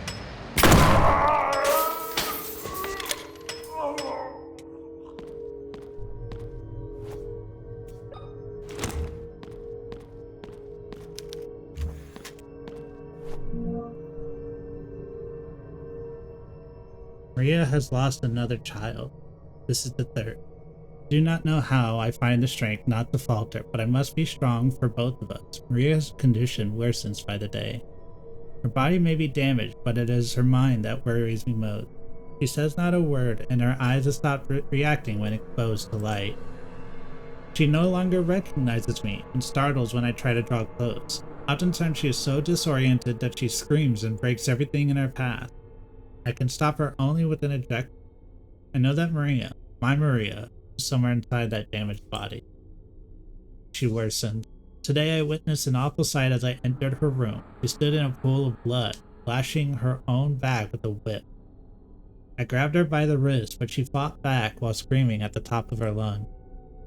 Maria has lost another child. This is the third. Do not know how I find the strength not to falter, but I must be strong for both of us. Maria's condition worsens by the day. Her body may be damaged, but it is her mind that worries me most. She says not a word, and her eyes have stopped reacting when exposed to light. She no longer recognizes me and startles when I try to draw close. Oftentimes she is so disoriented that she screams and breaks everything in her path. I can stop her only with an eject. I know that Maria, my Maria, is somewhere inside that damaged body. She worsened. Today I witnessed an awful sight as I entered her room. She stood in a pool of blood, lashing her own back with a whip. I grabbed her by the wrist, but she fought back while screaming at the top of her lungs.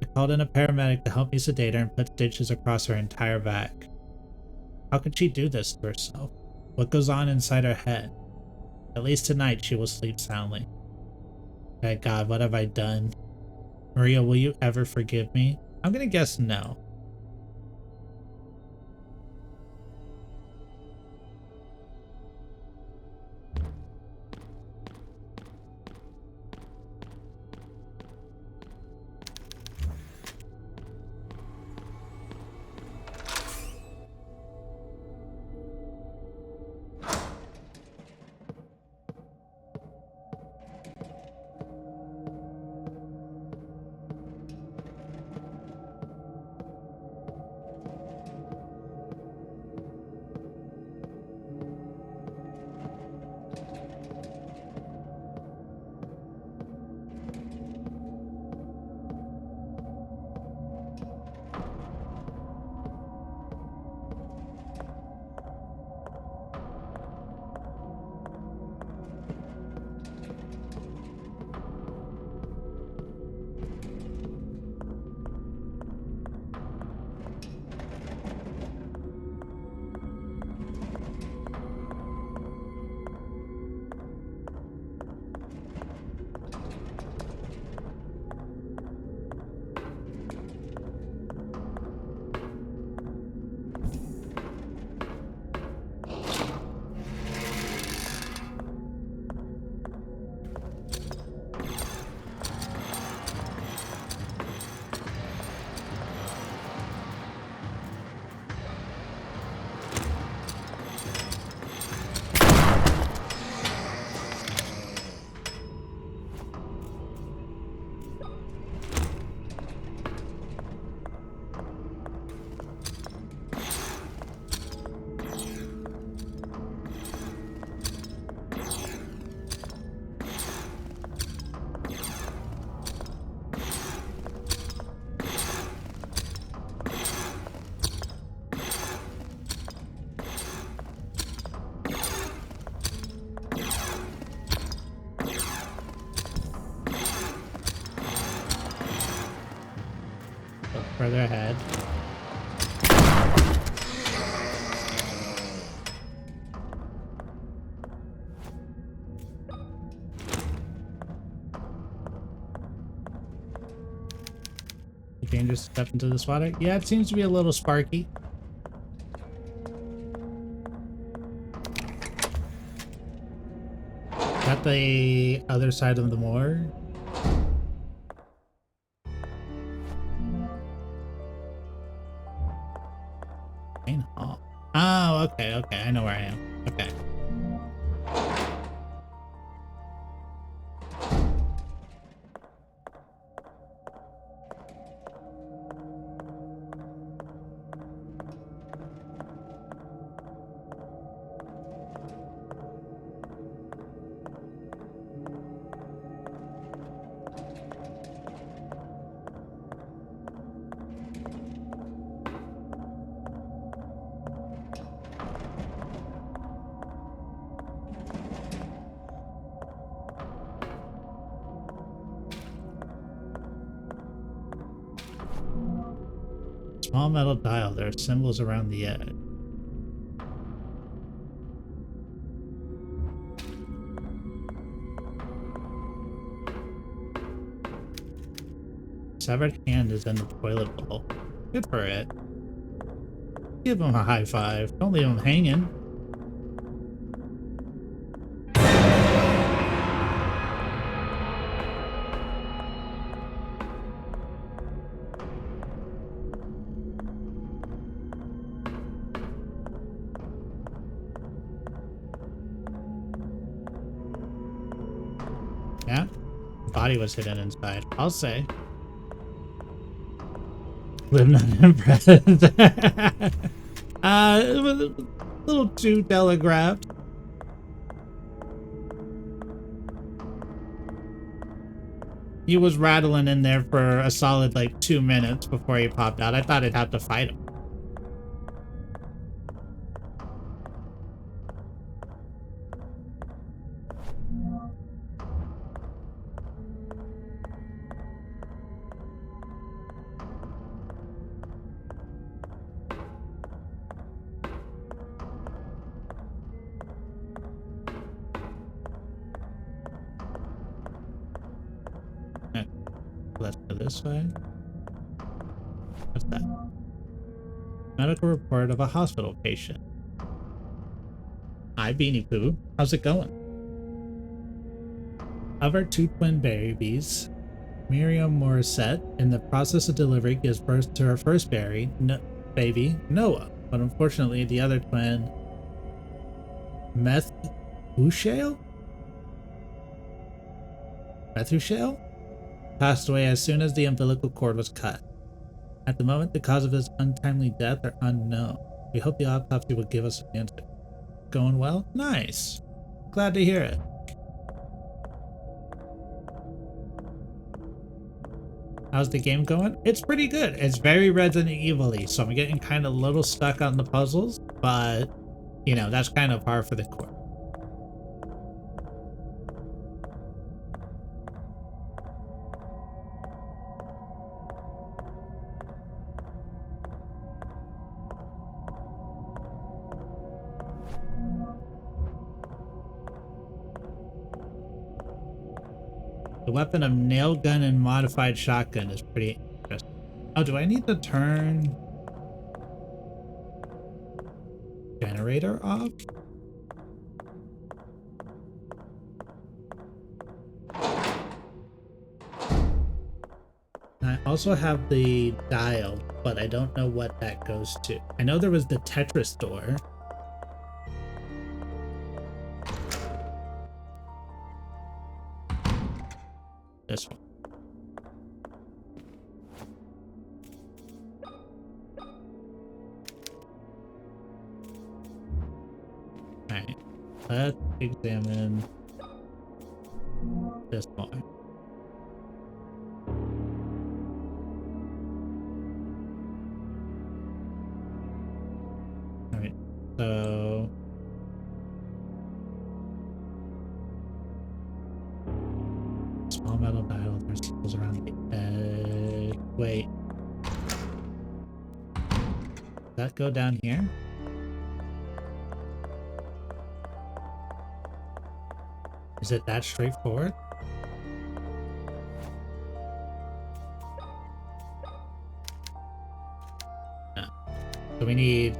I called in a paramedic to help me sedate her and put stitches across her entire back. How could she do this to herself? What goes on inside her head? At least tonight she will sleep soundly. Thank God, what have I done? Maria, will you ever forgive me? I'm gonna guess no. further ahead. Dangerous to step into this water. Yeah, it seems to be a little sparky. At the other side of the moor. Main hall. Oh, okay, okay. I know where I am. Okay. Small metal dial. There are symbols around the edge. Severed hand is in the toilet bowl. Good for it. Give him a high five. Don't leave him hanging. Yeah, body was hidden inside. I'll say. Live not impressed. It was a little too telegraphed. He was rattling in there for a solid like 2 minutes before he popped out. I thought I'd have to fight him. Let's go this way. What's that? Medical report of a hospital patient. Hi, Beanie Pooh. How's it going? Of our 2 twin babies, Miriam Morissette, in the process of delivery, gives birth to her first baby, Noah. But unfortunately, the other twin, Methushale, passed away as soon as the umbilical cord was cut. At the moment, the cause of his untimely death are unknown. We hope the autopsy will give us an answer. Going well? Nice. Glad to hear it. How's the game going? It's pretty good. It's very Resident Evil-y, so I'm getting kind of a little stuck on the puzzles, but, you know, that's kind of par for the course. The weapon of nail gun and modified shotgun is pretty interesting. Oh, do I need to turn generator off? I also have the dial, but I don't know what that goes to. I know there was the Tetris door. This one. Alright, let's examine this one. Alright, so small metal dial, there's symbols around the edge. Wait. that go down here? Is it that straightforward? No. So we need...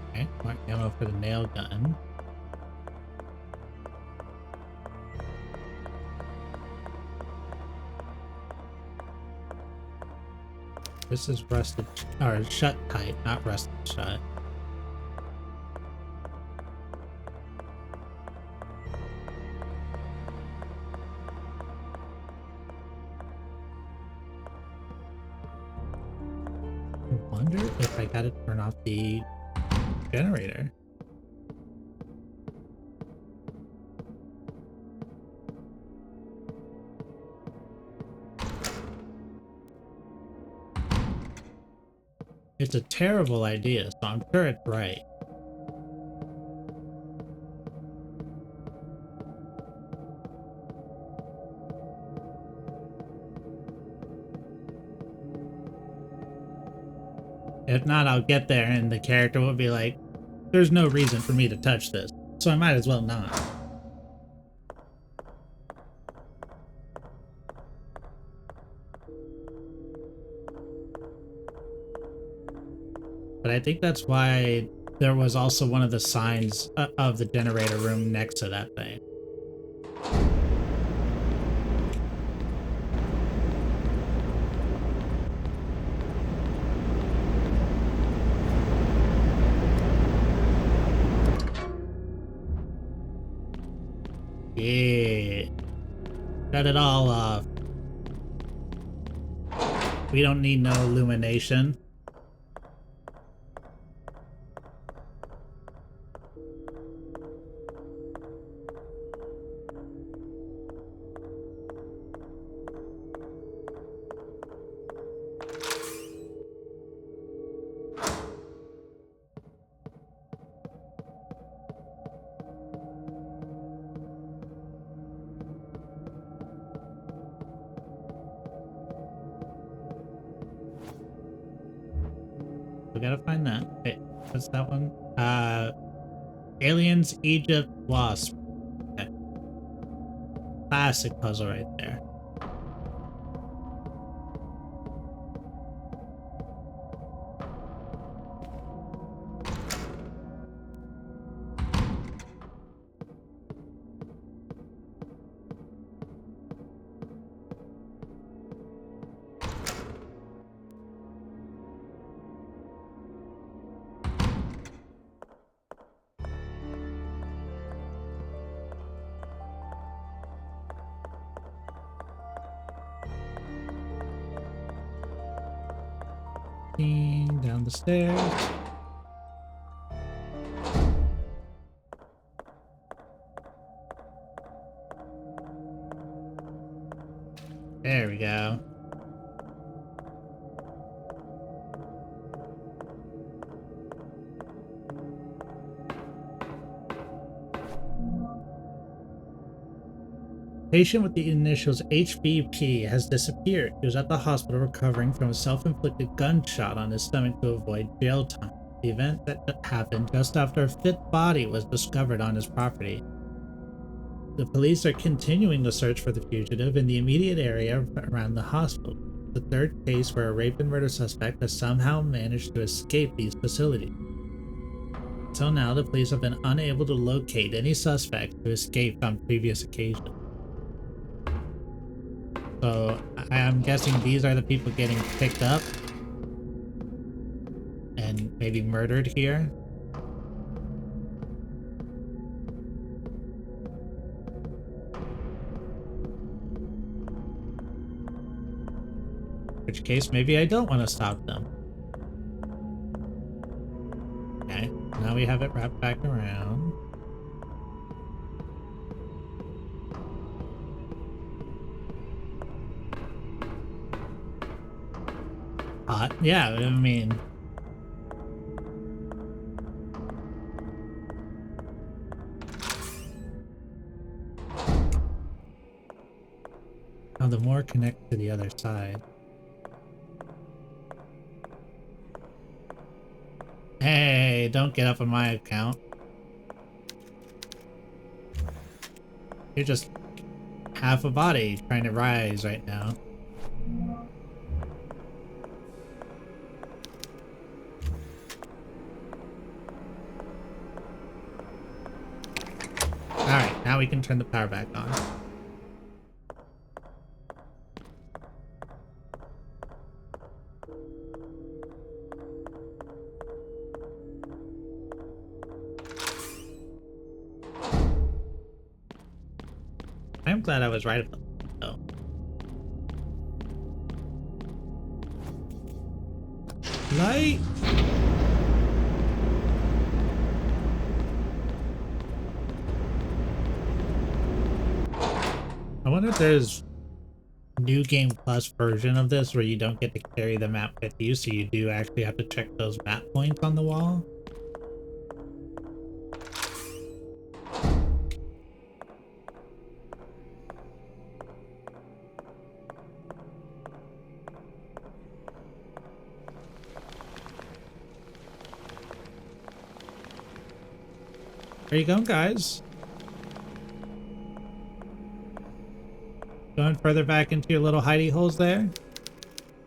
Okay, more ammo for the nail gun. This is rusted, or shut tight, not rusted shut. I wonder if I gotta turn off the generator. It's a terrible idea, so I'm sure it's right. If not, I'll get there and the character will be like, there's no reason for me to touch this, so I might as well not. But I think that's why there was also one of the signs of the generator room next to that thing. Yeah. Shut it all off. We don't need no illumination. We gotta find that. Wait, what's that one? Aliens, Egypt, Wasp. Okay. Classic puzzle right there. Down the stairs. There we go. Patient with the initials HBP has disappeared. He was at the hospital recovering from a self-inflicted gunshot on his stomach to avoid jail time. The event that happened just after a fit body was discovered on his property. The police are continuing the search for the fugitive in the immediate area around the hospital. The third case where a rape and murder suspect has somehow managed to escape these facilities. Until now, the police have been unable to locate any suspects who escaped on previous occasions. So I'm guessing these are the people getting picked up and maybe murdered here. In which case, maybe I don't want to stop them. Okay, now we have it wrapped back around. Yeah, I mean, or connect to the other side. Hey, don't get up on my account. You're just half a body trying to rise right now. Alright, now we can turn the power back on. I'm glad I was right about that, though. Light! I wonder if there's New Game Plus version of this where you don't get to carry the map with you, so you do actually have to check those map points on the wall. There you go, guys. Going further back into your little hidey holes there.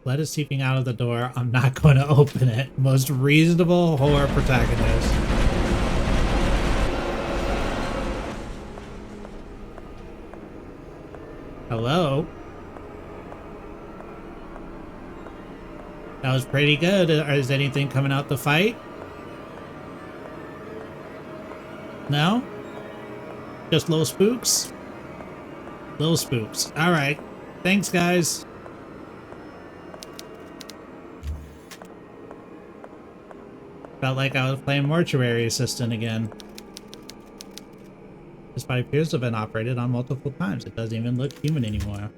Blood is seeping out of the door. I'm not going to open it. Most reasonable horror protagonist. Hello? That was pretty good. Is anything coming out the fight? No? Just little spooks? Little spooks. Alright. Thanks, guys. Felt like I was playing Mortuary Assistant again. This body appears to have been operated on multiple times. It doesn't even look human anymore.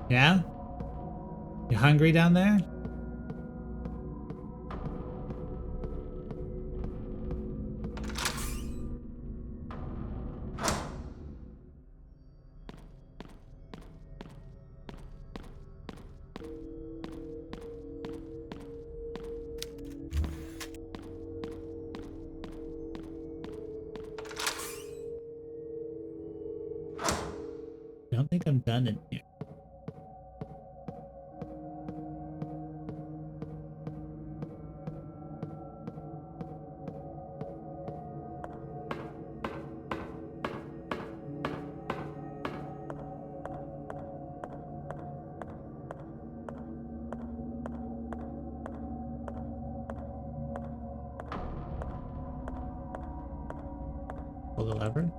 Yeah? You hungry down there? I don't think I'm done in here. Pull the lever.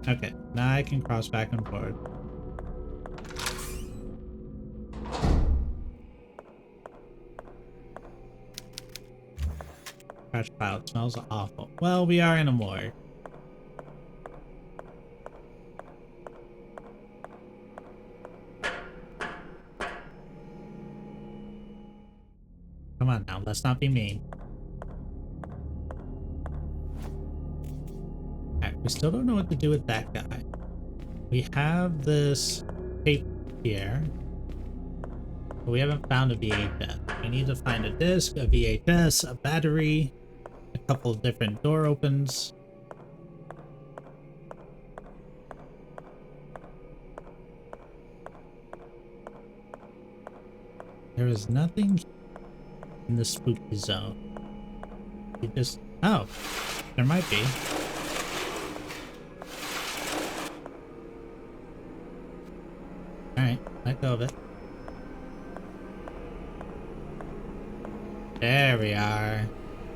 Okay, now I can cross back and forward. Trash pile. It smells awful. Well, we are in a morgue. Come on now, let's not be mean. Alright, we still don't know what to do with that guy. We have this tape here, but we haven't found a VHS. We need to find a disc, a VHS, a battery, a couple of different door opens. There is nothing in the spooky zone. You just... Oh, there might be. Alright, let go of it. There we are.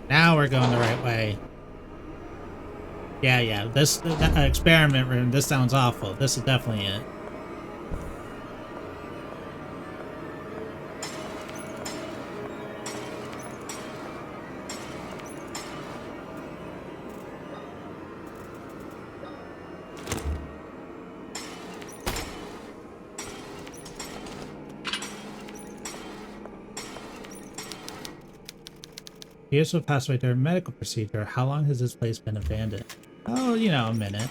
Now we're going the right way. Yeah, this experiment room, this sounds awful. This is definitely it. He also passed away during a medical procedure. How long has this place been abandoned? Oh, you know, a minute.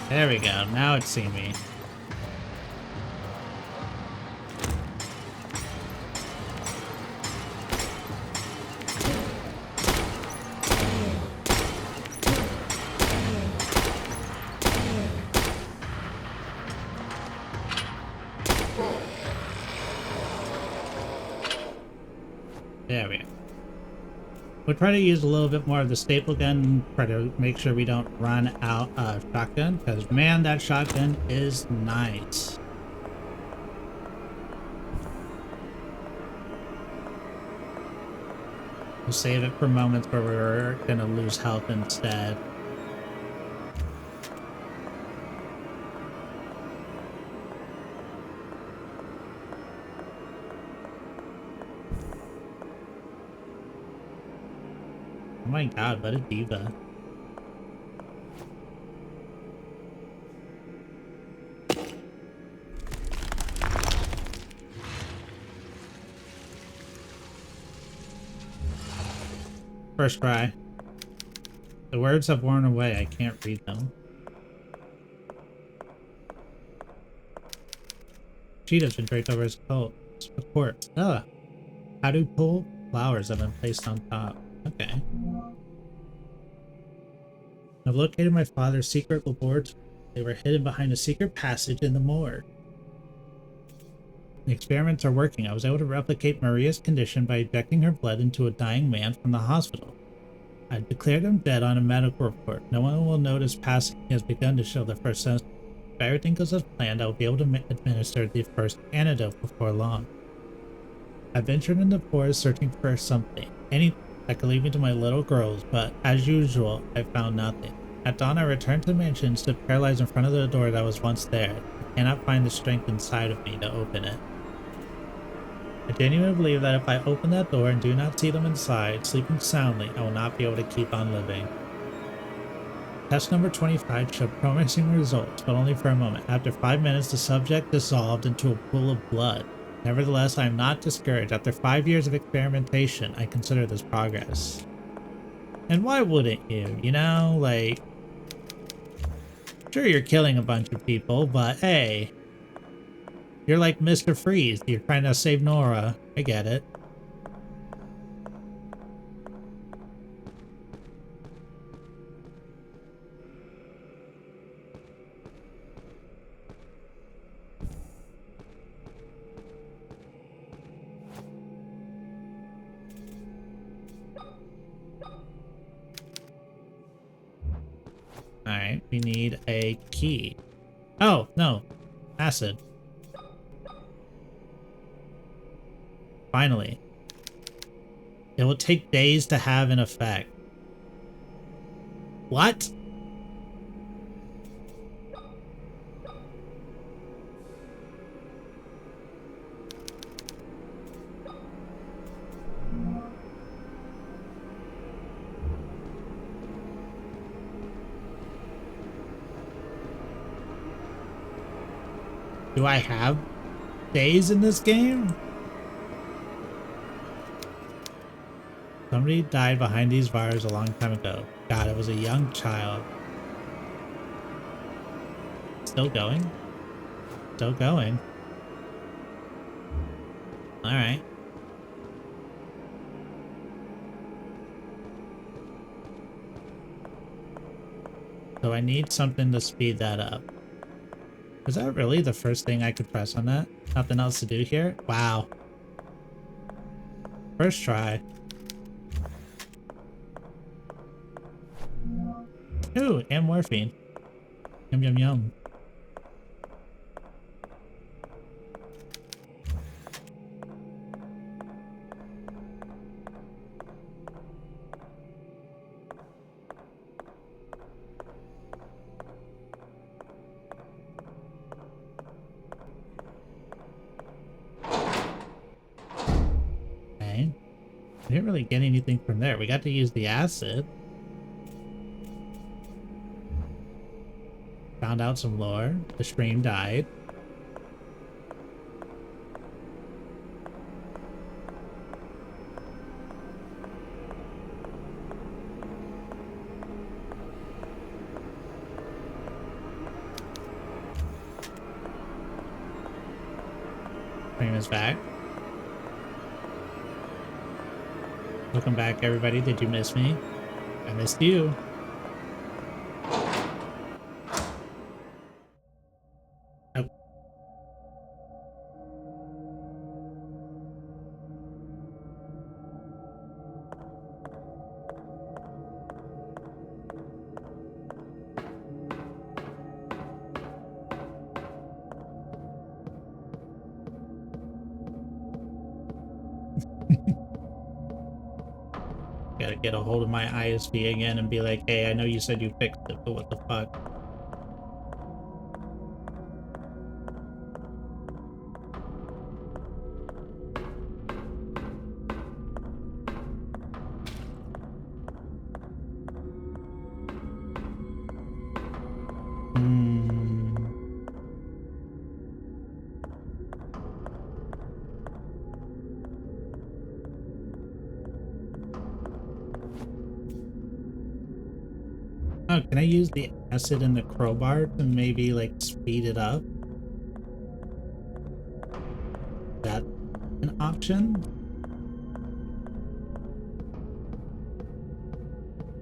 There we go. Now it's seen me. There we go. We'll try to use a little bit more of the staple gun, try to make sure we don't run out of shotgun, because man, that shotgun is nice. We'll save it for moments where we're gonna lose health instead. Oh my god, what a diva. First try. The words have worn away, I can't read them. Sheet has been draped over his coat. It's a corpse. Ugh. How do pull flowers have been placed on top? Okay. I've located my father's secret laboratory. They were hidden behind a secret passage in the morgue. The experiments are working. I was able to replicate Maria's condition by injecting her blood into a dying man from the hospital. I declared him dead on a medical report. No one will notice passing. He has begun to show the first symptoms. If everything goes as planned, I will be able to administer the first antidote before long. I ventured into the forest searching for something. Anything that could lead me to my little girls, but as usual, I found nothing. At dawn, I returned to the mansion and stood paralyzed in front of the door that was once there. I cannot find the strength inside of me to open it. I genuinely believe that if I open that door and do not see them inside, sleeping soundly, I will not be able to keep on living. Test number 25 showed promising results, but only for a moment. After 5 minutes, the subject dissolved into a pool of blood. Nevertheless, I am not discouraged. After 5 years of experimentation, I consider this progress. And why wouldn't you? You know, like, sure, you're killing a bunch of people, but hey, you're like Mr. Freeze. You're trying to save Nora. I get it. Alright, we need a key. Oh, no. Acid. Finally. It will take days to have an effect. What? Do I have days in this game? Somebody died behind these bars a long time ago. God, it was a young child. Still going? Still going. Alright. So I need something to speed that up. Was that really the first thing I could press on that? Nothing else to do here? Wow. First try. Ooh, and morphine. Yum yum yum. Okay. I didn't really get anything from there. We got to use the acid. Found out some lore. The stream died. Stream is back. Welcome back, everybody. Did you miss me? I missed you. Oh. Gotta get a hold of my ISP again and be like, hey, I know you said you fixed it, but what the fuck? Oh, can I use the acid in the crowbar to maybe like speed it up? Is that an option?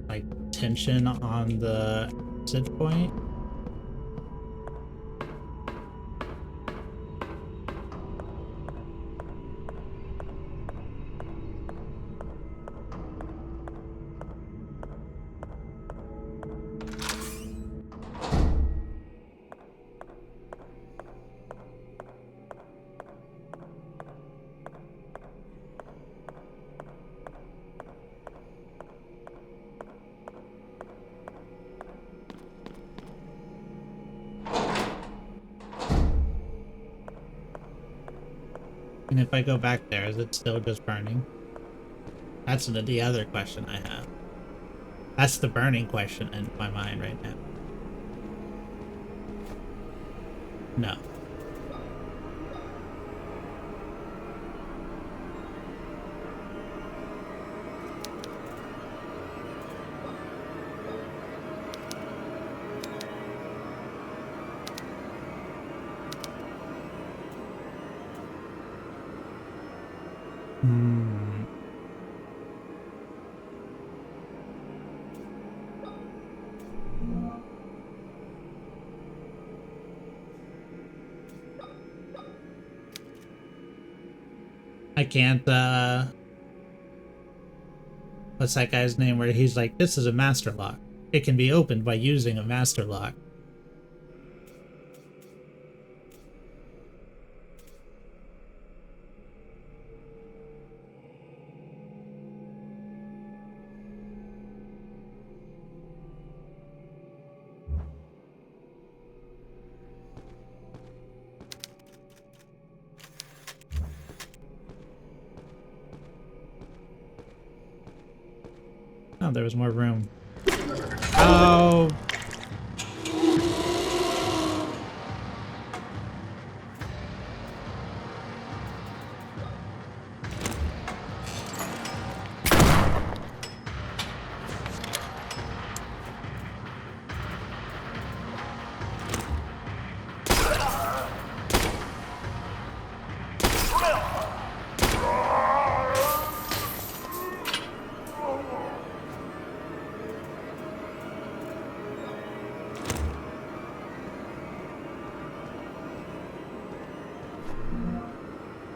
Like tension on the acid point? And if I go back there, is it still just burning? That's the other question I have. That's the burning question in my mind right now. No. I can't, what's that guy's name where he's like, this is a master lock. It can be opened by using a master lock. Oh, there was more room. Oh.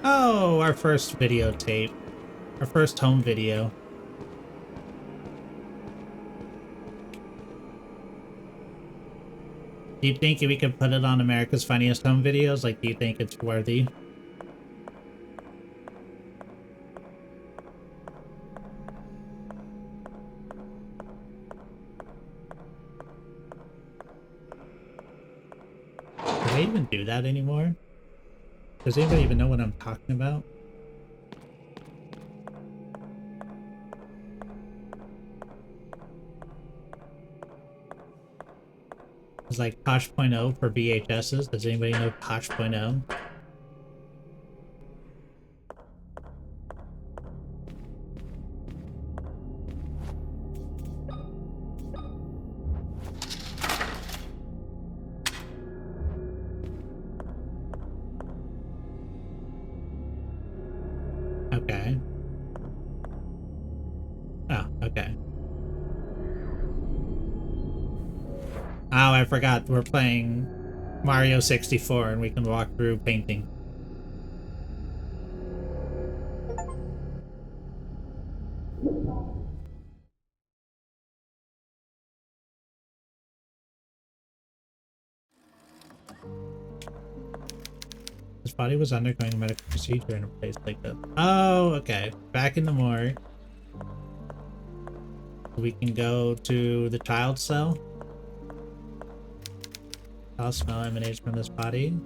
Oh, our first videotape. Our first home video. Do you think we could put it on America's Funniest Home Videos? Like, do you think it's worthy? Do they even do that anymore? Does anybody even know what I'm talking about? It's like Tosh.0 for VHSs. Does anybody know Tosh.0? Okay. Oh, okay. Oh, I forgot. We're playing Mario 64 and we can walk through painting. His body was undergoing a medical procedure in a place like this. Oh, okay. Back in the morgue. We can go to the child cell. Foul smell emanates from this body.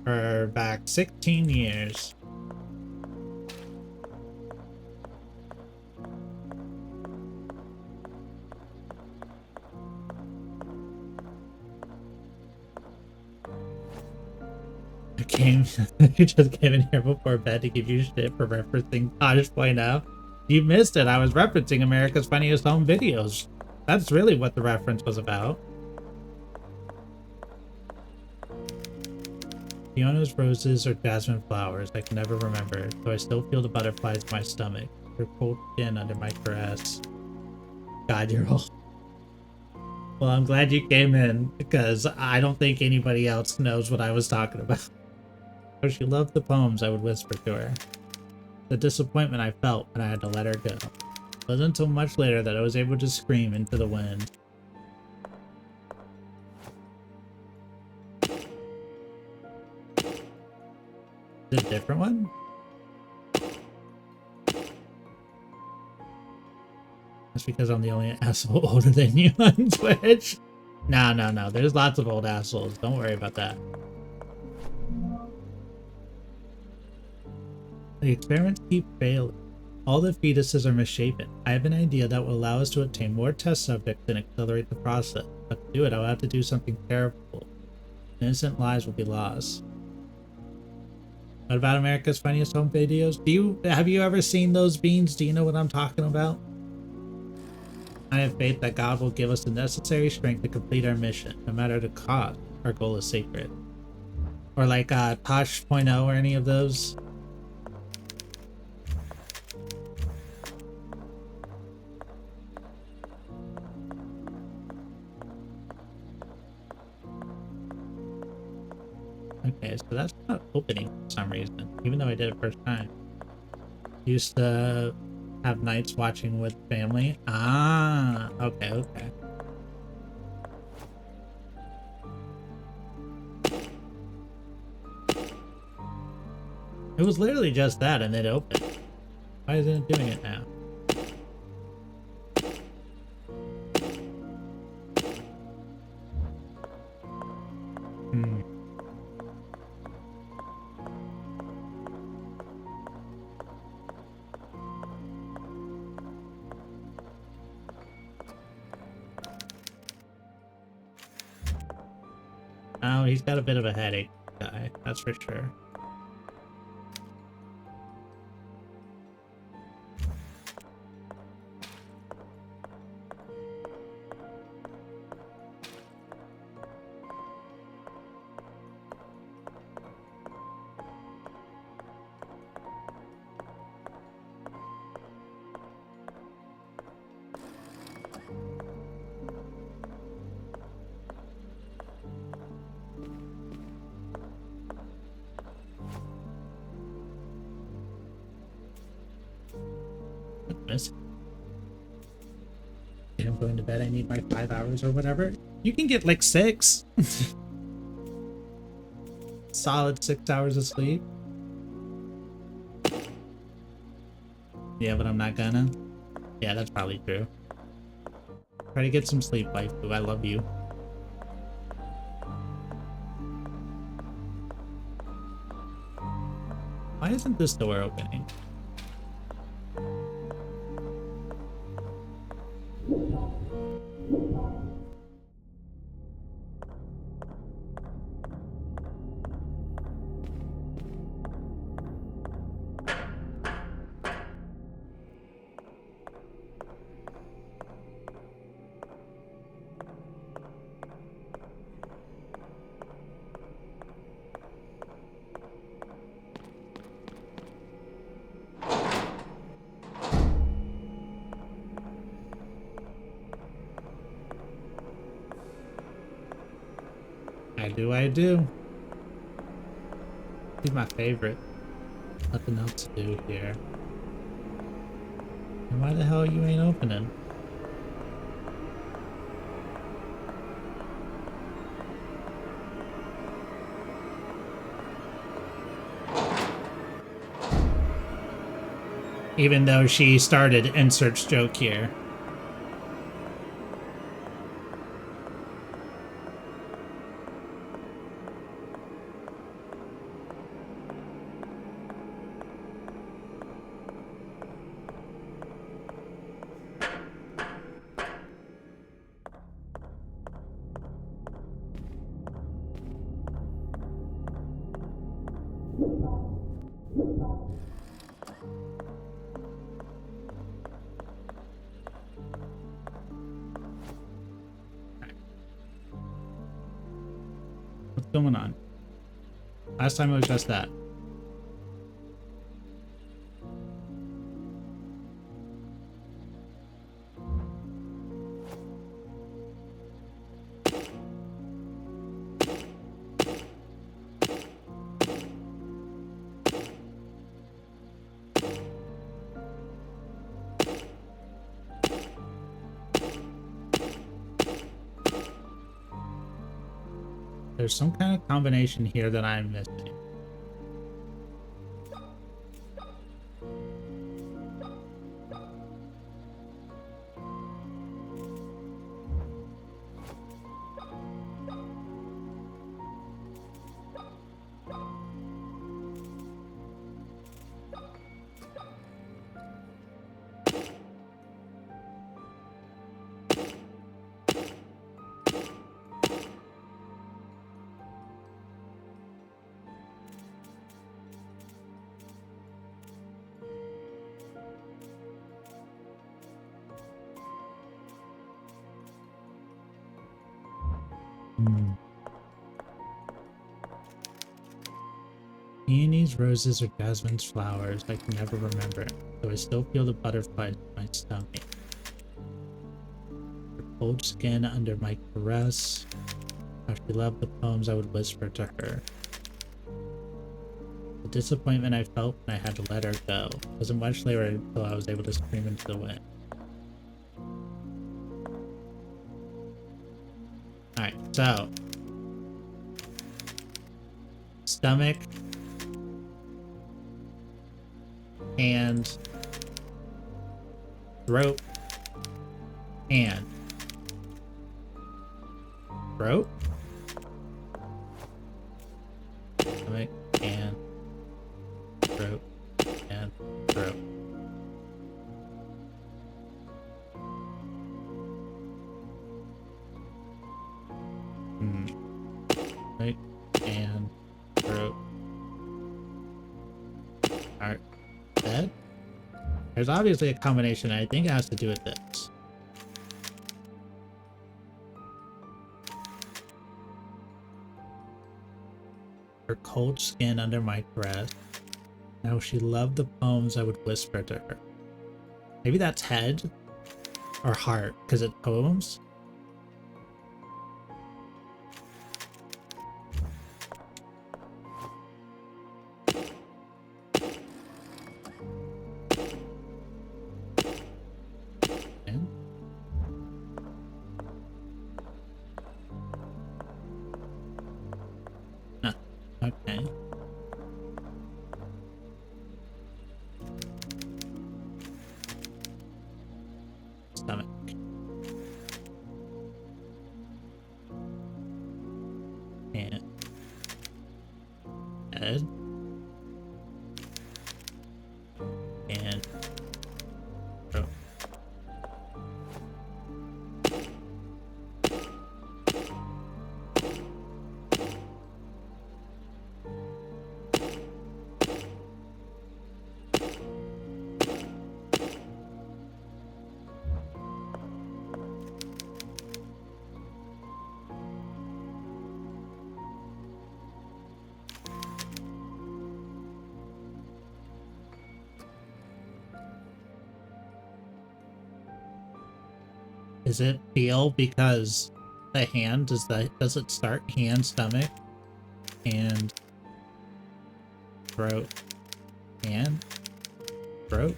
We're back 16 years. You just came in here before bed to give you shit for referencing Tosh.0. You missed it. I was referencing America's Funniest Home Videos. That's really what the reference was about. Fiona's roses or jasmine flowers. I can never remember, though I still feel the butterflies in my stomach. Her cold skin under my caress. God, you're old. Well, I'm glad you came in, because I don't think anybody else knows what I was talking about. But she loved the poems, I would whisper to her. The disappointment I felt when I had to let her go. It wasn't until much later that I was able to scream into the wind. Is it a different one? That's because I'm the only asshole older than you on Twitch. No. There's lots of old assholes. Don't worry about that. The experiments keep failing. All the fetuses are misshapen. I have an idea that will allow us to obtain more test subjects and accelerate the process. But to do it, I will have to do something terrible. Innocent lives will be lost. What about America's Funniest Home Videos? Have you ever seen those beans? Do you know what I'm talking about? I have faith that God will give us the necessary strength to complete our mission, no matter the cost. Our goal is sacred. Or like Tosh.0 or any of those. Okay, so that's not opening for some reason, even though I did it first time. Used to have nights watching with family. Ah, okay. It was literally just that and it opened. Why isn't it doing it now? Oh, he's got a bit of a headache, guy. That's for sure. honest. I'm going to bed, I need my 5 hours or whatever. You can get like 6. Solid 6 hours of sleep. Yeah, but I'm not gonna. Yeah, that's probably true. Try to get some sleep, waifu. I love you. Why isn't this door opening? I do. He's my favorite. Nothing else to do here. And why the hell you ain't opening? Even though she started insert joke here. What's going on? Last time it was just that. There's some kind of combination here that I'm missing. Peonies, roses, or jasmine's flowers. I can never remember it, though I still feel the butterflies in my stomach. Her cold skin under my caress. How she loved the poems I would whisper to her. The disappointment I felt when I had to let her go. It wasn't much later until I was able to scream into the wind. Alright, so stomach, hand, throat, hand, throat, stomach, hand, throat, and throat. Right, and throat. Heart, head. There's obviously a combination. I think it has to do with this. Her cold skin under my caress. Now she loved the poems I would whisper to her. Maybe that's head or heart because it's poems. stomach. And head. And throat. Is it feel because the hand does it start hand, stomach, and throat, hand, throat?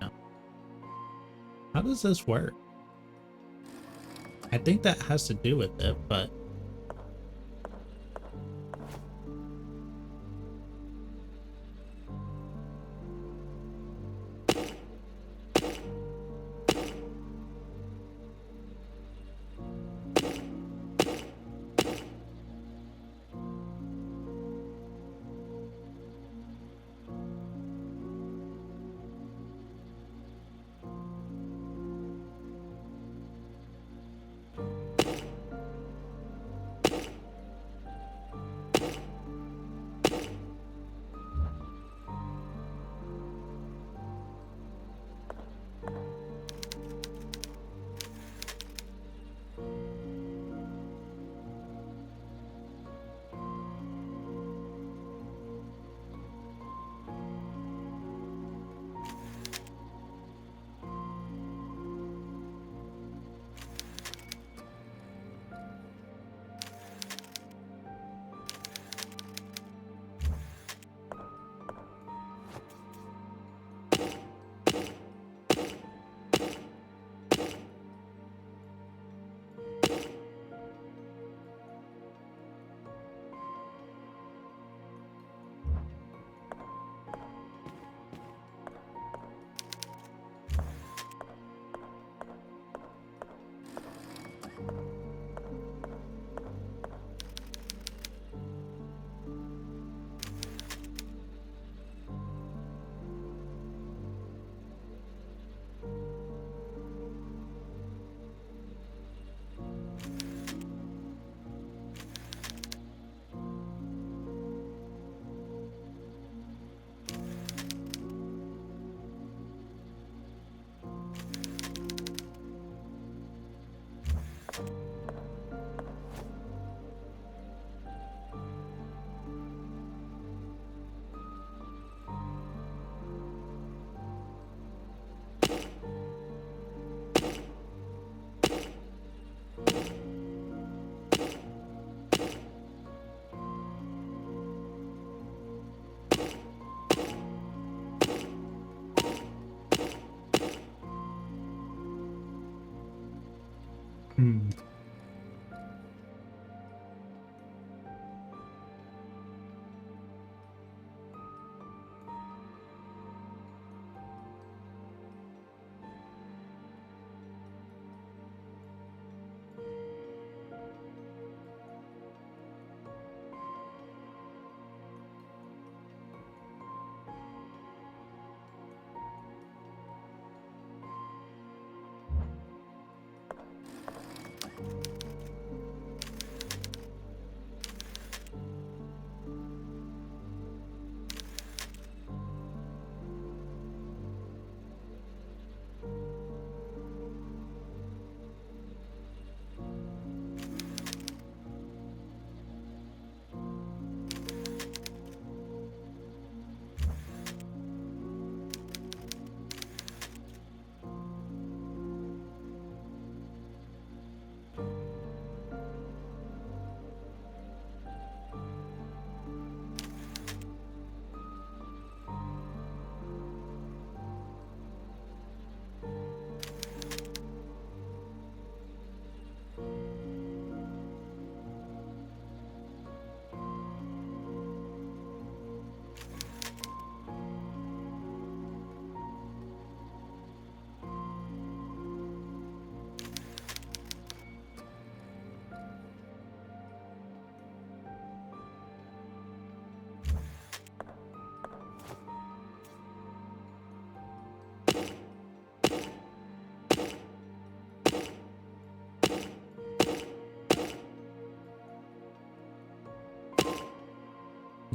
No. How does this work? I think that has to do with it, but hmm.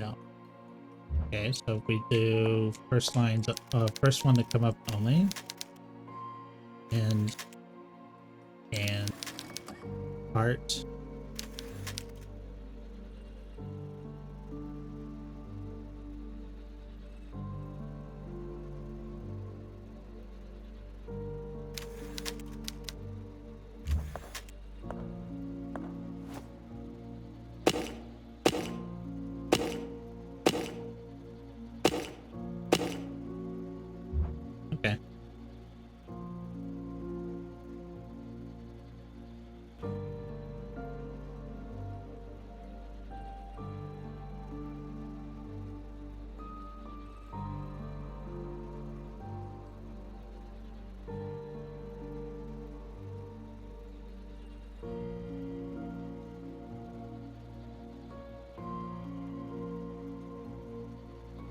No. Okay, so if we do first lines, first one to come up only, and heart. Okay.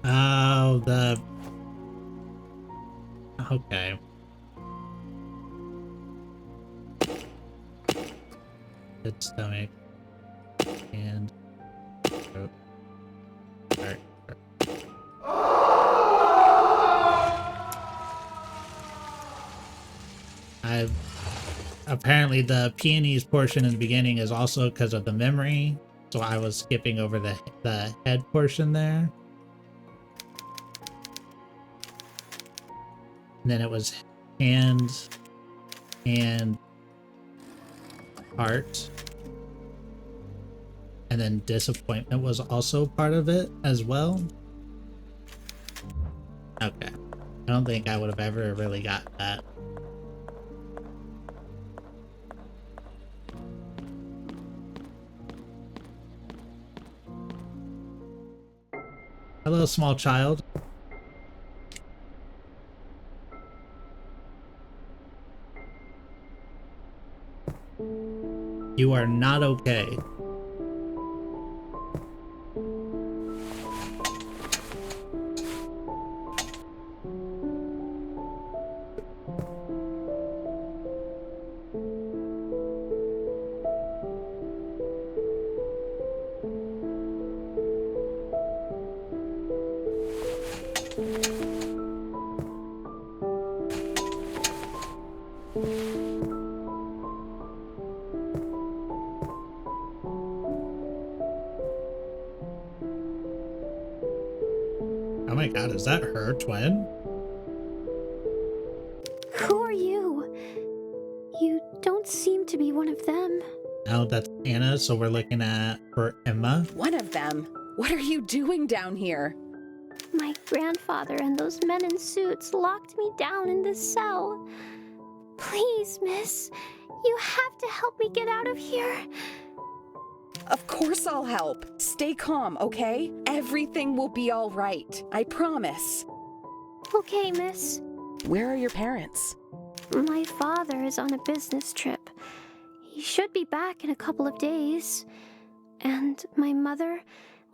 Oh, the... Okay. Good stomach. And... throat. Heart. I've... Apparently the peonies portion in the beginning is also because of the memory, so I was skipping over the head portion there. And then it was hand and heart. And then disappointment was also part of it as well. Okay. I don't think I would have ever really got that. Hello, small child. You are not okay. Oh my god, is that her twin? Who are you? You don't seem to be one of them. No, that's Anna, so we're looking at for Emma. One of them? What are you doing down here? My grandfather and those men in suits locked me down in this cell. Please, miss, you have to help me get out of here. Of course I'll help. Stay calm, okay? Everything will be all right. I promise. Okay, miss. Where are your parents? My father is on a business trip. He should be back in a couple of days. And my mother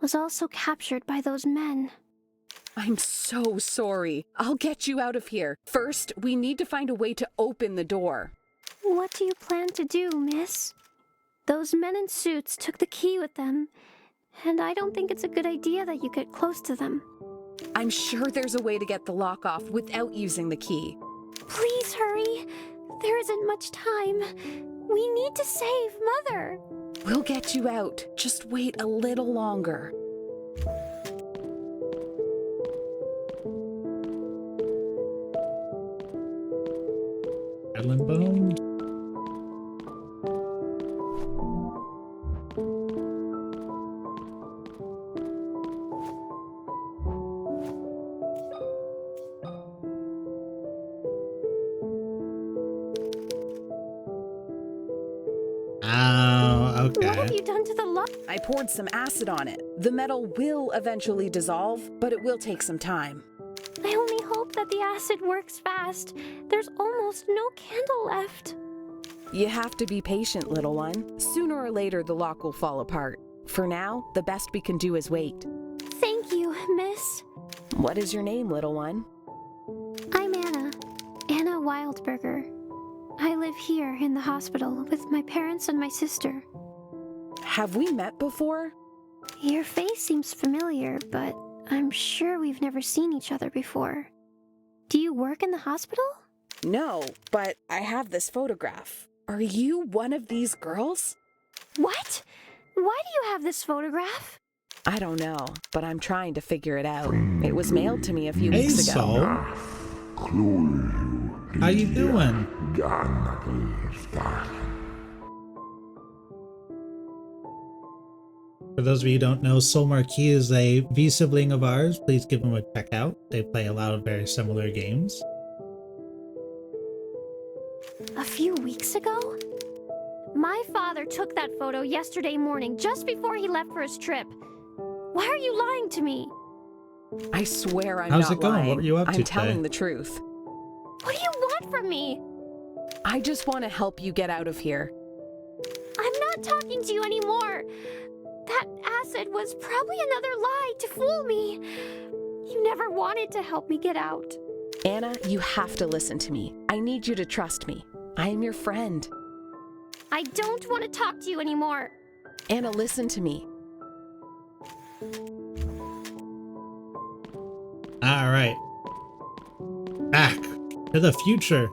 was also captured by those men. I'm so sorry. I'll get you out of here. First, we need to find a way to open the door. What do you plan to do, miss? Those men in suits took the key with them, and I don't think it's a good idea that you get close to them. I'm sure there's a way to get the lock off without using the key. Please hurry. There isn't much time. We need to save Mother. We'll get you out. Just wait a little longer. Edlin Bone. Oh, okay. What have you done to the lock? I poured some acid on it. The metal will eventually dissolve, but it will take some time. I only hope that the acid works fast. There's almost no candle left. You have to be patient, little one. Sooner or later, the lock will fall apart. For now, the best we can do is wait. Thank you, miss. What is your name, little one? I'm Anna. Anna Wildberger. I live here in the hospital with my parents and my sister. Have we met before? Your face seems familiar, but I'm sure we've never seen each other before. Do you work in the hospital? No, but I have this photograph. Are you one of these girls? What? Why do you have this photograph? I don't know, but I'm trying to figure it out. It was mailed to me a few Hey, weeks ago. Soul. How you doing? For those of you who don't know, Soul Marquis is a V-sibling of ours. Please give them a check out. They play a lot of very similar games. A few weeks ago? My father took that photo yesterday morning, just before he left for his trip. Why are you lying to me? I swear I'm How's not it going? lying. What were you up to I'm telling today? the truth. What do you want from me? I just want to help you get out of here. I'm not talking to you anymore. That acid was probably another lie to fool me. You never wanted to help me get out. Anna, you have to listen to me. I need you to trust me. I am your friend. I don't want to talk to you anymore. Anna, listen to me. Alright. Back to the future.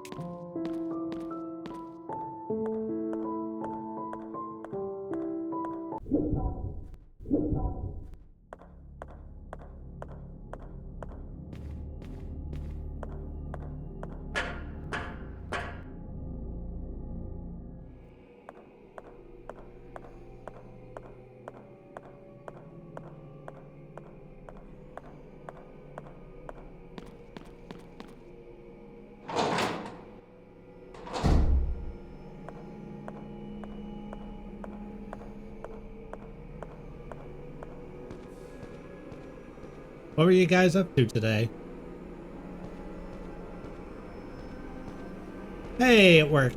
What were you guys up to today? Hey, it worked.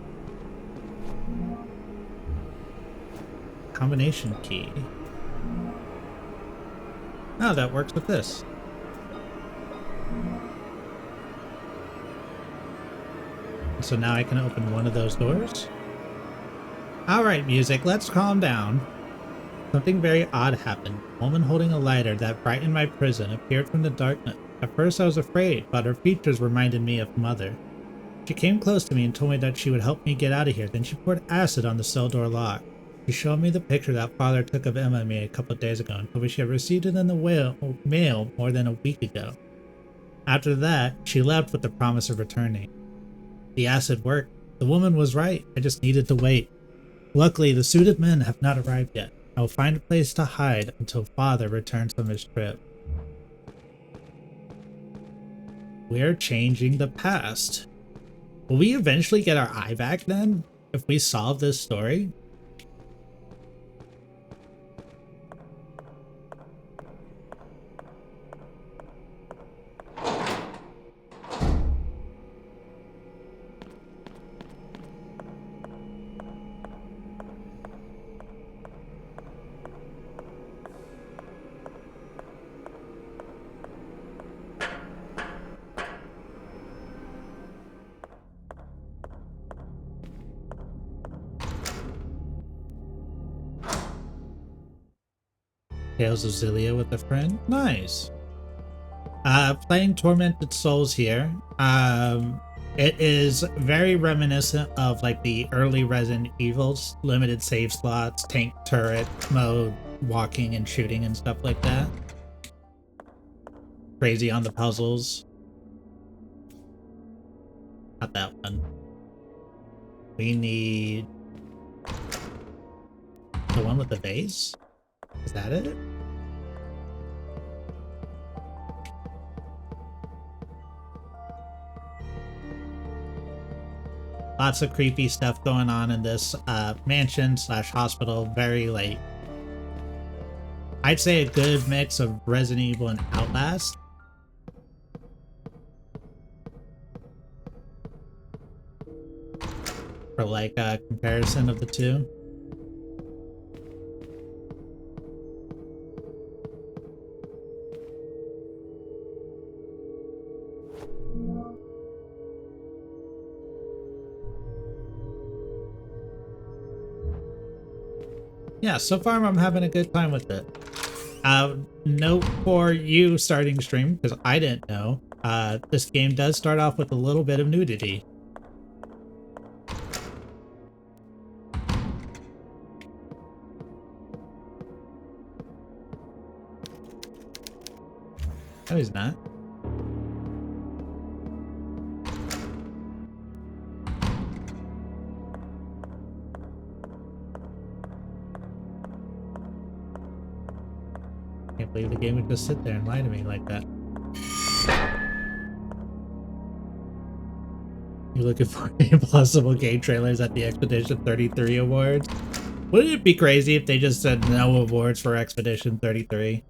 Combination key. Oh, that works with this. So now I can open one of those doors? Alright, music, let's calm down. Something very odd happened. A woman holding a lighter that brightened my prison appeared from the darkness. At first I was afraid, but her features reminded me of Mother. She came close to me and told me that she would help me get out of here. Then she poured acid on the cell door lock. She showed me the picture that Father took of Emma and me a couple of days ago and told me she had received it in the mail more than a week ago. After that, she left with the promise of returning. The acid worked. The woman was right. I just needed to wait. Luckily, the suited men have not arrived yet. I will find a place to hide until Father returns from his trip. We're changing the past. Will we eventually get our eye back then? If we solve this story? Tales of Zillia with a friend? Nice. Playing Tormented Souls here. It is very reminiscent of like the early Resident Evils, limited save slots, tank turret mode, walking and shooting and stuff like that. Crazy on the puzzles. Not that one. We need the one with the vase? Is that it? Lots of creepy stuff going on in this mansion slash hospital. Very like, I'd say a good mix of Resident Evil and Outlast. For like a comparison of the two. Yeah, so far I'm having a good time with it. Note for you starting stream, because I didn't know, this game does start off with a little bit of nudity. No, he's not. Can't believe the game would just sit there and lie to me like that. You looking for impossible game trailers at the Expedition 33 Awards? Wouldn't it be crazy if they just said no awards for Expedition 33?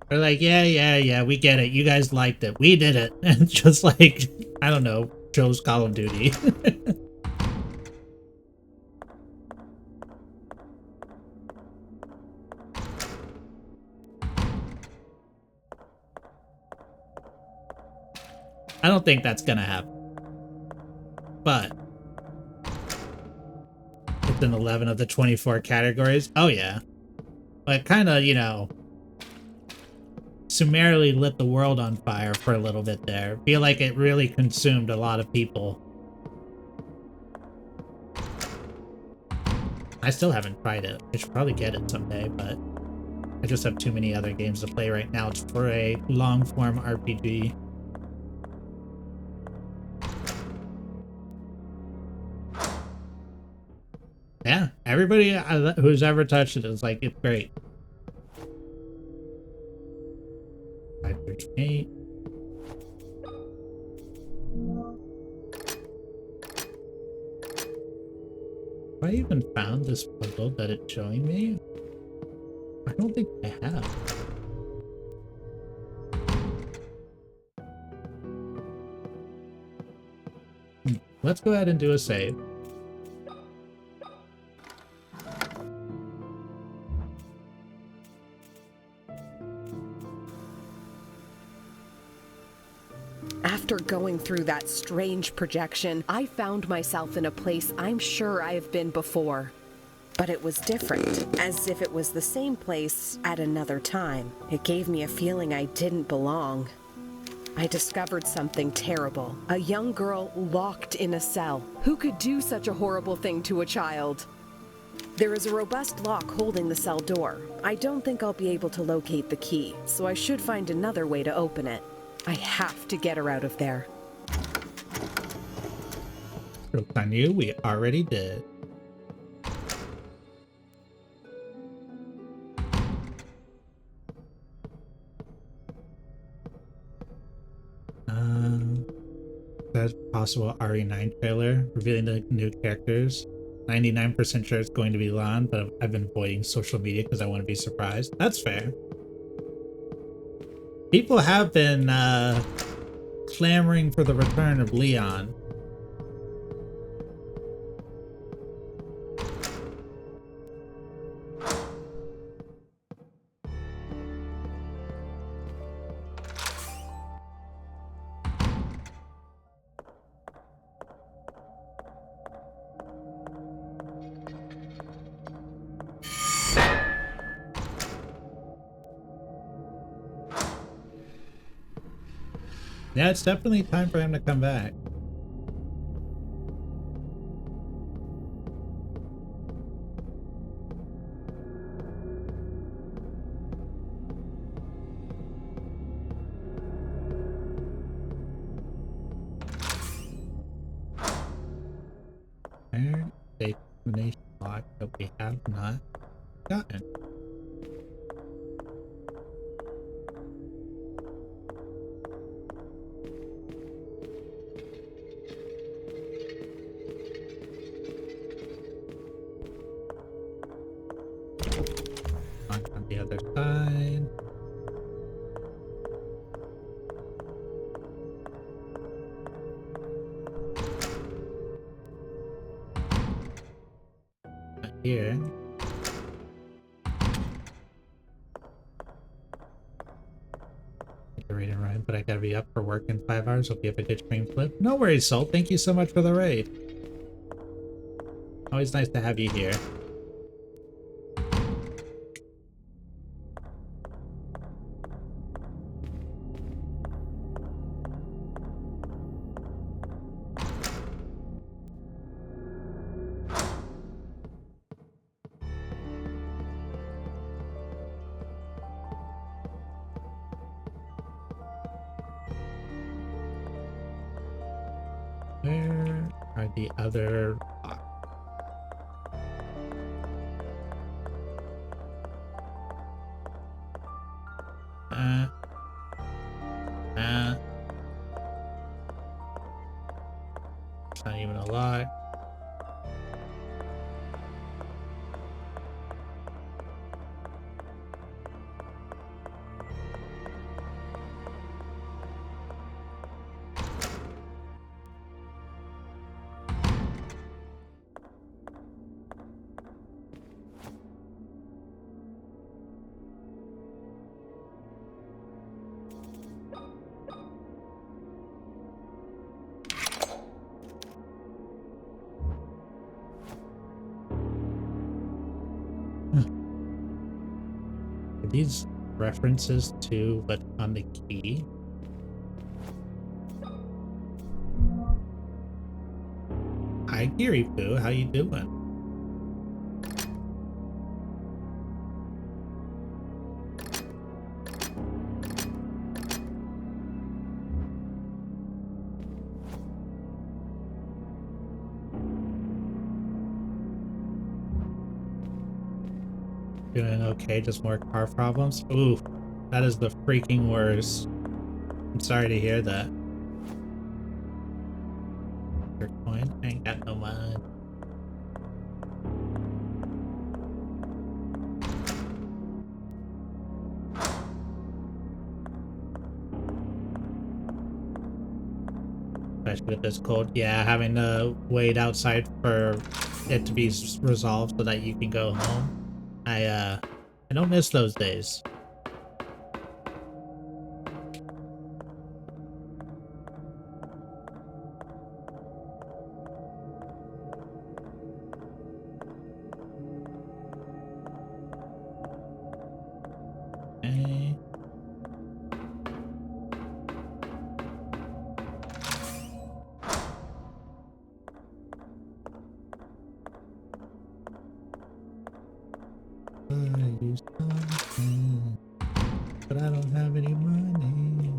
They're like, yeah, we get it. You guys liked it. We did it. And just like, I don't know, chose Call of Duty. I don't think that's gonna happen. But it's in 11 of the 24 categories. Oh yeah. But kind of, you know, summarily lit the world on fire for a little bit there. Feel like it really consumed a lot of people. I still haven't tried it. I should probably get it someday, but I just have too many other games to play right now for a long-form RPG. Yeah, everybody who's ever touched it is like, it's great. 538. Have I even found this puzzle that it's showing me? I don't think I have. Let's go ahead and do a save. After going through that strange projection, I found myself in a place I'm sure I have been before. But it was different, as if it was the same place at another time. It gave me a feeling I didn't belong. I discovered something terrible. A young girl locked in a cell. Who could do such a horrible thing to a child? There is a robust lock holding the cell door. I don't think I'll be able to locate the key, so I should find another way to open it. I have to get her out of there. Jokes on you, we already did. That's possible RE9 trailer revealing the new characters. 99% sure it's going to be Lon, but I've been avoiding social media because I want to be surprised. That's fair. People have been clamoring for the return of Leon. Yeah, it's definitely time for him to come back. Iron determination lock that we have not gotten. On the other side. Here. fine, but I gotta be up for work in 5 hours. Hope you have a good stream, Flip. No worries, Salt. Thank you so much for the raid. Always nice to have you here. Where are the other blocks? Uh, it's not even a lot. Are these references to what's on the key? Hi, Geary Poo. How you doing? Doing okay, just more car problems? Ooh, that is the freaking worst. I'm sorry to hear that. Your coin? I ain't got no mind. Especially with this cold. Yeah, having to wait outside for it to be resolved so that you can go home. I don't miss those days. Okay. I use something, but I don't have any money.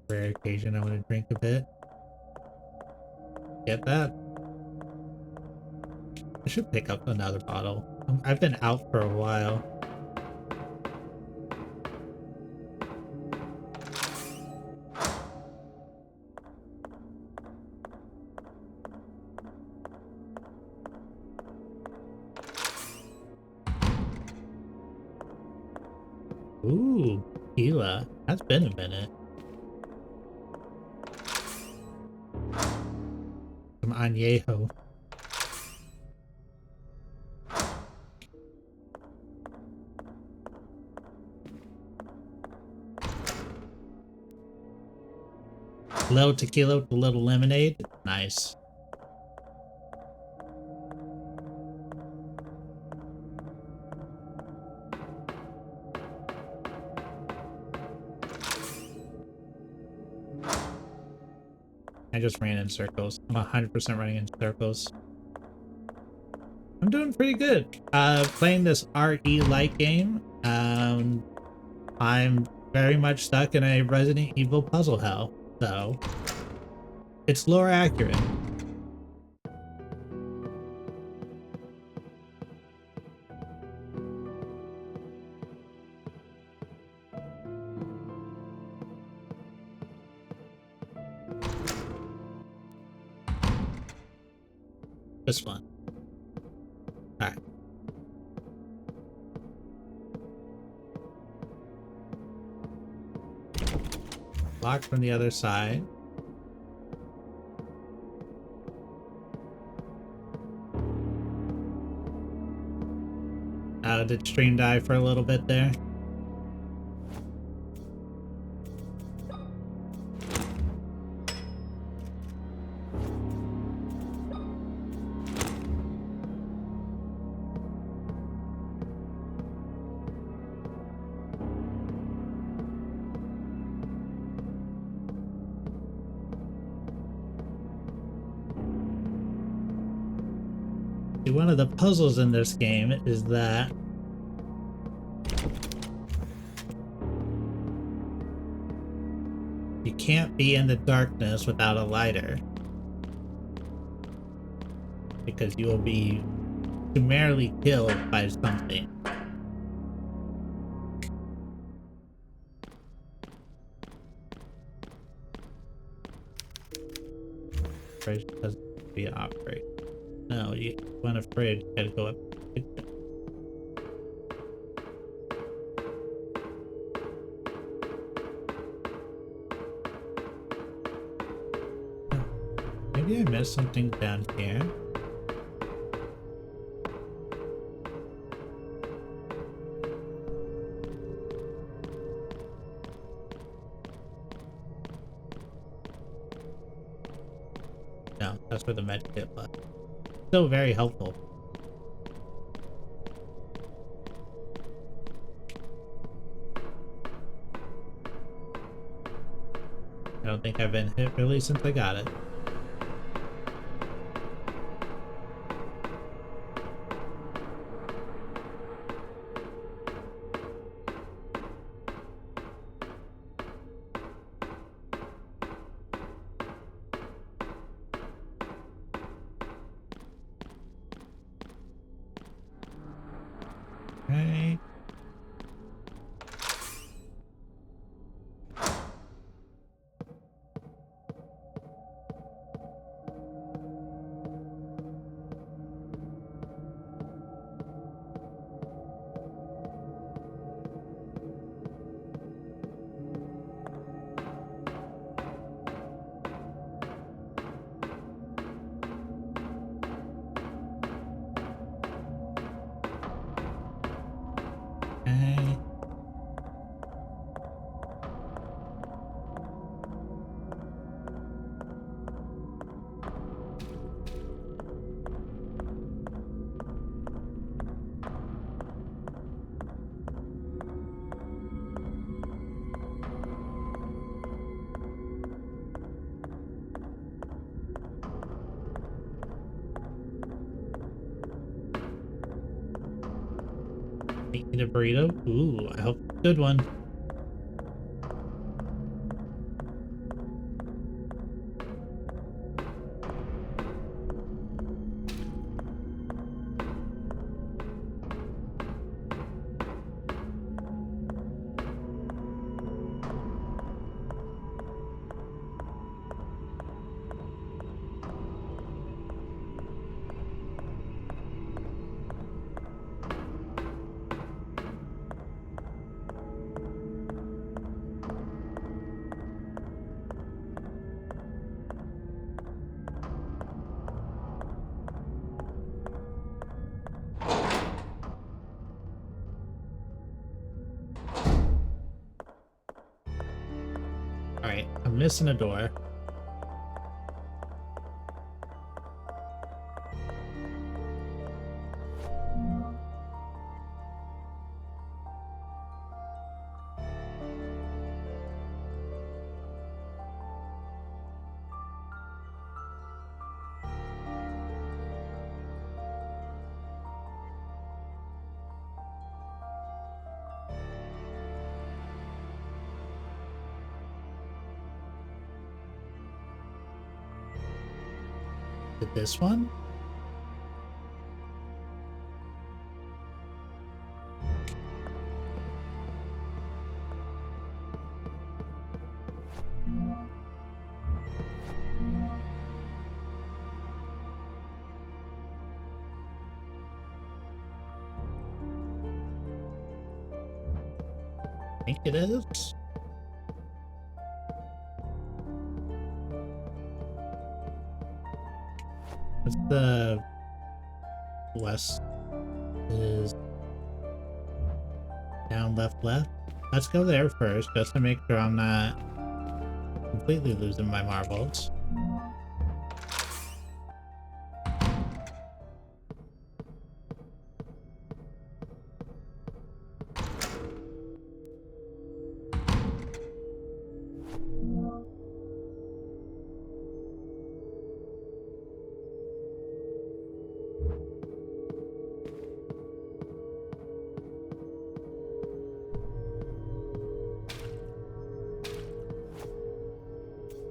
Rare occasion I want to drink a bit. Get that. I should pick up another bottle. I've been out for a while. Ooh, tequila. That's been a minute. Some añejo. Little tequila with a little lemonade. Nice. I just ran in circles. I'm 100% running in circles. I'm doing pretty good. Playing this RE light game. I'm very much stuck in a Resident Evil puzzle hell, so it's lore accurate. This one. Alright. Locked from the other side. Did stream die for a little bit there? One of the puzzles in this game is that you can't be in the darkness without a lighter, because you will be summarily killed by something. Fridge doesn't be operated. No, you want a fridge, you gotta go up. Maybe I missed something down here. No, that's where the med kit was. Still very helpful. I don't think I've been hit really since I got it. Okay. Okay. Eat a burrito? Ooh, I hope it's a good one. Alright, I'm missing a door. Did this one? I think it is. What's the west is one left. Let's go there first, just to make sure I'm not completely losing my marbles.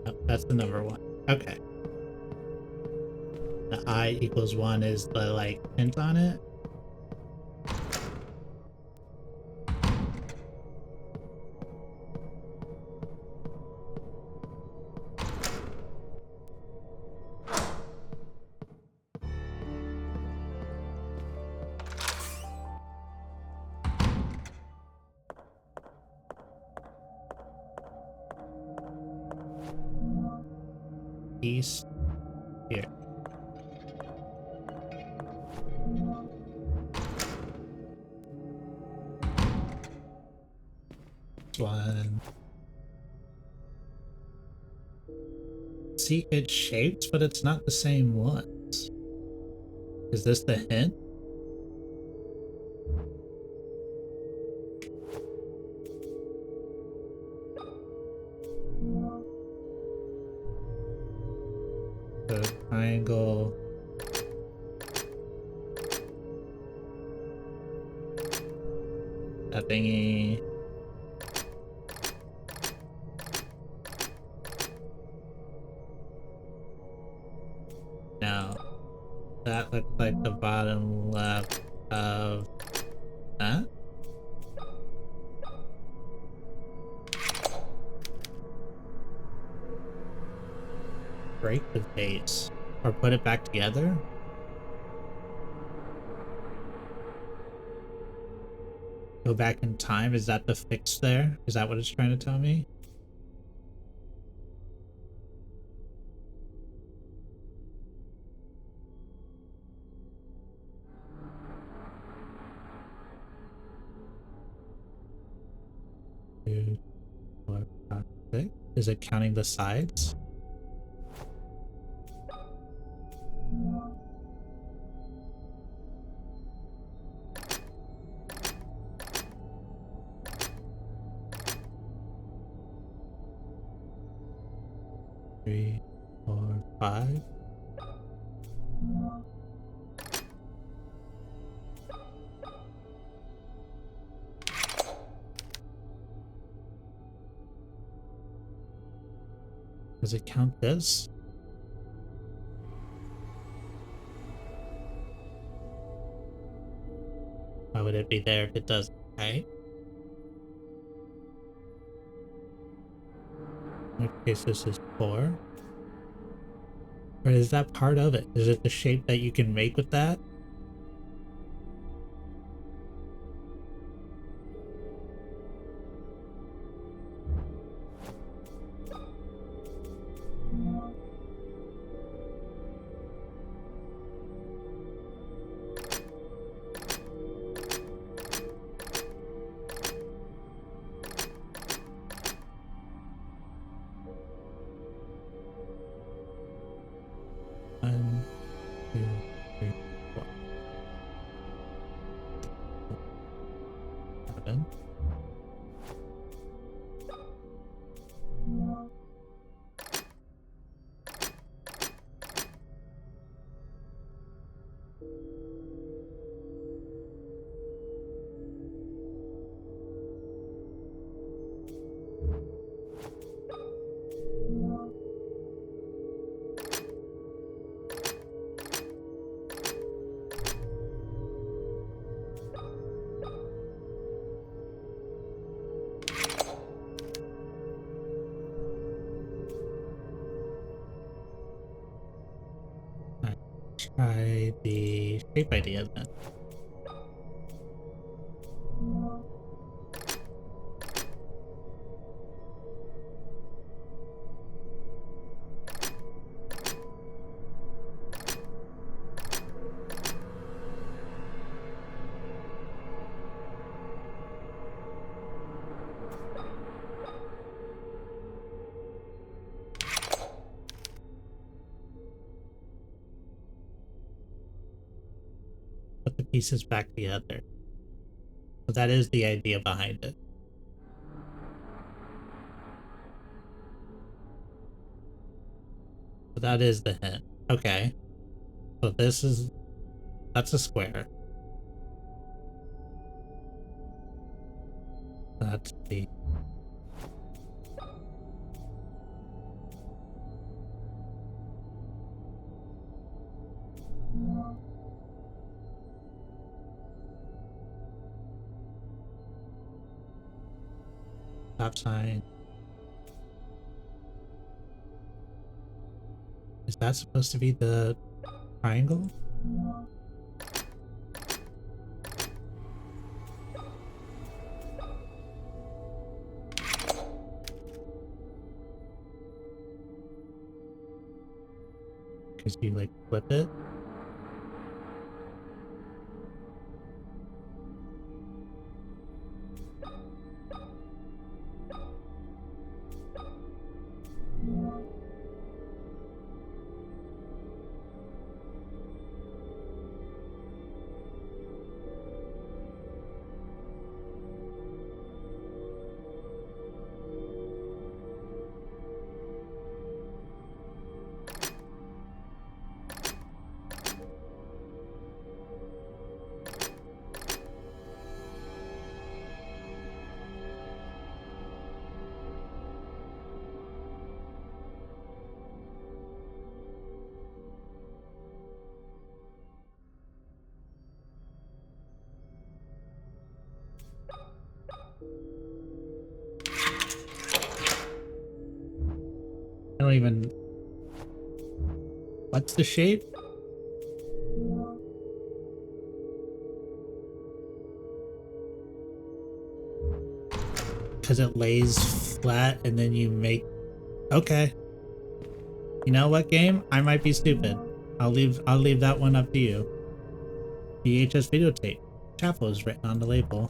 Oh, that's the number 1. Okay. The I equals 1 is the, like, hint on it. East here. One. See, it's shaped, but it's not the same ones. Is this the hint? The triangle. That thingy. No. That looks like the bottom left of that. Break the base. Or put it back together? Go back in time? Is that the fix there? Is that what it's trying to tell me? Two, 4, 5, 6. Is it counting the sides? Three, 4, 5. Does it count this? Why would it be there if it doesn't, right? In which case this is 4. Or is that part of it? Is it the shape that you can make with that? One, 2, 3, 4. 7. Try the shape idea then. pieces back together. So that is the idea behind it. So that is the hint. Okay. So that's a square. That's the stop sign. Is that supposed to be the triangle? Because you like flip it? I don't even... What's the shape? Because it lays flat and then you make... Okay. You know what, game? I might be stupid. I'll leave that one up to you. VHS videotape. Chapel is written on the label.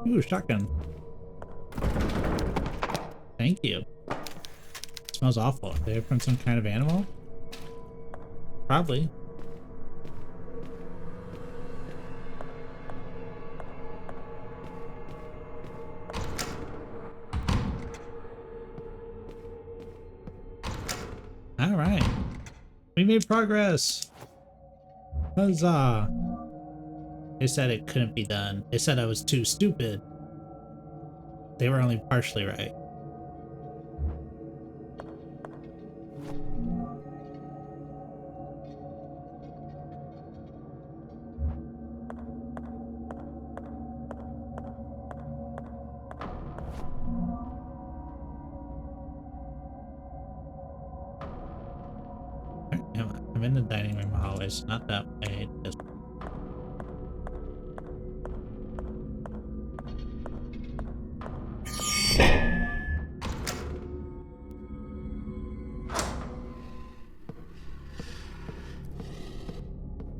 Ooh, shotgun. Thank you. It smells awful. Did they from some kind of animal? Probably. Alright. We made progress. Huzzah. They said it couldn't be done. They said I was too stupid. They were only partially right. I'm in the dining room hallway. It's not that way. Just...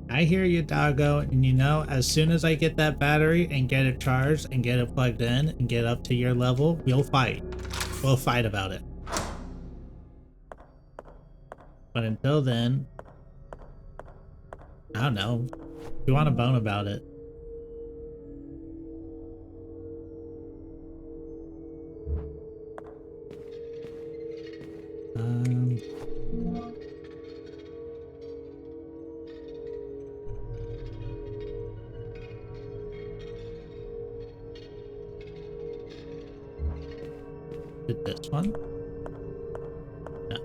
I hear you, doggo, and you know, as soon as I get that battery and get it charged and get it plugged in and get up to your level, we'll fight. We'll fight about it. But until then, I don't know. If you want to bone about it. Did this one? No.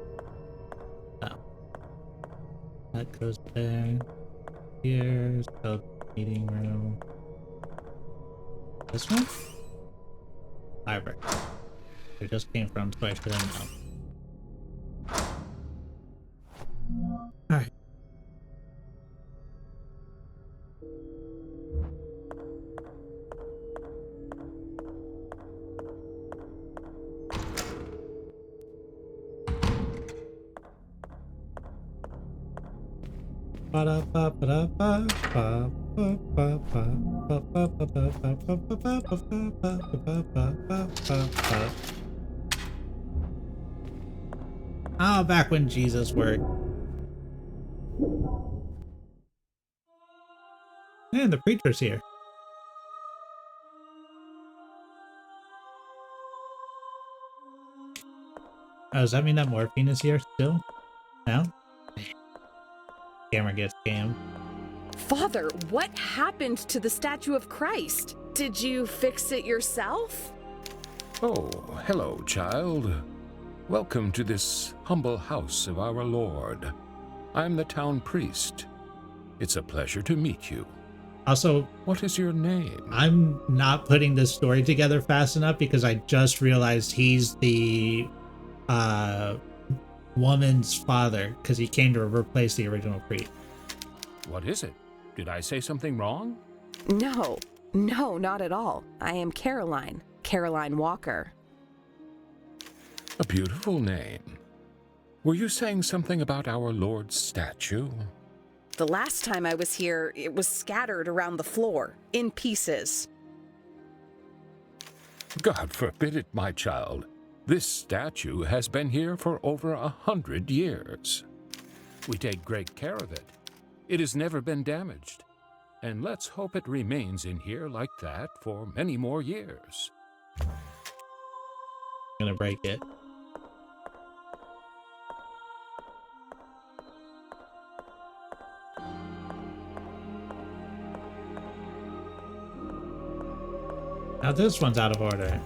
No. That goes there. Here's the meeting room. This one? Library. It just came from, so I should have known. Alright. Oh, back when Jesus worked. And the preacher's here. Oh, does that mean that morphine is here still? No? Camera gets scammed. Father, what happened to the statue of Christ? Did you fix it yourself? Oh, hello, child. Welcome to this humble house of our Lord. I'm the town priest. It's a pleasure to meet you. Also, what is your name? I'm not putting this story together fast enough because I just realized he's the woman's father because he came to replace the original priest. What is it? Did I say something wrong? No, not at all. I am Caroline Walker. A beautiful name. Were you saying something about our Lord's statue? The last time I was here, it was scattered around the floor, in pieces. God forbid it, my child. This statue has been here for over 100 years. We take great care of it. It has never been damaged. And let's hope it remains in here like that for many more years. I'm gonna break it. Now this one's out of order.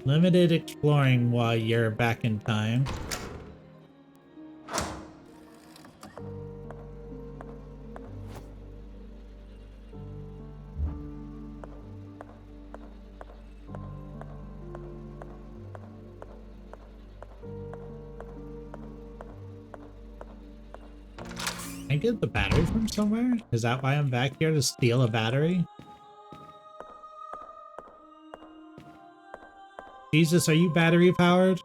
Limited exploring while you're back in time. Can I get the battery from somewhere? Is that why I'm back here, to steal a battery? Jesus, are you battery powered?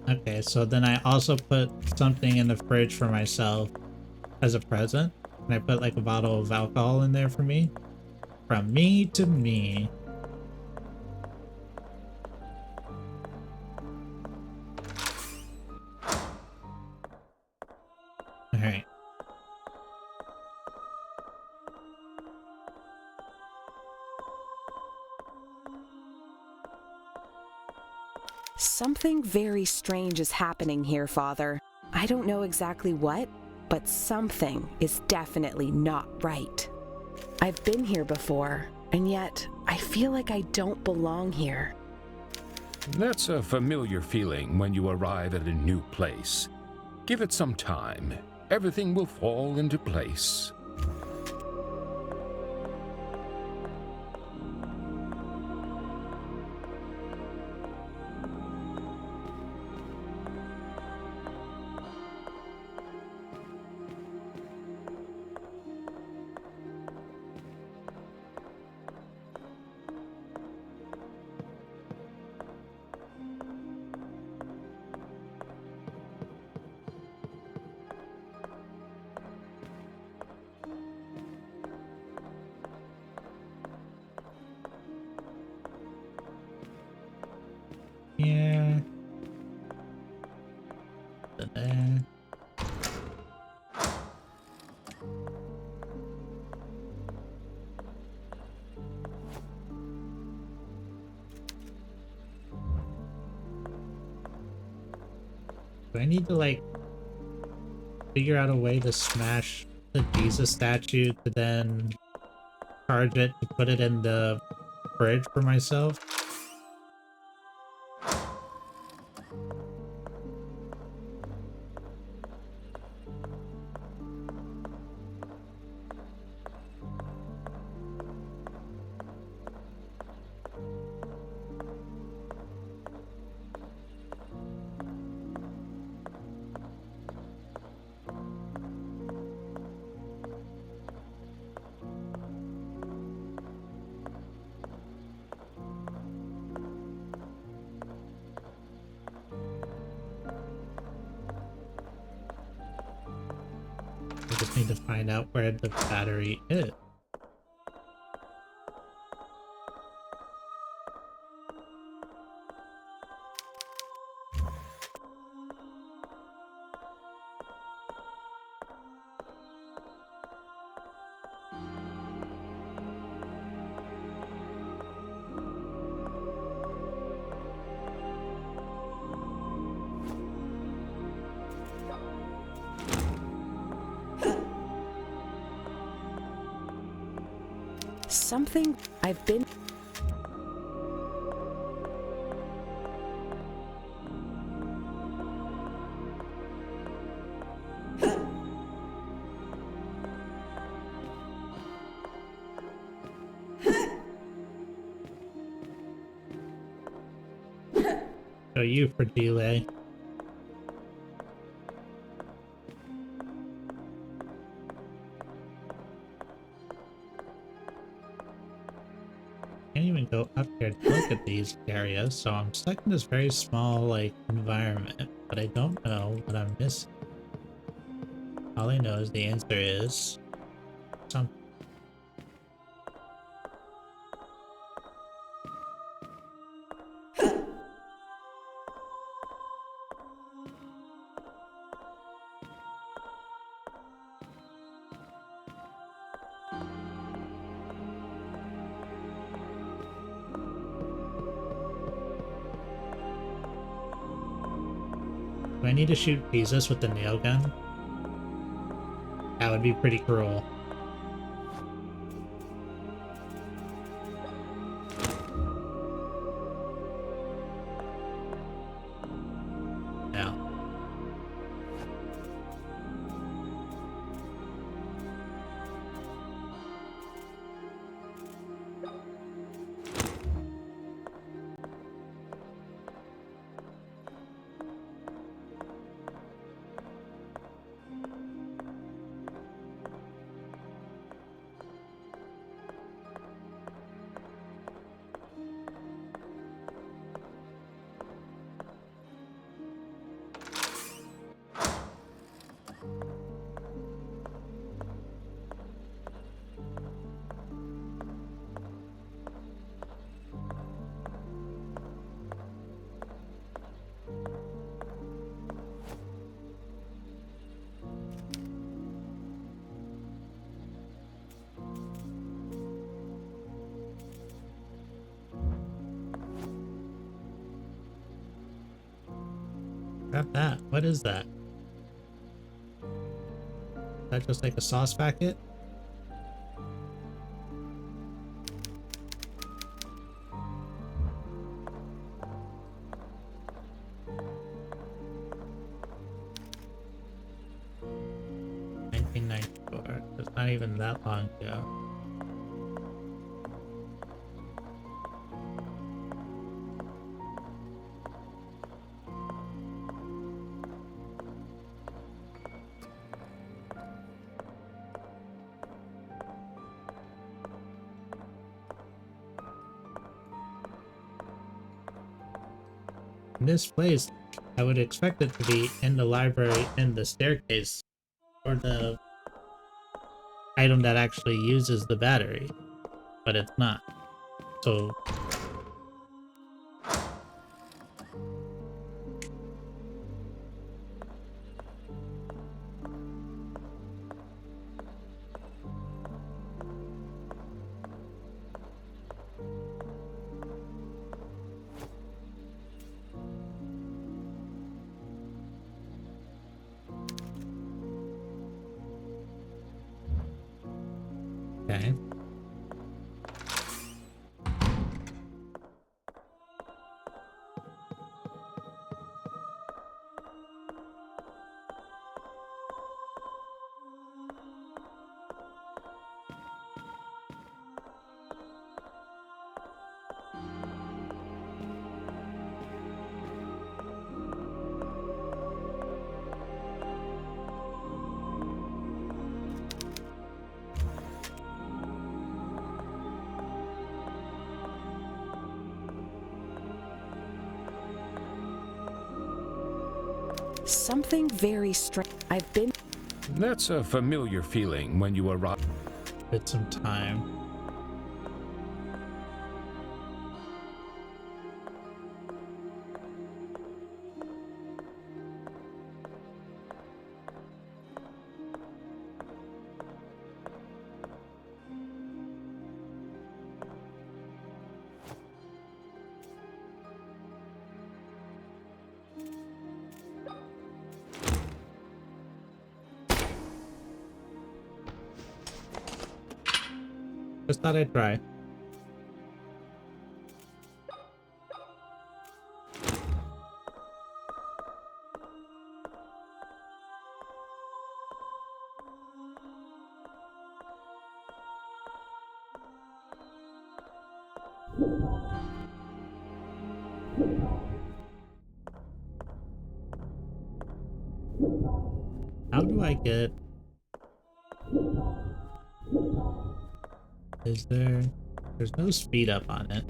Okay, so then I also put something in the fridge for myself as a present. And I put like a bottle of alcohol in there for me. From me to me. Alright. Something very strange is happening here, Father. I don't know exactly what, but something is definitely not right. I've been here before, and yet I feel like I don't belong here. That's a familiar feeling when you arrive at a new place. Give it some time. Everything will fall into place. Yeah. There. Do I need to like figure out a way to smash the Jesus statue to then charge it to put it in the fridge for myself. I just need to find out where the battery is. Something I've been... So you for delay. Can't even go up here to look at these areas, so I'm stuck in this very small, like, environment, but I don't know what I'm missing. All I know is the answer is something. Do I need to shoot Jesus with the nail gun? That would be pretty cruel. No. Grab that. What is that? Is that just like a sauce packet? It's not even that long ago. In this place, I would expect it to be in the library in the staircase, or the item that actually uses the battery, but it's not. So okay. Something very strange. I've been. That's a familiar feeling when you arrive. Bit some time. Just thought I'd try. How do I get... Is there... There's no speed up on it.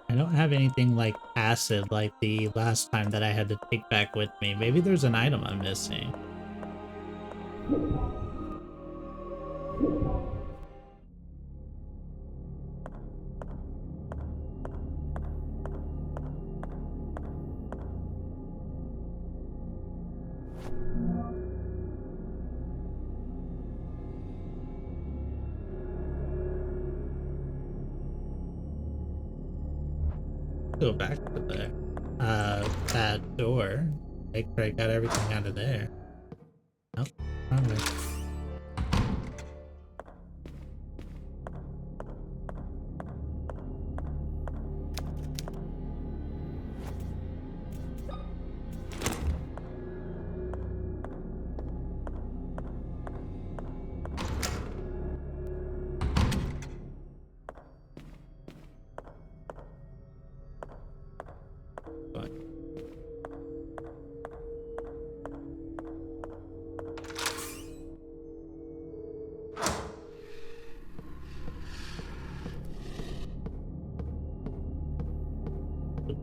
I don't have anything like acid like the last time that I had to take back with me. Maybe there's an item I'm missing. Go back to that door. Make sure I got everything out of there. Nope, wrong way.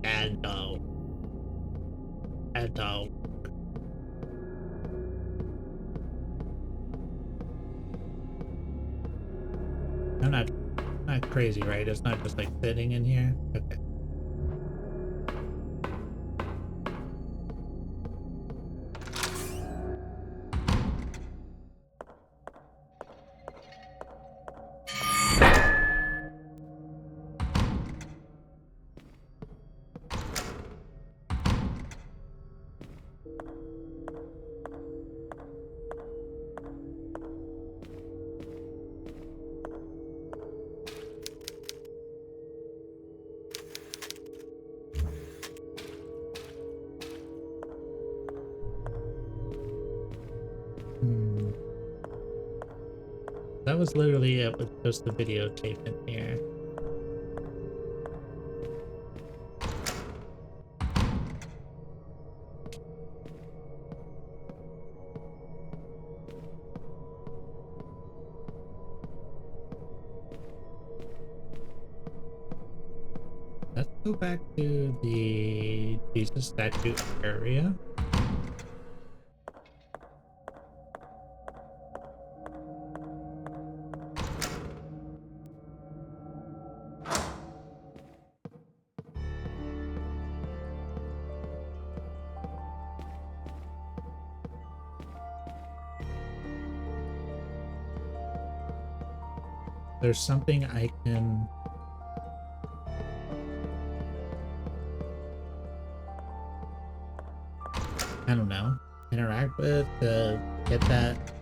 Bad dog. Bad dog. I'm not crazy, right? It's not just like sitting in here. Okay. That was literally it with just the videotape in here. Let's go back to the Jesus statue area. There's something I can... I don't know, interact with to get that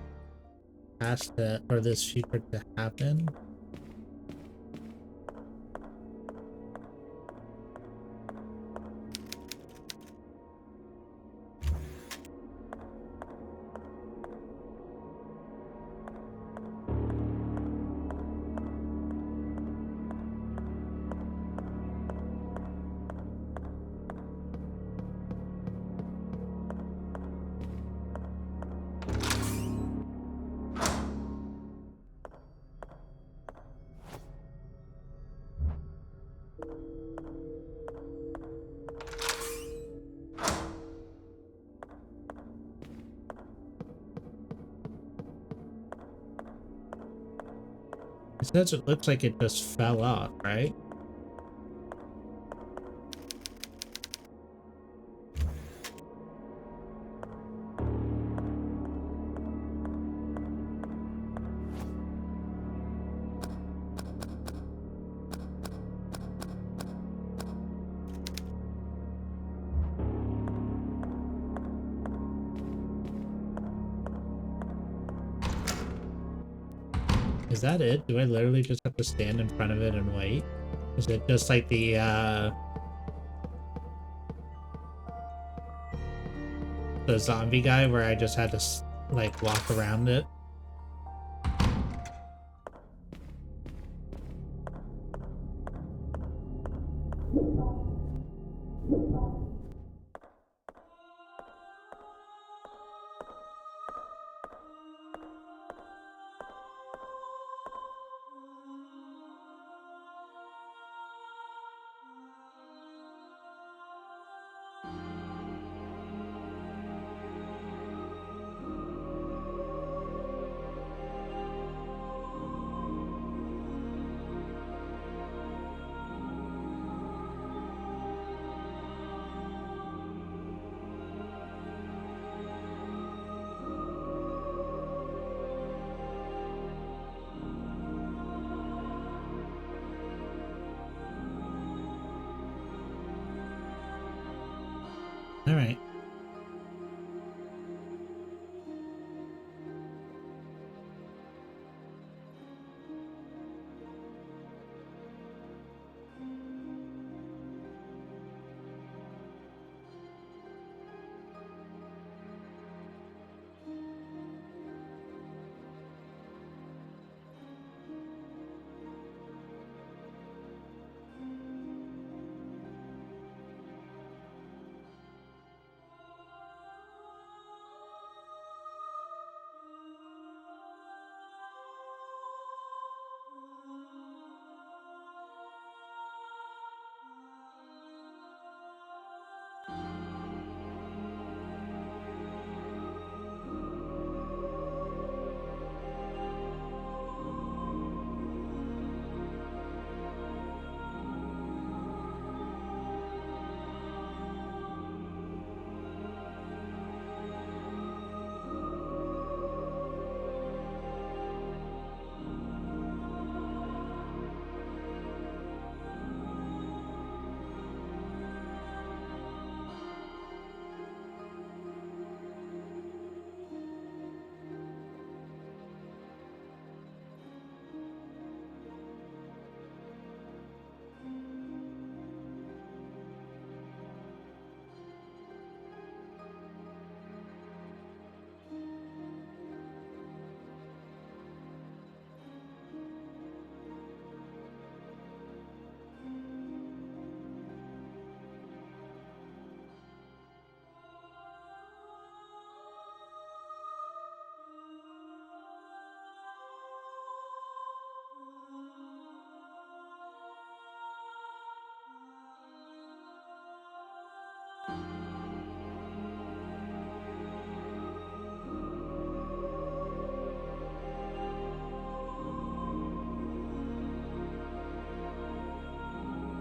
past the, or this secret to happen. It says it looks like it just fell off, right? Is that it? Do I literally just have to stand in front of it and wait? Is it just like the zombie guy where I just had to, like, walk around it? All right.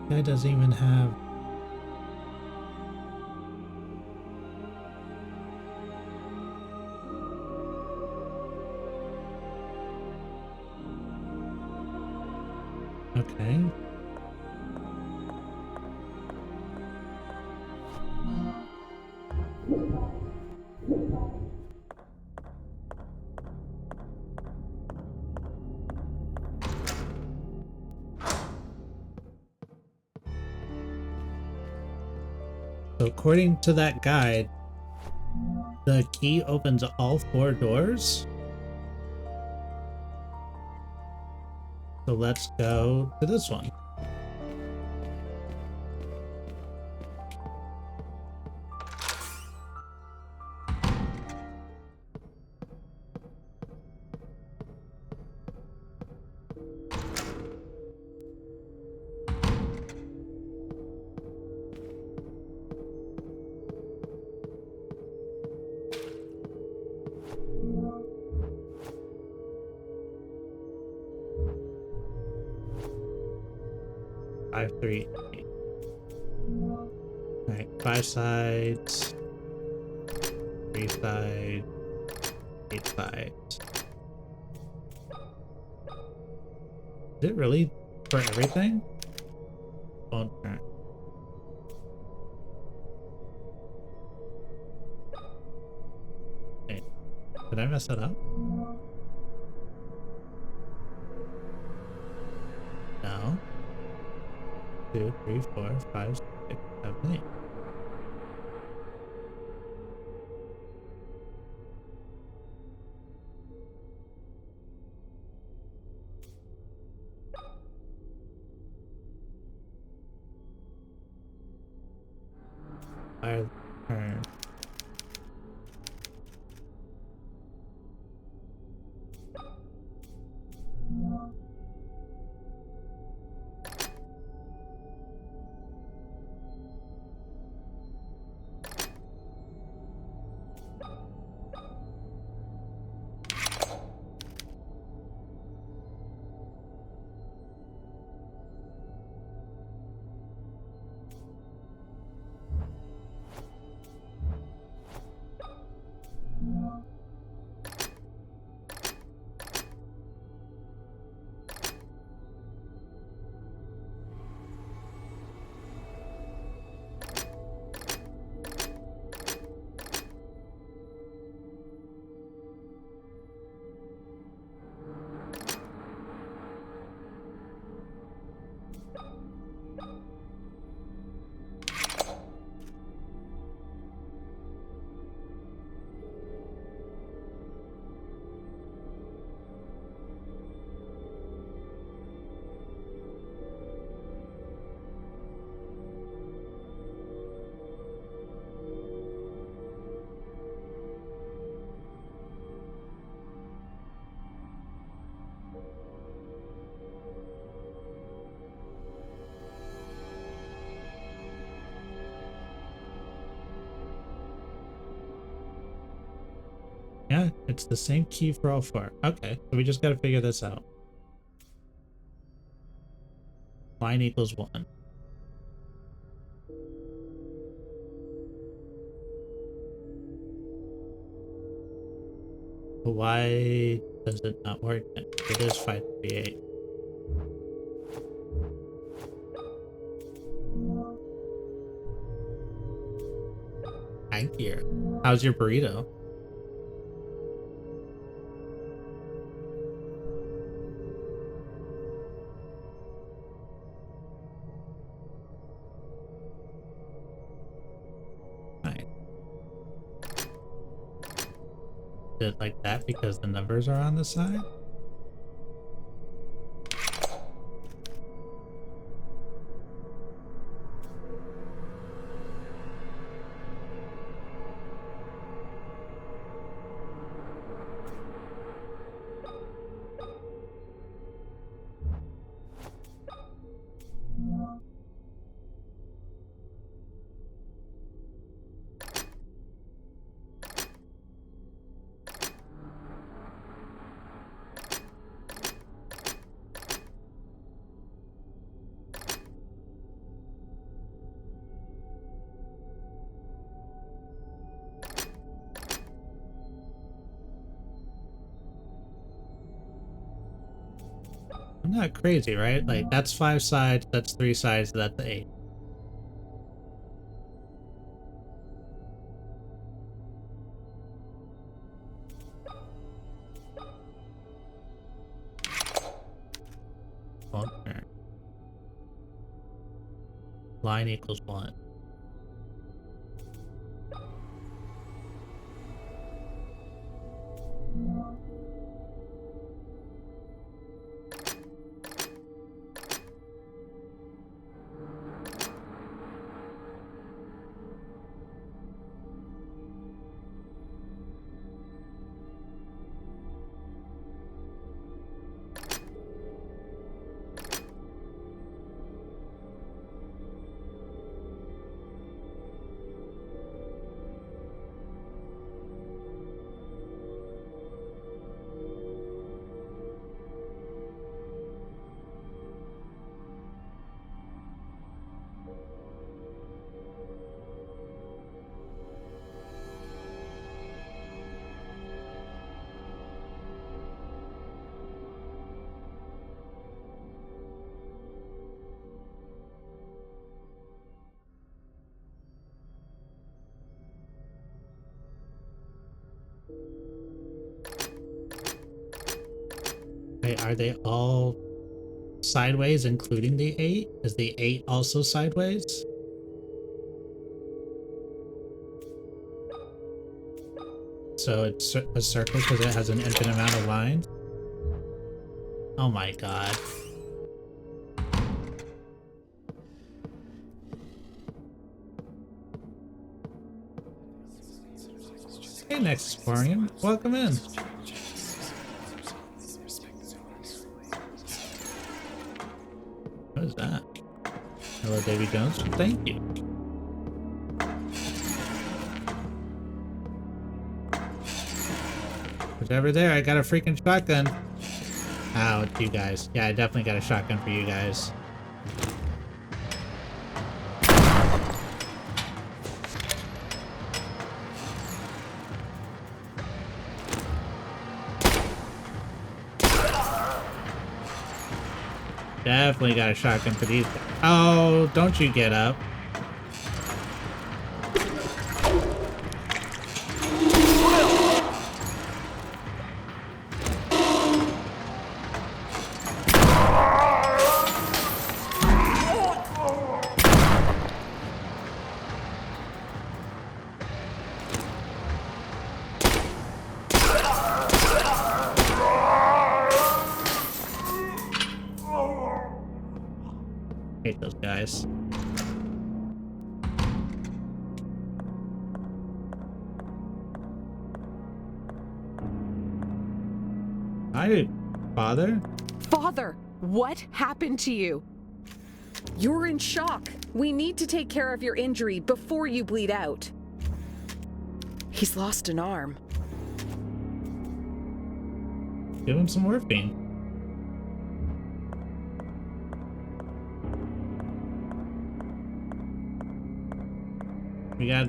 Guy doesn't even have. Okay. So according to that guide, the key opens all 4 doors. So let's go to this one. 5, 3, 8. Alright, 5 sides, 3 sides, 8 sides. Is it really for everything? Oh, turn. Wait, did I mess it up? No. 2, 3, 4, 5, 6, 7, 8. Fire turn. Yeah, it's the same key for all 4. Okay, so we just gotta figure this out. Line equals 1. But why does it not work then? It is 5, 3, 8. Thank you. How's your burrito? Nice. Did it like that because the numbers are on the side? I'm not crazy, right? Like, that's 5 sides, that's 3 sides, that's 8. One turn. Line equals 1. Wait, are they all sideways, including the 8? Is the 8 also sideways? So it's a circle because it has an infinite amount of lines? Oh my god. Hey, next Aquarium. Welcome in. What is that? Hello, Davy Jones. Thank you. Whatever there, I got a freaking shotgun. Oh, it's you guys. Yeah, I definitely got a shotgun for you guys. Definitely got a shotgun for these guys. Oh, don't you get up. Hate those guys. Hi, Father? Father, what happened to you? You're in shock. We need to take care of your injury before you bleed out. He's lost an arm. Give him some morphine. We got...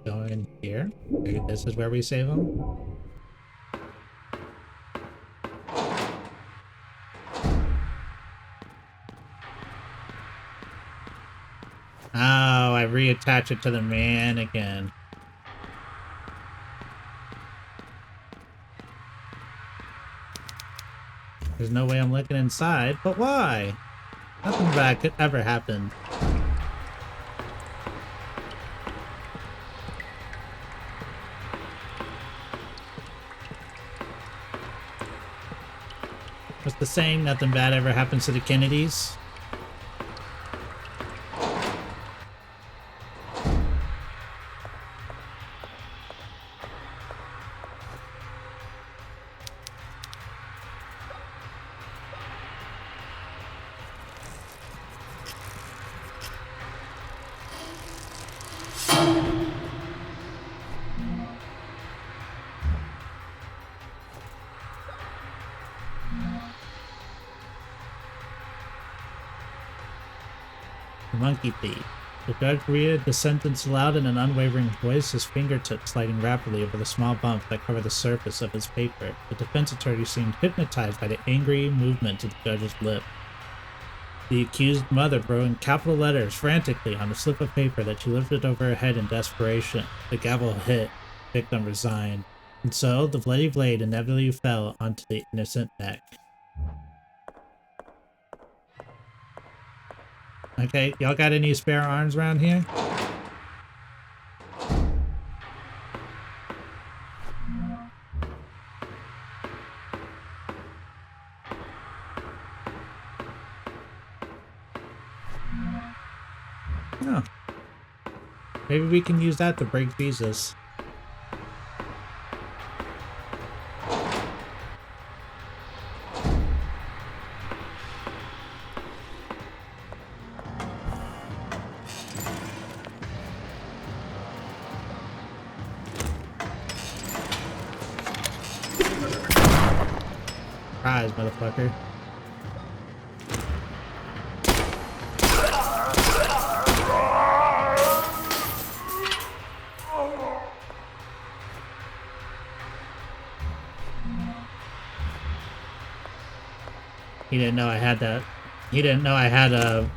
Go in here. Maybe this is where we save him. Oh, I reattach it to the mannequin. There's no way I'm looking inside, but why? Nothing bad could ever happen. What's the saying? Nothing bad ever happens to the Kennedys. Monkey thief. The judge read the sentence aloud in an unwavering voice, his fingertips sliding rapidly over the small bumps that covered the surface of his paper. The defense attorney seemed hypnotized by the angry movement of the judge's lip. The accused mother wrote in capital letters frantically on a slip of paper that she lifted over her head in desperation. The gavel hit. The victim resigned. And so, the bloody blade inevitably fell onto the innocent neck. Okay, y'all got any spare arms around here? Oh. Maybe we can use that to break Jesus. Surprise, motherfucker. He didn't know I had that. He didn't know I had a,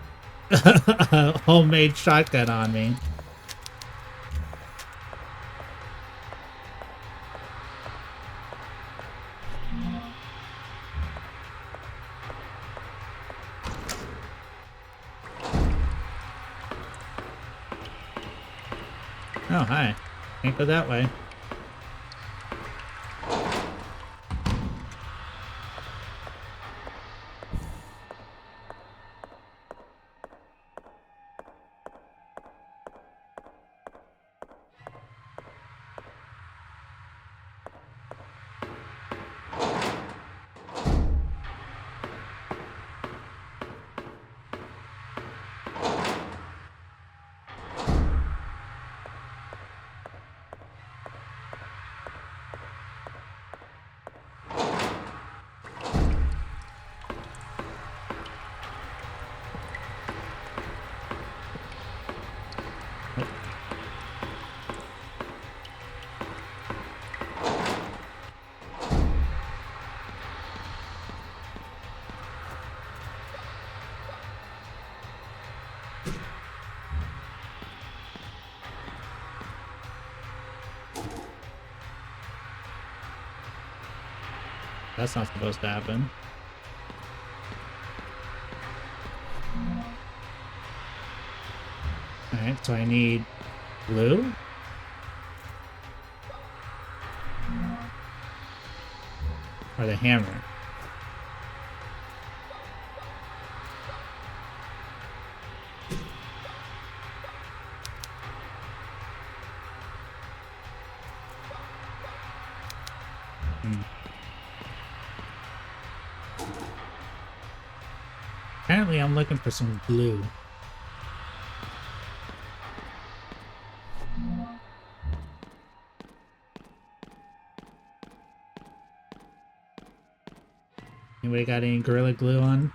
a homemade shotgun on me. Oh, hi. Can't go that way. That's not supposed to happen. Alright, so I need glue? Or the hammer? Apparently I'm looking for some glue. Anybody got any Gorilla Glue on?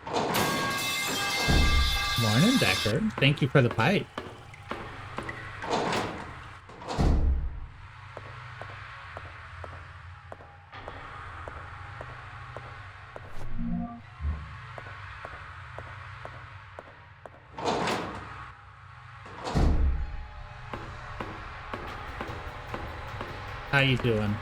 Morning, Decker. Thank you for the pipe. How you doing?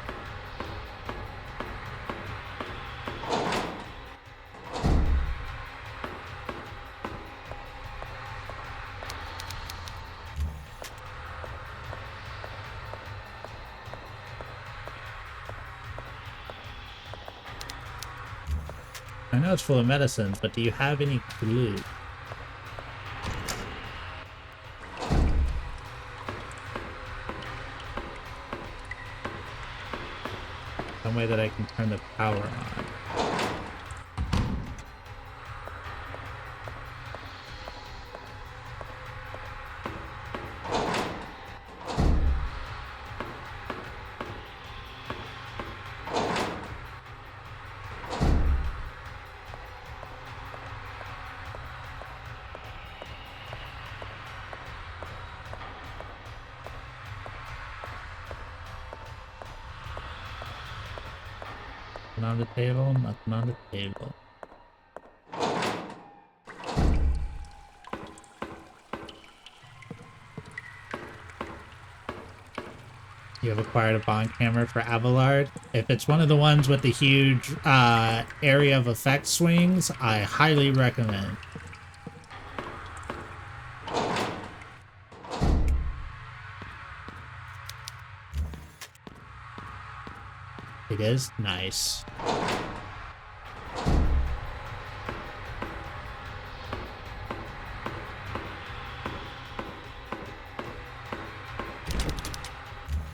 I know it's full of medicines, but do you have any glue? Some way that I can turn the power on. Nothing on the table, nothing on the table. You have acquired a bond camera for Abelard. If it's one of the ones with the huge area of effect swings, I highly recommend. It is nice.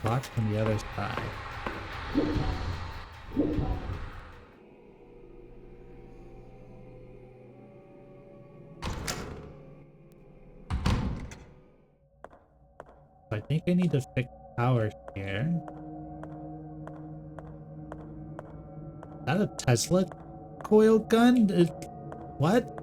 Block from the other side. I think I need to fix power here. Is that a Tesla coil gun? What?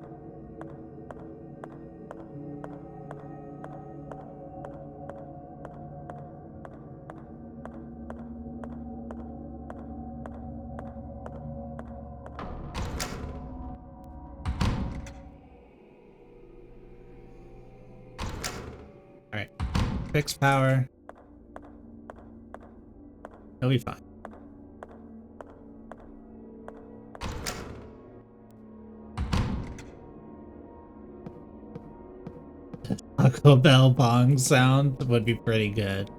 Alright. Fix power. He'll be fine. Taco Bell bong sound would be pretty good.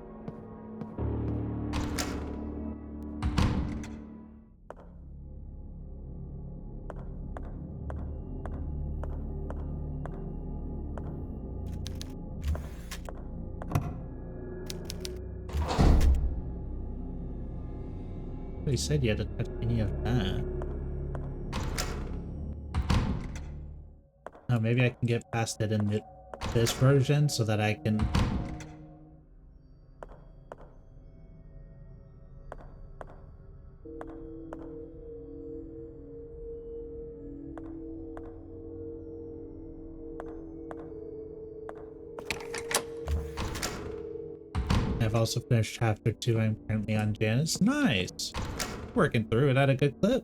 He said you had to touch any of that. Oh, maybe I can get past it in this version so that I can... I've also finished chapter 2. I'm currently on Janice. Nice! Working through it at a good clip.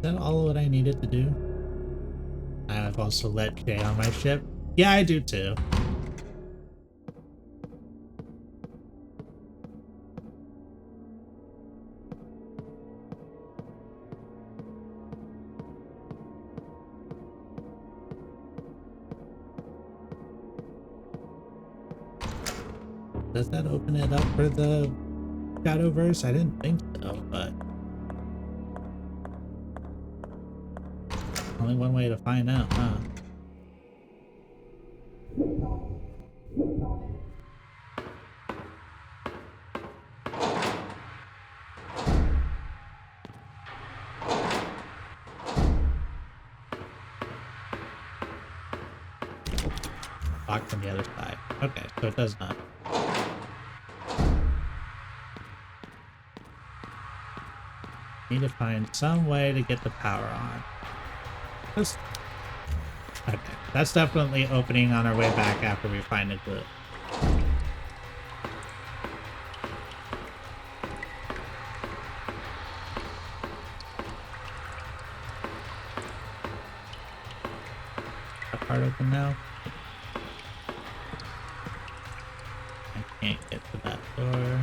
Is that all what I needed to do? I've also let Jay on my ship. Yeah, I do too. Does that open it up for the Shadowverse? I didn't think so, but... Only one way to find out, huh? Locked from the other side. Okay, so it does not. Need to find some way to get the power on. Okay, that's definitely opening on our way back after we find a glue. That part open now? I can't get to that door.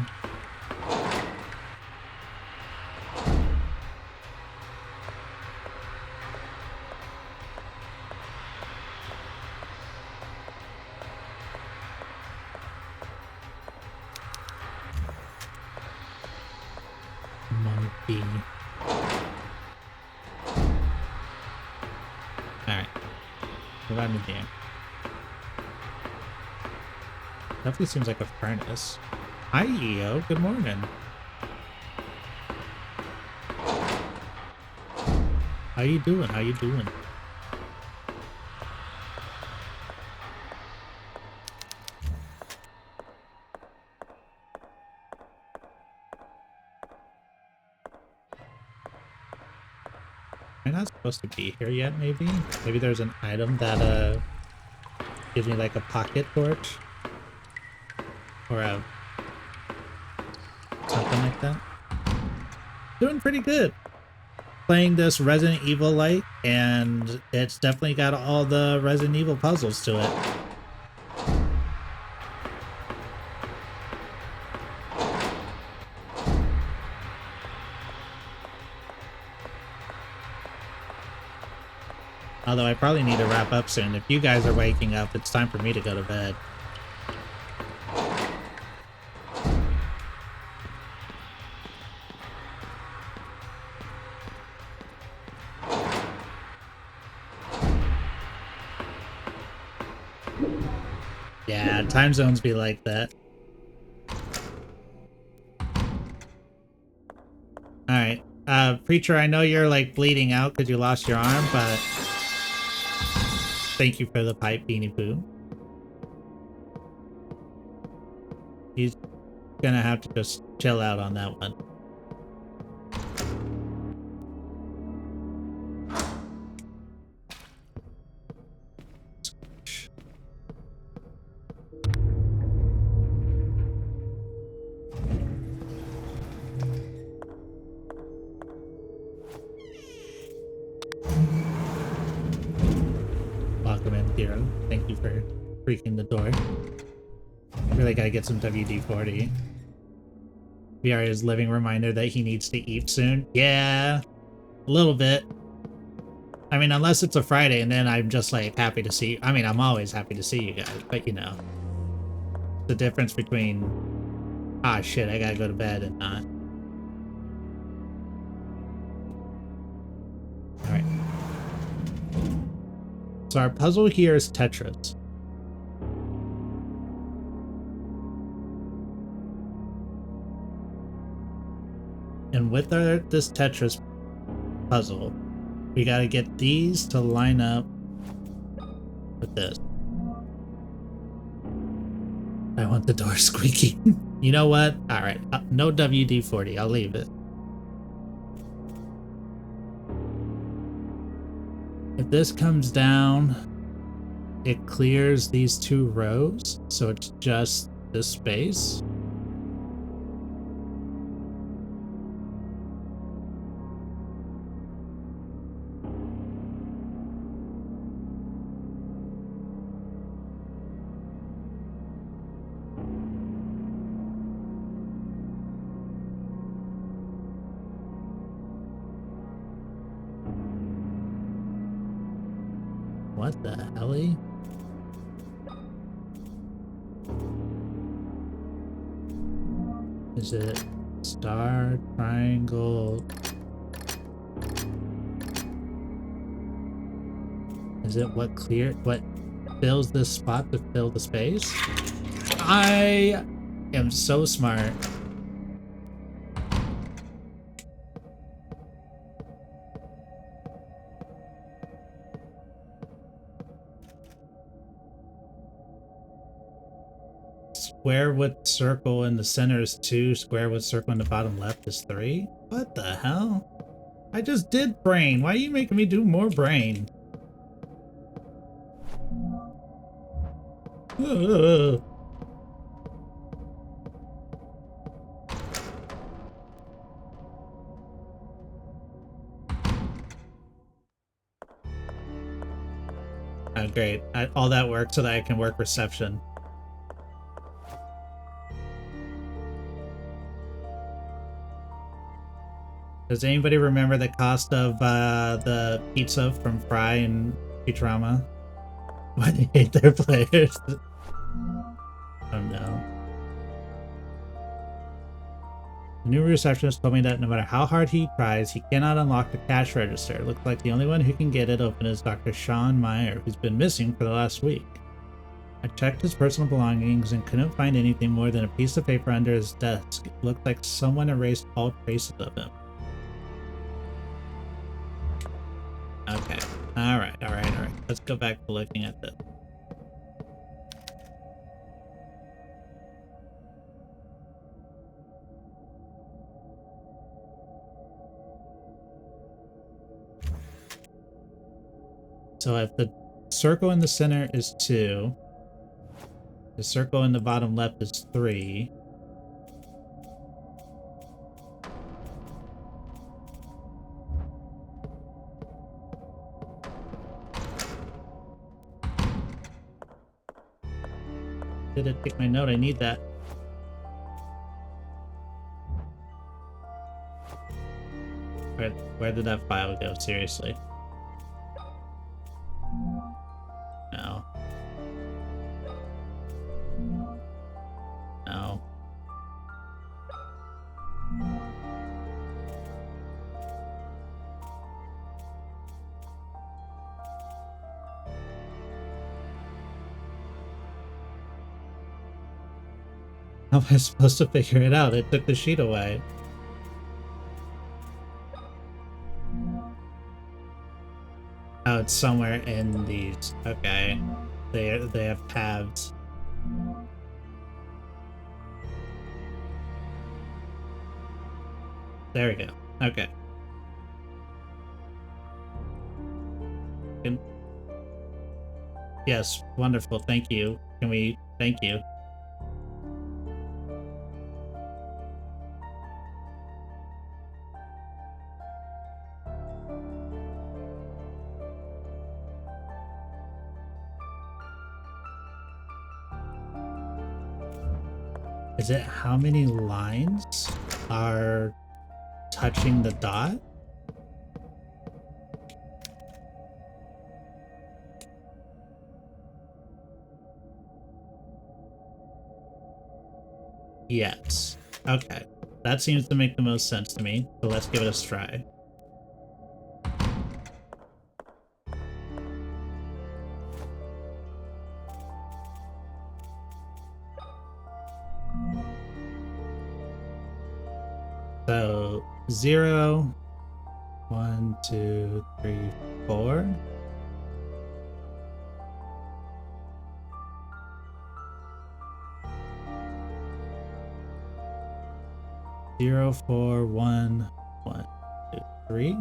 Monkey. Alright. What am I doing? Definitely seems like a furnace. Hi, EO. Good morning. How you doing? How you doing? Am I not supposed to be here yet, maybe? Maybe there's an item that, gives me like a pocket torch. Or a something like that. Doing pretty good. Playing this Resident Evil light, and it's definitely got all the Resident Evil puzzles to it. Although I probably need to wrap up soon. If you guys are waking up, it's time for me to go to bed. Yeah, time zones be like that. Alright. Preacher, I know you're like bleeding out because you lost your arm, but thank you for the pipe, Beanie Boo. He's gonna have to just chill out on that one. Welcome in, Hero. Thank you for freaking the door. Really gotta get some WD-40. VR's living reminder that he needs to eat soon. Yeah, a little bit. I mean, unless it's a Friday, and then I'm just like happy to see. I mean, I'm always happy to see you guys, but you know, the difference between ah shit, I gotta go to bed and not. All right. So our puzzle here is Tetris. And with this Tetris puzzle, we gotta get these to line up with this. I want the door squeaky. You know what? Alright, no WD-40, I'll leave it. If this comes down, it clears these two rows, so it's just this space. What the helly? Is it star, triangle? Is it what fills this spot to fill the space? I am so smart. Square with circle in the center is 2, square with circle in the bottom left is 3? What the hell? I just did brain. Why are you making me do more brain? Ugh. Oh, great. All that work so that I can work reception. Does anybody remember the cost of the pizza from Fry and Futurama? Why they hate their players? Oh no. The new receptionist told me that no matter how hard he tries, he cannot unlock the cash register. Looks like the only one who can get it open is Dr. Sean Meyer, who's been missing for the last week. I checked his personal belongings and couldn't find anything more than a piece of paper under his desk. It looked like someone erased all traces of him. Okay. Alright. Let's go back to looking at this. So if the circle in the center is 2, The circle in the bottom left is 3. Did it take my note? I need that. Where did that file go? Seriously. No. No. How am I supposed to figure it out? It took the sheet away. Oh, it's somewhere in these. Okay. They have tabs. There we go. Okay. Yes, wonderful. Thank you. Can we... Thank you. Is it how many lines are touching the dot? Yes. Okay. That seems to make the most sense to me, so let's give it a try. So 0, 1, 2, 3, 4. Zero, 4, 1, 1, 2, 3.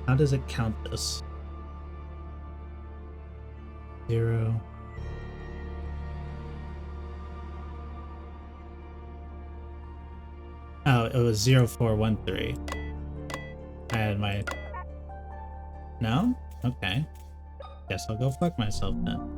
How does it count this? 0. Oh, it was 0, 4, 1, 3. I had my... No? Okay. Guess I'll go fuck myself then.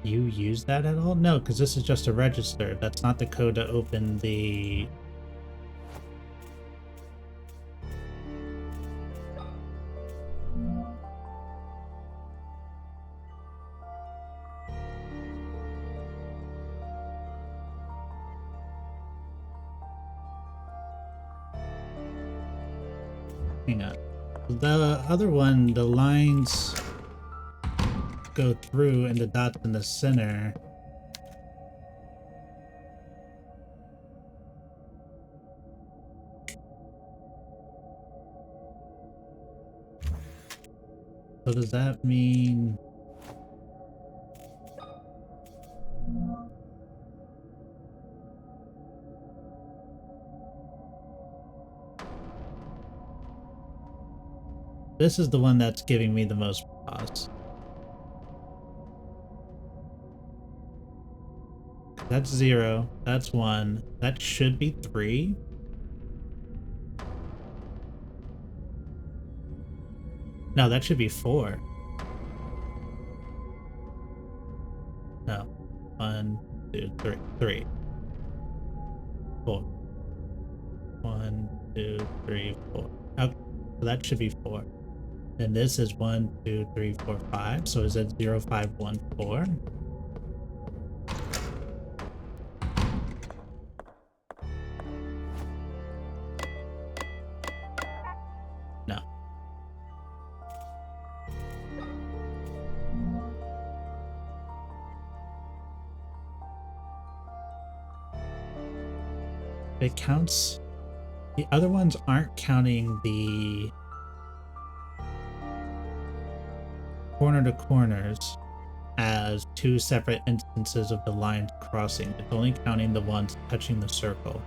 You use that at all? No, because this is just a register. That's not the code to open the... Hang on. The other one, the lines go through and the dots in the center. So does that mean... This is the one that's giving me the most pause. That's 0. That's 1. That should be 3. No, that should be 4. No. 1, 2, 3. 3. 4. 1, 2, 3, 4. Okay, so that should be 4. And this is 1, 2, 3, 4, 5. So is it 0, 5, 1, 4? No. It counts. The other ones aren't counting the corner to corners as 2 separate instances of the lines crossing. It's only counting the ones touching the circle.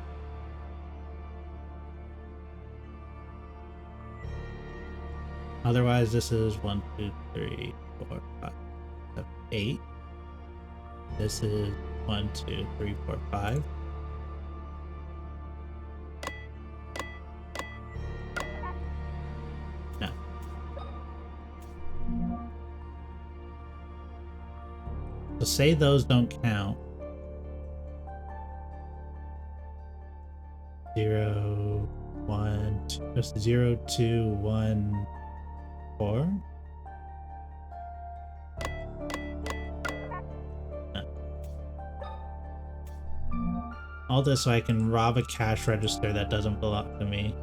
Otherwise, this is 1, 2, 3, 4, 5, 7, 8. This is 1, 2, 3, 4, 5. No. So say those don't count. 0, 1, 2, just 0, 2, 1, 4. All this so I can rob a cash register that doesn't belong to me.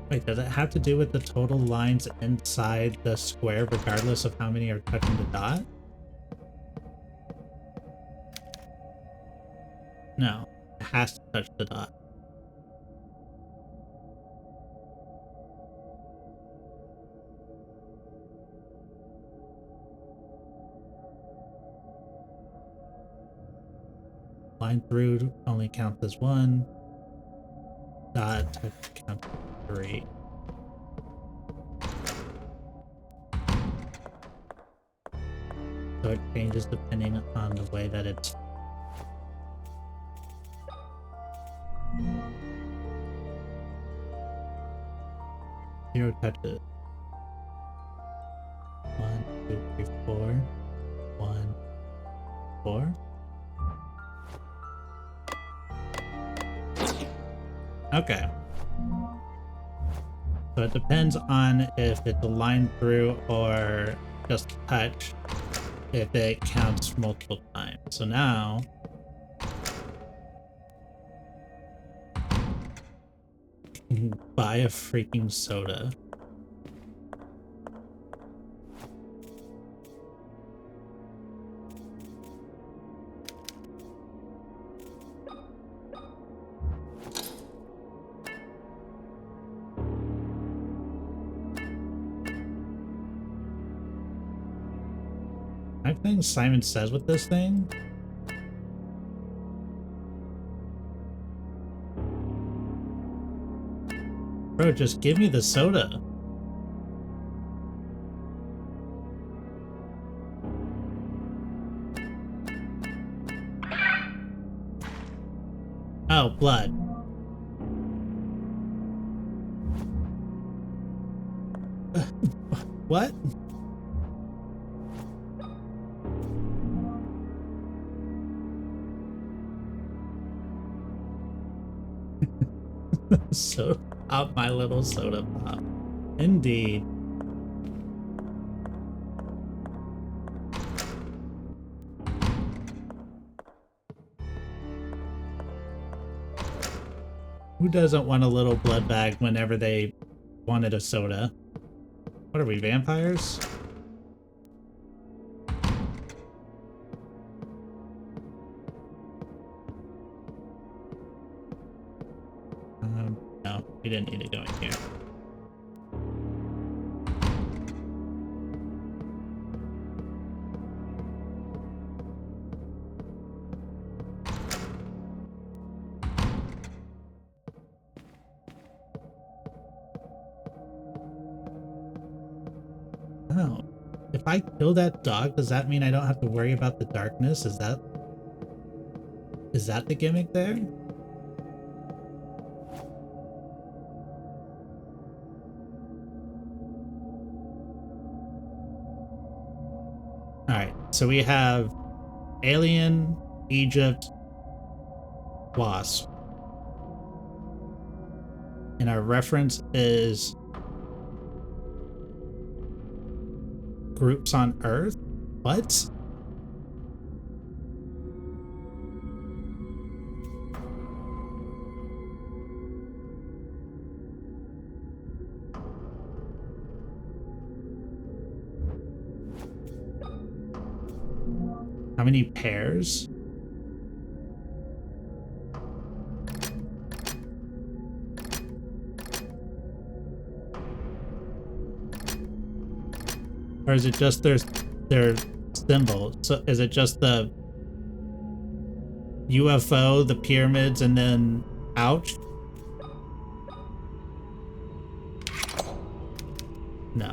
Wait, does it have to do with the total lines inside the square regardless of how many are touching the dot? No, it has to touch the dot. Line through only counts as 1. Dot counts as 3. So it changes depending on the way that it's... Zero touches. 1, 2, 3, 4. 1, 4. Okay. So it depends on if it's a line through or just a touch, if it counts multiple times. So now buy a freaking soda. Everything Simon says with this thing. Bro, just give me the soda. Oh, blood. What? So up my little soda pop. Indeed. Who doesn't want a little blood bag whenever they wanted a soda? What are we, vampires? No, we didn't need to go in here. Oh, if I kill that dog, does that mean I don't have to worry about the darkness? Is that the gimmick there? so we have Alien, Egypt, Wasp. And our reference is groups on Earth? What? How many pairs? Or is it just their symbol? So is it just the UFO, the pyramids, and then ouch? No.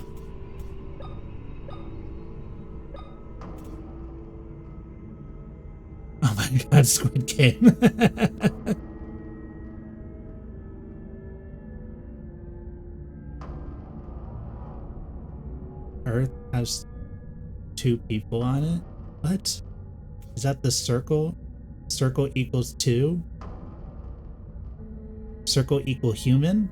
Oh my god, Squid Game. Earth has 2 people on it? What? Is that the circle? Circle equals 2? Circle equal human?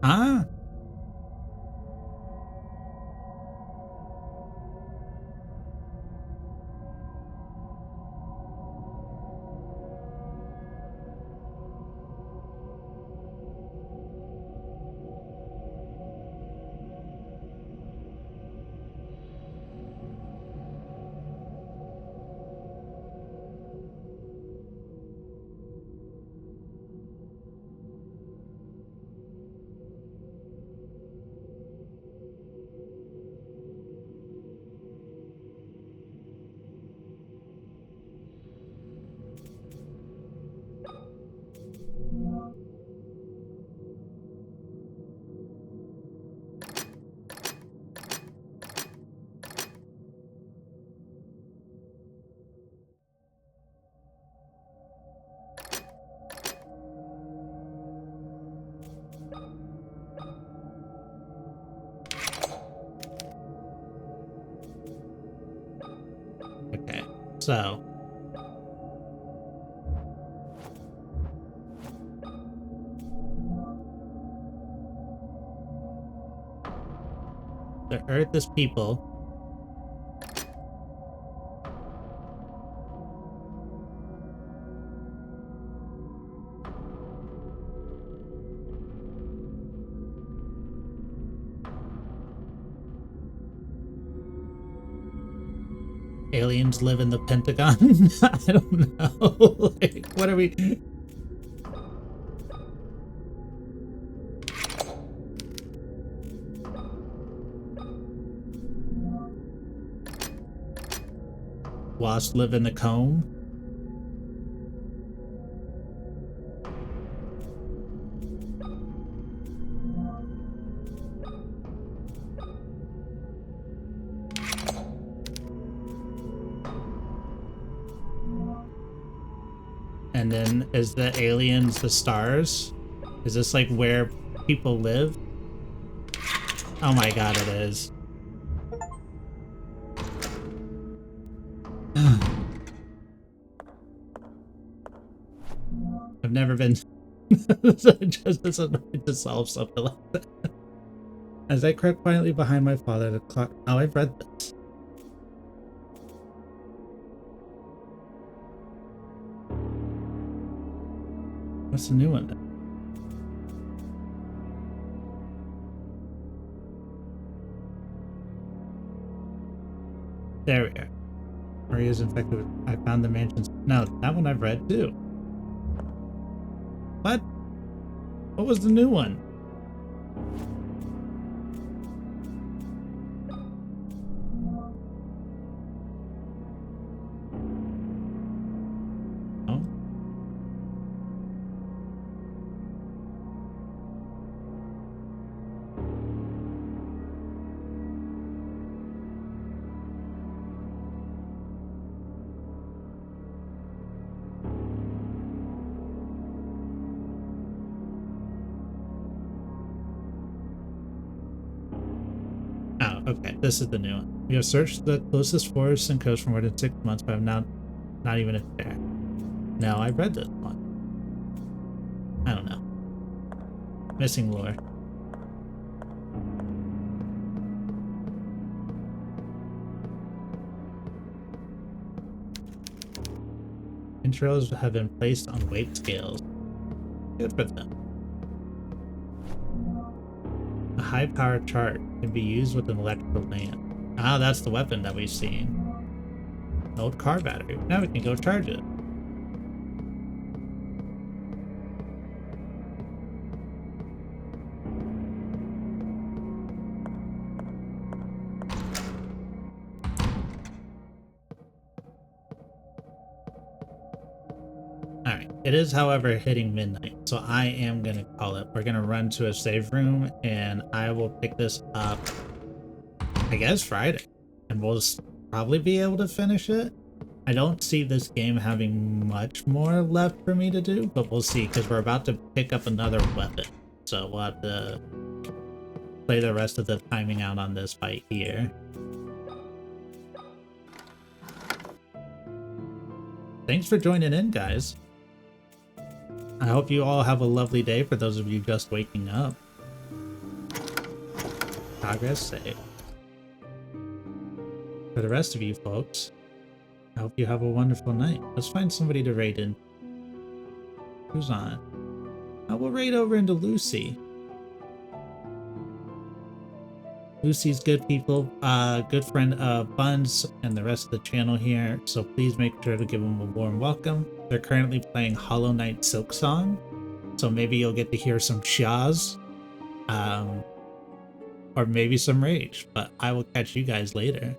Ah, okay. So, the Earth is people. Aliens live in the Pentagon? I don't know. Like, what are we... Wasps live in the comb? And then is the aliens the stars? Is this like where people live? Oh my god, it is. never been just as annoyed to solve something like that. As I crept quietly behind my father, the clock. Oh, I've read this. What's the new one then? There we are. Maria's infected with. I found the mansions. No, that one I've read too. What? What was the new one? Oh. Oh, okay. This is the new one. We have searched the closest forests and coast for more than 6 months, but I'm not even a there. No, I've read this one. I don't know. Missing lore. Intros have been placed on weight scales. Good for them. A high-powered chart can be used with an electrical lamp. Ah, that's the weapon that we've seen. An old car battery. Now we can go charge it. Alright, it is, however, hitting midnight, so I am gonna call it. We're gonna run to a save room, and I will pick this up, I guess, Friday. And we'll probably be able to finish it. I don't see this game having much more left for me to do, but we'll see, because we're about to pick up another weapon. So we'll have to play the rest of the timing out on this fight here. Thanks for joining in, guys. I hope you all have a lovely day for those of you just waking up. Progress saved. For the rest of you folks, I hope you have a wonderful night. Let's find somebody to raid in. Who's on? I will raid over into Lucy. Lucy's good people, good friend of Buns and the rest of the channel here, so please make sure to give them a warm welcome. They're currently playing Hollow Knight Silk Song, so maybe you'll get to hear some Shaz, or maybe some Rage, but I will catch you guys later.